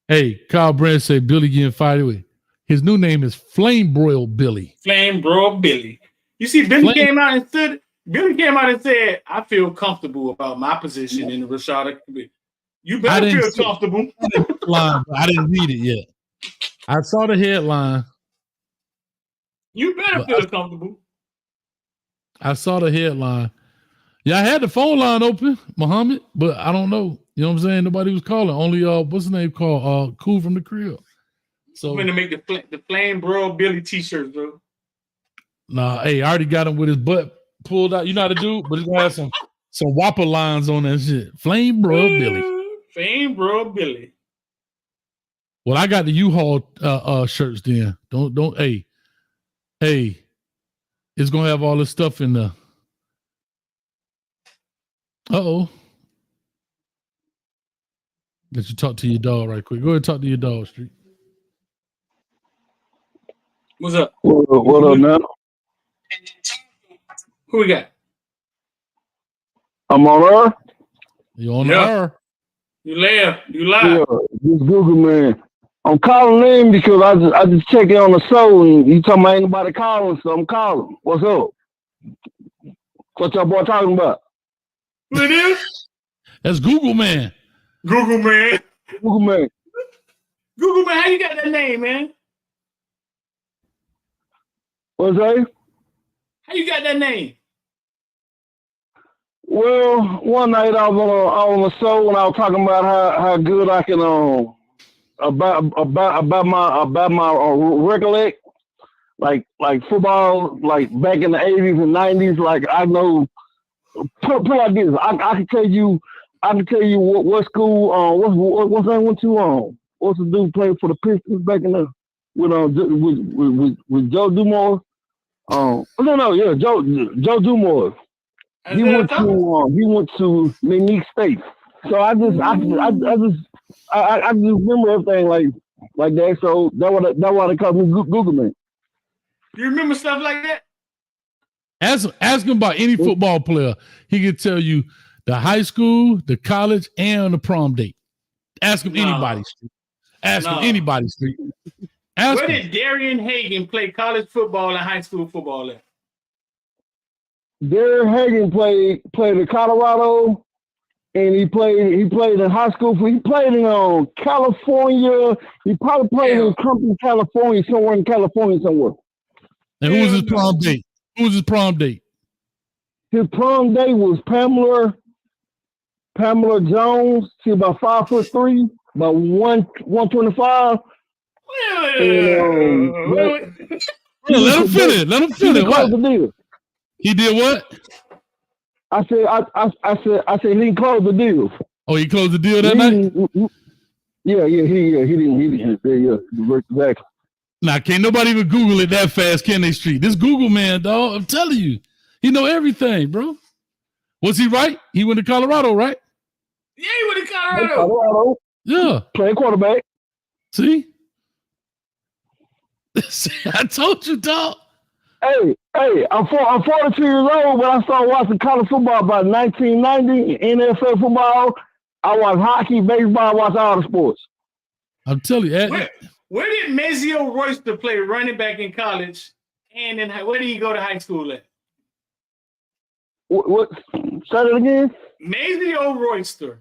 Hey, Kyle Brand said Billy getting fired away. His new name is Flame Broiled Billy. Flame Broiled Billy. You see, Billy came out and said, I feel comfortable about my position in the Rashada committee. You better feel comfortable. I didn't read it yet. I saw the headline. You better feel comfortable. I saw the headline. Yeah, I had the phone line open, Muhammad, but I don't know. You know what I'm saying? Nobody was calling. Only what's his name called? Cool from the crib. So I'm gonna make the Flame Broiled Billy t-shirts, bro. Nah, hey, I already got him with his butt pulled out. You know how to do, but he's gonna have some Whopper lines on that shit. Flame Broiled Billy. Flame Broiled Billy. Well, I got the U-Haul shirts then. Don't hey. It's gonna have all this stuff in the let you talk to your dog right quick. Go ahead and talk to your dog, Street. What's up? What up now? Who we got? I'm on Earth. You on Earth? You live. Yeah, this Google man. I'm calling in because I just checked in on the show and you talking about ain't nobody calling, so I'm calling. What's up? What y'all boy talking about? Who it is? That's Google man. Google man. Google man. Google man, how you got that name, man? What's that? How you got that name? Well, one night I was on the show and I was talking about how good I can about my recollect like football like back in the 80s and 90s. Like I know put like this. I can tell you what school what's I went to what's the dude played for the Pistons back in the with Joe Dumars. Joe Dumars. He went to McNeese State. So I just remember everything like that. So that's why they call me Google man. You remember stuff like that? Ask him about any football player. He can tell you the high school, the college, and the prom date. Ask him anybody. Ask him anybody. Where did Darian Hagan play college football and high school football at? Darian Hagan played in Colorado, and he played in high school. He played in California. He probably played in Compton, California, somewhere in California somewhere. And who was his prom date? His prom date was Pamela Pamela Jones. She about 5'3", about 125. Let him finish. Let him finish. What? The deal. He did what? I said he didn't close the deal. Oh, he closed the deal that night? Yeah, he didn't. Yeah, exactly. Nah, can't nobody even Google it that fast, can they, Street? This Google man, dog, I'm telling you. He know everything, bro. Was he right? He went to Colorado, right? Yeah, he went to Colorado. Yeah. Playing quarterback. See? I told you, dog. Hey, I'm 42 years old, but I started watching college football about 1990, NFL football. I watch hockey, baseball, I watch all the sports. I'm telling you. Where did Mazio Royster play running back in college? And then where did he go to high school at? What? Say it again? Mazio Royster.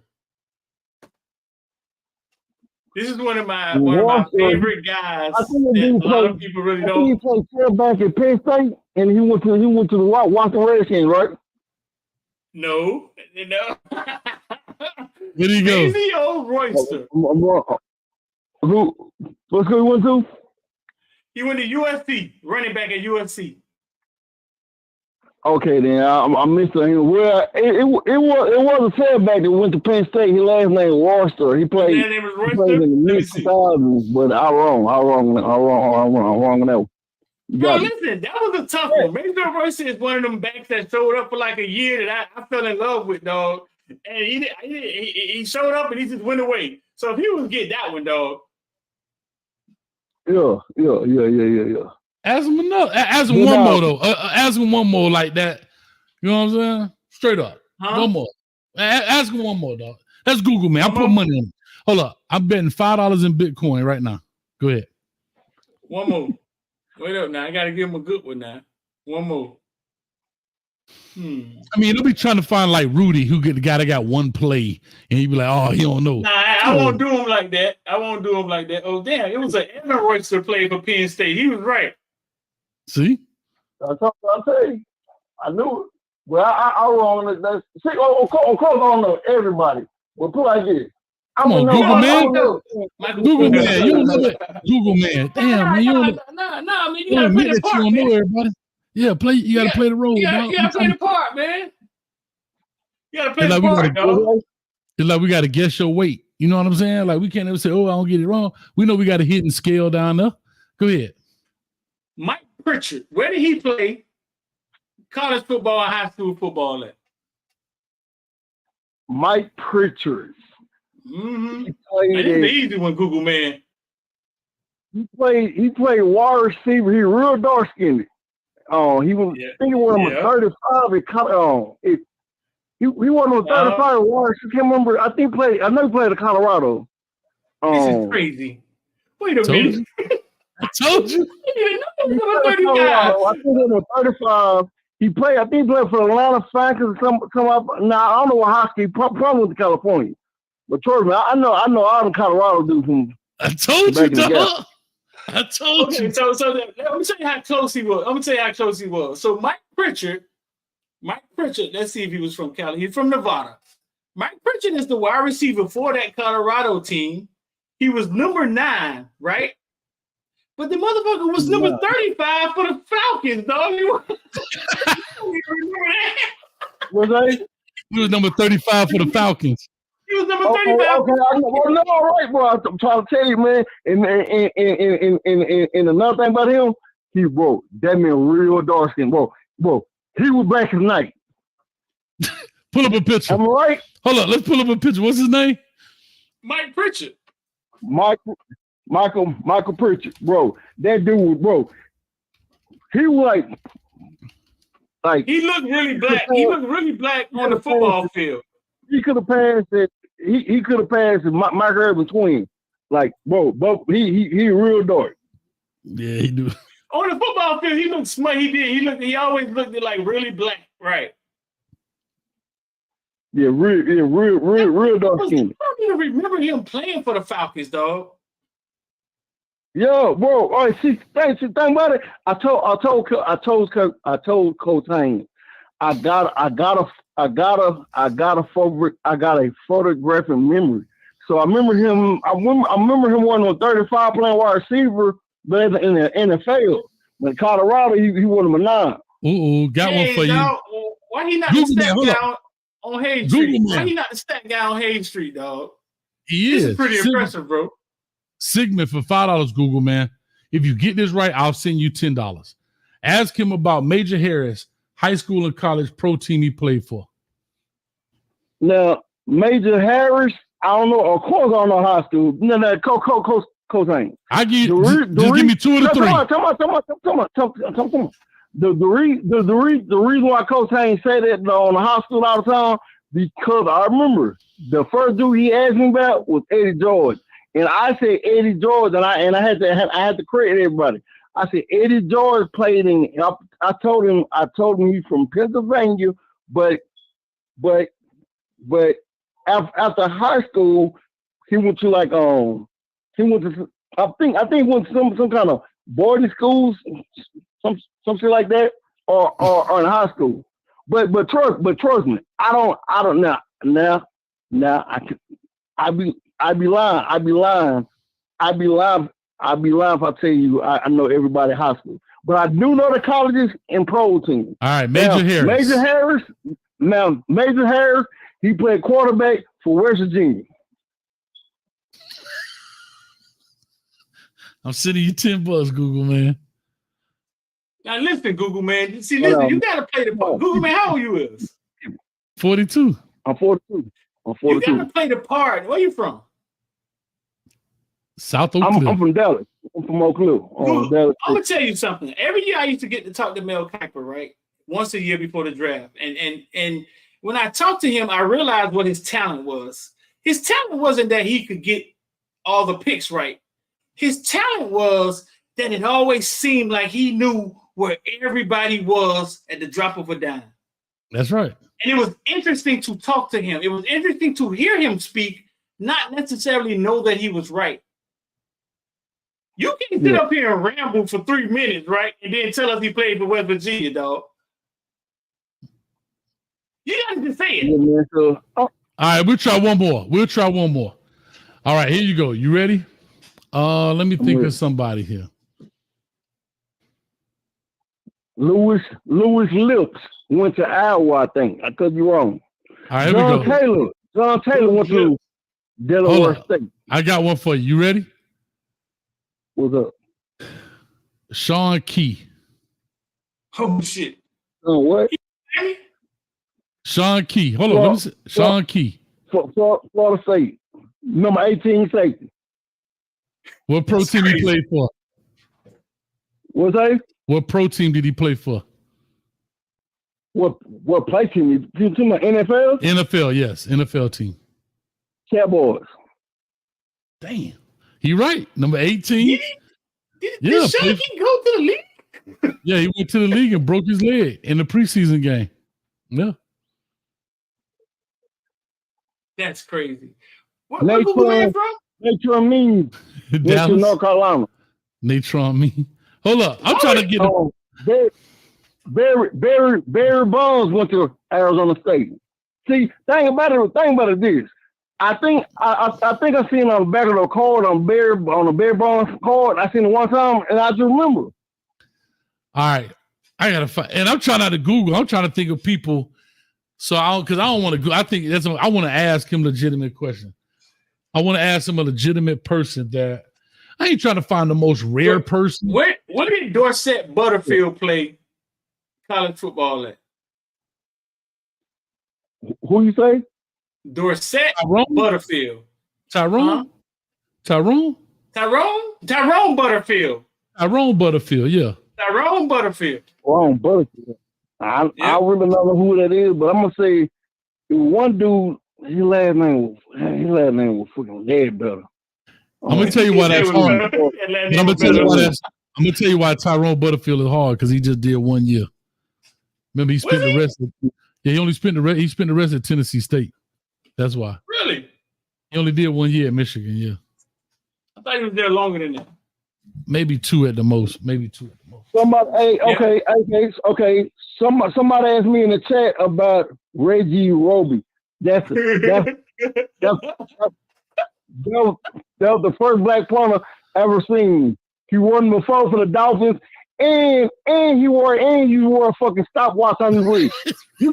This is one of my favorite guys that a lot of people really don't. He played quarterback at Penn State, and he went to the Washington Redskins, right? No. Where did he go? Mazio Royster. What school he went to? He went to USC, running back at USC. Okay, then I missed him. Well, it was a tailback that went to Penn State. His last name was Royster. He played. His name was Royster. He played in the mid 2000s, but I'm wrong on that one. Bro, listen, that was a tough one. Mazio Royster is one of them backs that showed up for like a year that I fell in love with, dog. And he showed up and he just went away. So if he was get that one, dog. Yeah. Ask him another. Ask him one more though. Ask him one more like that. You know what I'm saying? Straight up. Huh? One more. Ask him one more, dog. That's Google, man. I'm putting money on it. Hold up. I'm betting $5 in Bitcoin right now. Go ahead. One more. Wait up now. I gotta give him a good one now. One more. I mean, they'll be trying to find like Rudy, who get the guy that got one play, and he be like, "Oh, he don't know." Nah, I won't do him like that. Oh, damn! It was an Evan Royster play for Penn State. He was right. See, I'll tell you, I knew it. Well, I wrong. Of course, I don't know everybody. Well, put like this. Come on, Google man. Google man, you don't know that. Google man, damn man, you don't. Nah, man, you gotta play the part, you don't know everybody. Yeah, you gotta play the role. You gotta play the part, man. You gotta play the part, dog. It's like we gotta guess your weight. You know what I'm saying? Like we can't ever say, "Oh, I don't get it wrong." We know we got a hidden scale down there. Go ahead. Mike Pritchard, where did he play college football and high school football at? Mike Pritchard. Mm-hmm. That's the easy one, Google man. He played wide receiver. He real dark skinned. He was. I think he was number 35. He wasn't on 35 wide. I can't remember. I know he played at Colorado. This is crazy. Wait a minute. I told you. I think he was 35. I think he played for the Atlanta Falcons. Come up. Now I don't know what hockey. Probably went to California. But trust me, I know all the Colorado dudes from. I told you, dog. I told you. So let me tell you how close he was. So Mike Pritchard, let's see if he was from Cali. He's from Nevada. Mike Pritchard is the wide receiver for that Colorado team. He was number 9, right? But the motherfucker was number 35 for the Falcons, dog. You remember that? Was that? He was number 35 for the Falcons. He was number 35. Okay. Well, no, all right, bro. I'm trying to tell you, man. And another thing about him, that man real dark skin, bro. He was black as night. Pull up a picture. Am I right? Hold up, let's pull up a picture. What's his name? Mike Pritchard. Michael Pritchard, bro. That dude, bro. He was like he looked really black. He looked really black on the football field. He could have passed it. He could have passed Mike Urban twin. Like, bro, he real dark. Yeah, he do. On the football field, he looked smart. He always looked like really black, right? Yeah, real dark skin. I don't even remember him playing for the Falcons, dog. Yo, bro. All right, see, think about it. I told Coach Haynes. I got a photographic memory. So I remember him. I remember him one on 35 playing wide receiver, but in the NFL. When Colorado, he won him a 9. Got one for dog, you. why he not Google the stat that, guy on Hayes Google Street? man. Why he not the stat guy on Hayes Street, dog? He This is. is pretty impressive, bro. Sigmund for $5, Google man. If you get this right, I'll send you $10. Ask him about Major Harris, high school and college pro team he played for. Now, Major Harris, I don't know. Of course, I don't know high school. No, Coach Haynes. I give you. Just give me 2 of the 3. Come on. The reason why Coach Haynes said that on the high school all the time, because I remember the first dude he asked me about was Eddie George, and I said Eddie George, and I had to credit everybody. I said Eddie George played in. I told him he's from Pennsylvania, but after high school, he went to I think he went to some kind of boarding schools, some shit like that, or in high school. But trust me, I don't now I'd be lying if I tell you I know everybody in high school. But I do know the colleges and pro teams. All right, Major Harris. Major Harris, he played quarterback for West Virginia. I'm sending you $10, Google man. Now listen, Google man. See, listen, you gotta play the part. Google man, how old you is? 42. I'm 42. You gotta play the part. Where you from? South Oak Cliff. I'm from Dallas. I'm from Oak Cliff. I'm gonna tell you something. Every year I used to get to talk to Mel Kiper, right? Once a year before the draft. And when I talked to him, I realized what his talent was. His talent wasn't that he could get all the picks right. His talent was that it always seemed like he knew where everybody was at the drop of a dime. That's right. And it was interesting to talk to him. It was interesting to hear him speak, not necessarily know that he was right. You can sit up here and ramble for 3 minutes, right? And then tell us he played for West Virginia, dog. You got to just say it. All right, we'll try one more. All right, here you go. You ready? Let me think of somebody here. Louis Lips went to Iowa, I think. I could be wrong. All right, here we go. John Taylor went to Delaware State. I got one for you. You ready? What's up? Sean Key. Oh, shit. Oh, what? Sean Key. Hold on. Sean Key. Florida State. Number 18 safety. What pro team he played for? What's that? What pro team did he play for? What play team? You talking about NFL? NFL, yes. NFL team. Cowboys. Damn. He right. Number 18. Did Sean Key go to the league? Yeah, he went to the league and broke his leg in the preseason game. Yeah. That's crazy. Where Google man from? Natron Means. Dallas, North Carolina. Natron Means. Hold up. I'm trying to get Barry Bonds went to Arizona State. See, thing about it is this. I think I seen on the back of the card on the Barry Bonds card. I seen it one time and I just remember. All right. I gotta find, and I'm trying not to Google. I'm trying to think of people. So I don't want to go. I think I want to ask him a legitimate question. I want to ask him a legitimate person that I ain't trying to find the most rare person. Where did Dorsett Butterfield play college football at? Who you say? Dorsett Butterfield. Tyrone Butterfield. Tyrone Butterfield, yeah. Tyrone Butterfield. Tyrone Butterfield. I really don't know who that is, but I'm gonna say one dude. His last name was freaking dead better. I'm gonna tell you why that's hard. I'm gonna tell you why Tyrone Butterfield is hard because he just did 1 year. Remember, he spent the rest. He spent the rest at Tennessee State. That's why. Really? He only did 1 year at Michigan. Yeah. I thought he was there longer than that. maybe two at the most. Maybe two at the most. Somebody, hey, okay. Somebody asked me in the chat about Reggie Roby. That was the first black punter ever seen. He won before for the Dolphins, and he wore a fucking stopwatch on his wrist.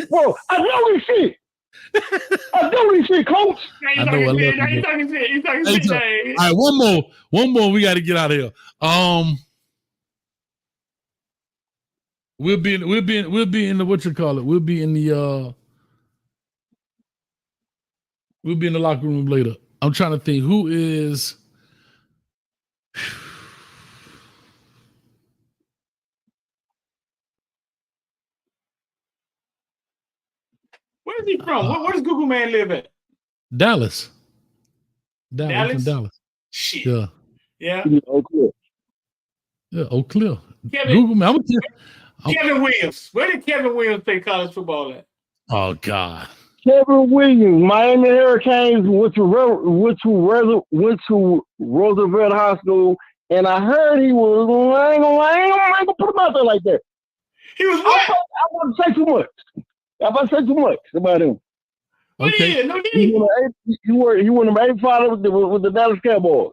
Bro, I know this shit. Coach. I know. You talking shit. All right, one more. We got to get out of here. We'll be in the what you call it. We'll be in the locker room later. I'm trying to think who is. Where is he from? Where does Google Man live at? Dallas. Dallas? From Dallas. Shit. Yeah. Yeah. Eau Claire. Kevin, Google Man. Kevin Williams. Where did Kevin Williams play college football at? Oh God. Kevin Williams, Miami Hurricanes, went to Roosevelt High School, and I heard he was. I ain't gonna put him out there like that. He was what? I wouldn't say too much. I'm about to say too much about him. Okay. He won number 85 with the Dallas Cowboys.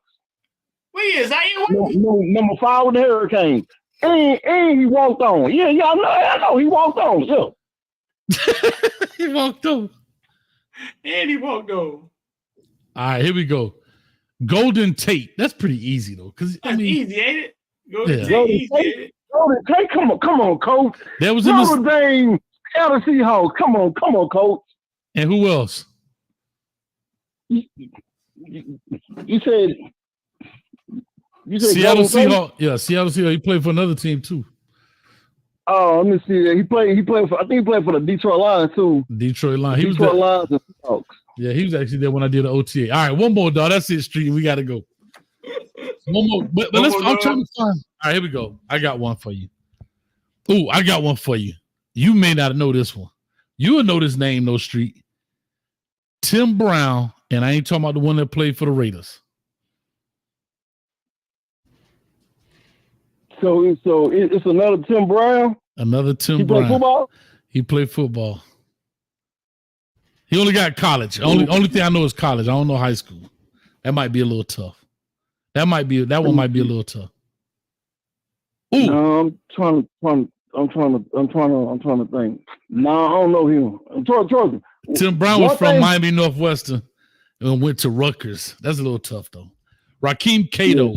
What is that? Number 5 with the Hurricanes. And he walked on. Yeah, I know. He walked on. Yeah. He walked on. And he walked on. All right, here we go. Golden Tate. That's pretty easy though, because That's easy, ain't it? Golden Tate, come on, Coach. That was Notre Dame, Seattle Seahawks. Come on, Coach. And who else? You said Seattle Seahawks. Yeah, Seattle Seahawks. He played for another team too. Oh, let me see. He played for. I think he played for the Detroit Lions too. Detroit Lions. He was Detroit Lions and Seahawks. Yeah, he was actually there when I did the OTA. All right, one more, dog. That's it, Street. We got to go. One more. But let's. I'm trying to find. All right, here we go. I got one for you. Oh, I got one for you. You may not know this one. You will know this name, no Street. Tim Brown, and I ain't talking about the one that played for the Raiders. So it's another Tim Brown. Another Tim Brown. He played football. He played football. He only got college. Only thing I know is college. I don't know high school. That might be a little tough. That one might be a little tough. Ooh. No, I'm trying to think. No, I don't know him. Georgia. Tim Brown was from Miami Northwestern and went to Rutgers. That's a little tough though. Rakeem Cato.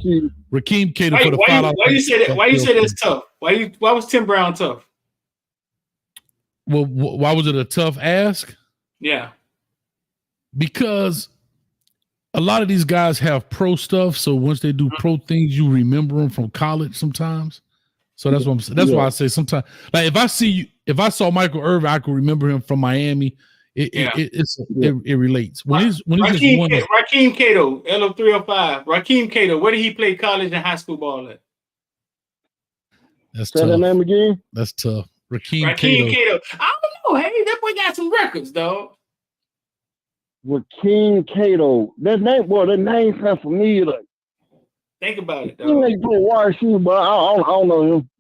Rakeem Cato for the $5. Why you say that? Why you say that's tough? Why was Tim Brown tough? Well, why was it a tough ask? Yeah. Because a lot of these guys have pro stuff, so once they do pro things, you remember them from college sometimes. So that's what I'm saying. That's why I say sometimes, like if I saw Michael Irvin, I could remember him from Miami. It relates. Rakeem Cato, LO305. Rakeem Cato, where did he play college and high school ball at? That's tough. Say that name again? That's tough. Rakeem Cato. I don't know. Hey, that boy got some records, dog. Rakeem Cato. That name sounds familiar. Think about it, though. He play wide shoe, but I don't know him.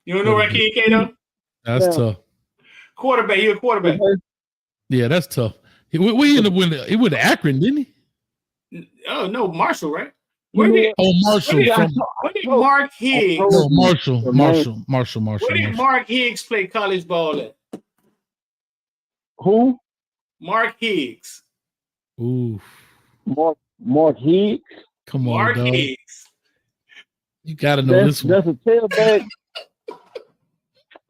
You don't know Rakeem Cato? That's tough. Quarterback. He a quarterback. Okay. Yeah, that's tough. He ended up winning. He went to Akron, didn't he? Oh no, Marshall, right? Marshall. Where did Mark Higgs? Marshall. Where did Mark Higgs play college ball at? Who? Mark Higgs. Ooh. Mark Higgs. Come on, Mark dog. Higgs. You gotta know this one. That's a tailback.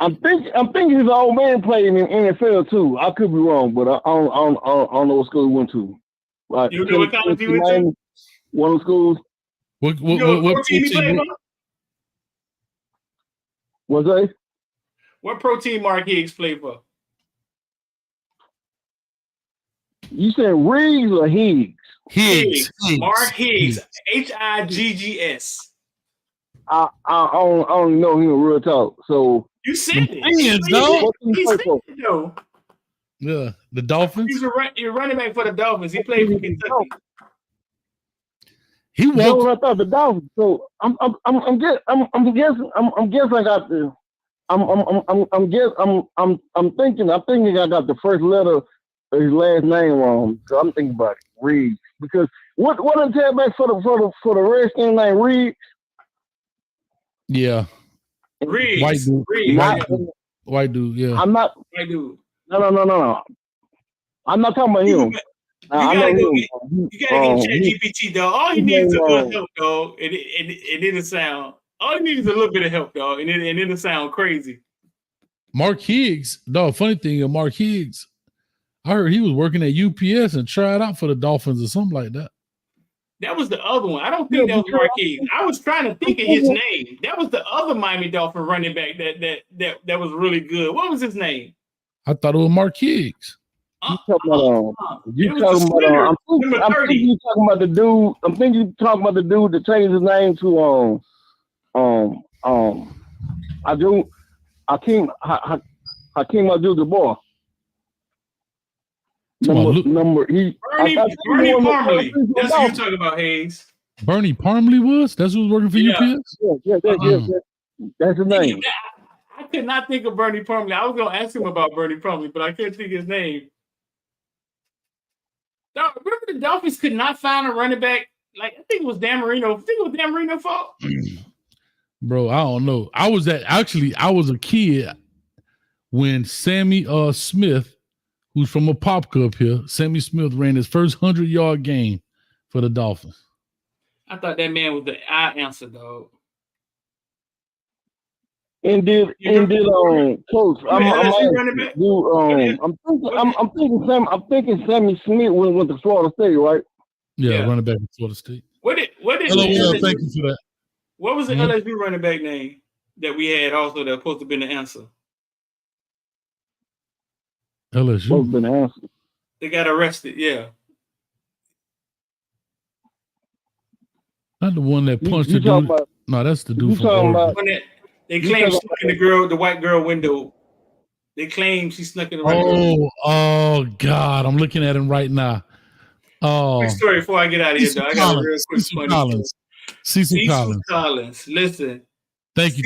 I'm thinking his old man played in the NFL too. I could be wrong, but I don't know what school he went to. Like, you know what college he went to? One of the schools. What team he played for? What's that? What pro team Mark Higgs played for? You said Riggs or Higgs? Higgs. Mark Higgs. Higgs. I don't know him real talk. So you said it. He said it though. Yeah, the Dolphins. He's a running back for the Dolphins. He played for Kentucky. He walked. I thought the Dolphins. So I'm guessing I got the. I'm thinking I got the first letter of his last name wrong. So I'm thinking about it, Reed. Because what did tailback for the Redskins name Reed? Yeah. Reed. White dude. Reed. White dude. Yeah. I'm not. White dude. No. I'm not talking about him. You gotta get ChatGPT, dog. All you need is a little help, dog, and it'll sound. All you need is a little bit of help, dog, and it'll sound crazy. Mark Higgs, dog. Funny thing, Mark Higgs, I heard he was working at UPS and tried out for the Dolphins or something like that. That was the other one. I don't think that was Mark Higgs. I was trying to think of his name. That was the other Miami Dolphin running back that was really good. What was his name? I thought it was Mark Higgs. I'm thinking you're talking about the dude. I'm thinking you're talking about the dude that changed his name to Hakeem Abdul-Jabbar. Bernie Parmalee. That's what you're talking about, Hayes. Bernie Parmalee was? That's who was working for UPS? Yeah. That's his name. I could not think of Bernie Parmalee. I was going to ask him about Bernie Parmalee, but I can't think of his name. Remember the Dolphins could not find a running back? Like, I think it was Dan Marino. I think it was Dan Marino's fault. Bro, I don't know. I was a kid when Sammy Smith, who's from a pop cup here, Sammy Smith ran his first 100-yard game for the Dolphins. I thought that man was the I answer, dog. And did coach? I'm thinking Sammy Smith went to Florida State, right? Yeah, running back at Florida State. What did thank you for that. What was the LSU running back name that we had also that was supposed to be the answer? LSU. Supposed to be the answer. They got arrested, yeah. Not the one that punched the dude. No, that's the dude from Oregon. They claim she snuck in the white girl window. They claim she snuck in the white girl. Oh God! I'm looking at him right now. Oh, quick story before I get out of here, though. I got a real quick funny story. Cecil Collins. Listen. Thank you.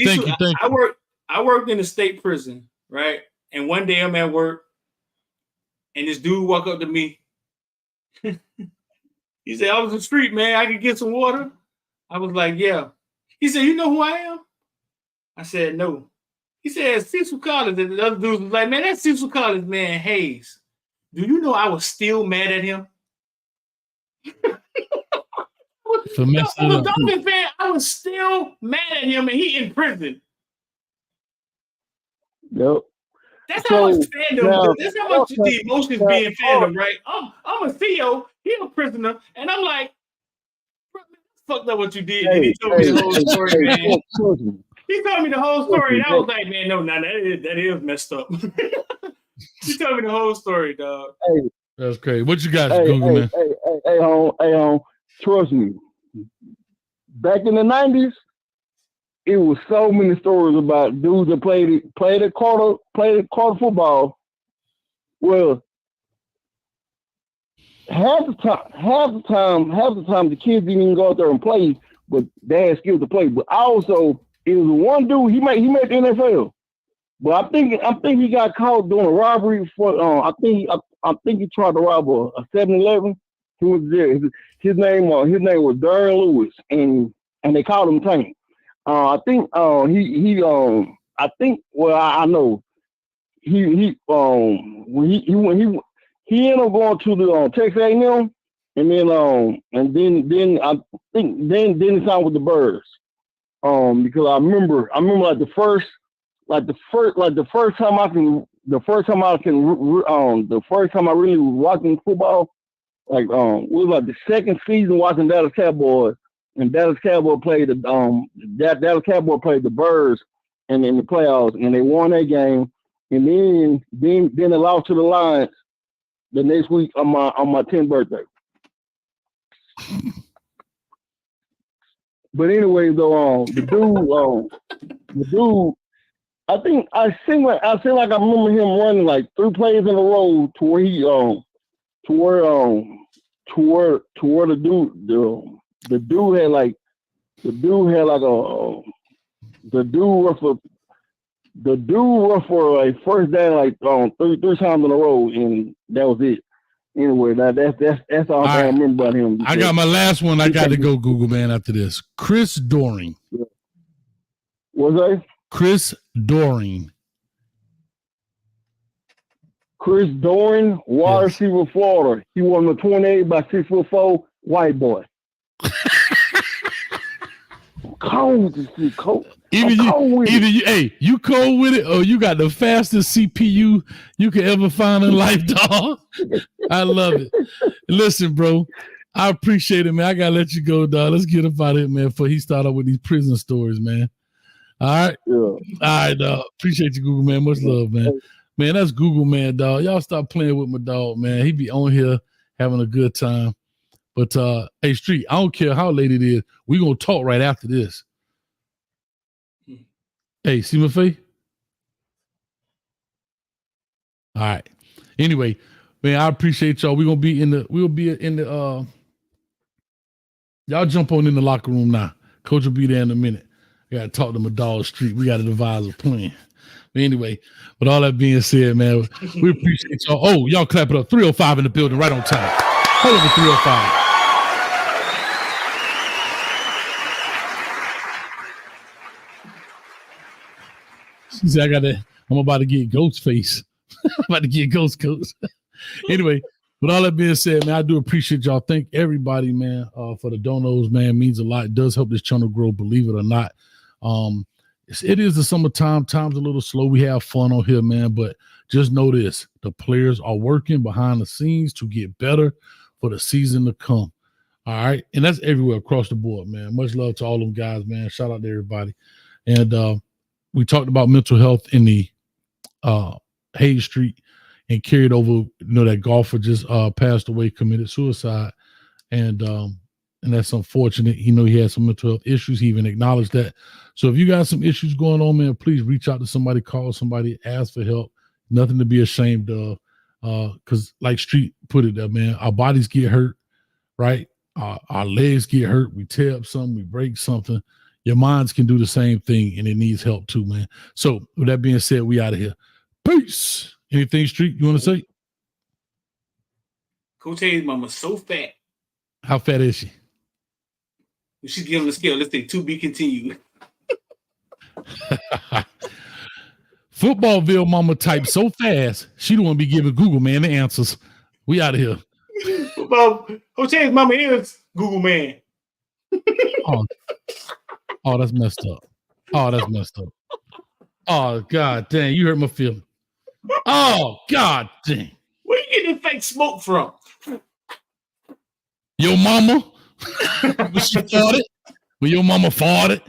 I worked in a state prison, right? And one day I'm at work, and this dude walked up to me. He said, "I was in the street, man. I could get some water." I was like, "Yeah." He said, "You know who I am?" I said, "No." He said, "Cecil Collins." And the other dude was like, "Man, that's Cecil Collins, man. Hayes. Do you know I was still mad at him?" For messing I'm a up. Dolphin fan. I was still mad at him, and he in prison. Yep. That's how much fandom. That's how much the emotions being fandom, right? I'm a CEO. He a prisoner, and I'm like, fucked up what you did. And he told me the whole story, man. He told me the whole story, and I was like, man, no, that is messed up. He told me the whole story, dog. Hey, that's crazy. What you guys Google, man? Hey, trust me. Back in the 90s, it was so many stories about dudes that played quarter football. Well, half the time the kids didn't even go out there and play, but they had skills to play. But also, it was one dude he made the NFL. But I think he got caught doing a robbery for I think he tried to rob a 7-Eleven. He was there. His name was Darren Lewis, and they called him Tank. I know he ended up going to the Texas A&M, and then I think then he signed with the Birds. Because I remember like the first time I really was watching football, like was like the second season watching Dallas Cowboys, and Dallas Cowboys played the Birds and in the playoffs, and they won that game, and then they lost to the Lions the next week on my 10th birthday. But anyway, though, the dude, I seem like I remember him running like 3 plays in a row to where the dude, the dude had like a the dude rushed for like first down like three times in a row, and that was it. Anyway, that's all I remember about him. I got my last one. I got to go, Google man. After this, Chris Doring. Was I? Chris Doring. Chris Doring, wide receiver, Florida. He won the 28 by 6'4" white boy. Cold to see, cold. Either you, hey, you cold with it, or you got the fastest CPU you could ever find in life, dog. I love it. Listen, bro, I appreciate it, man. I gotta let you go, dog. Let's get up out of here, man. Before he start up with these prison stories, man. All right, all right, dog. Appreciate you, Google man. Much love, man. Man, that's Google man, dog. Y'all stop playing with my dog, man. He be on here having a good time. But hey, Street, I don't care how late it is. We gonna talk right after this. Hey, see my face? All right. Anyway, man, I appreciate y'all. We'll be in the y'all jump on in the locker room now. Coach will be there in a minute. I gotta talk to my dog Street. We gotta devise a plan. But anyway, with all that being said, man, we appreciate y'all. Oh, y'all clap it up. 305 in the building right on time. Hold over 305. She said, I'm about to get ghost face. I'm about to get ghost coach. Anyway, with all that being said, man, I do appreciate y'all. Thank everybody, man, for the donos, man. It means a lot. It does help this channel grow, believe it or not. It is the summertime. Time's a little slow. We have fun on here, man. But just know this. The players are working behind the scenes to get better for the season to come. All right. And that's everywhere across the board, man. Much love to all them guys, man. Shout out to everybody. And we talked about mental health in the Hayes Street and carried over, that golfer just passed away, committed suicide. And that's unfortunate. He had some mental health issues. He even acknowledged that. So if you got some issues going on, man, please reach out to somebody, call somebody, ask for help. Nothing to be ashamed of. Because like Street put it there, man, our bodies get hurt, right? Our legs get hurt. We tear up something, we break something. Your minds can do the same thing, and it needs help too, man. So with that being said, we out of here. Peace. Anything, Street, you want to say? Coach Hayes' mama's so fat. How fat is she? She's giving the scale. Let's say to be continued. Footballville mama type so fast, she don't want to be giving Google man the answers. We out of here. Coach Hayes' mama is Google man. Oh, that's messed up. Oh, God dang. You hurt my feeling. Oh, God dang. Where you getting the fake smoke from? Your mama? When she farted? When your mama farted?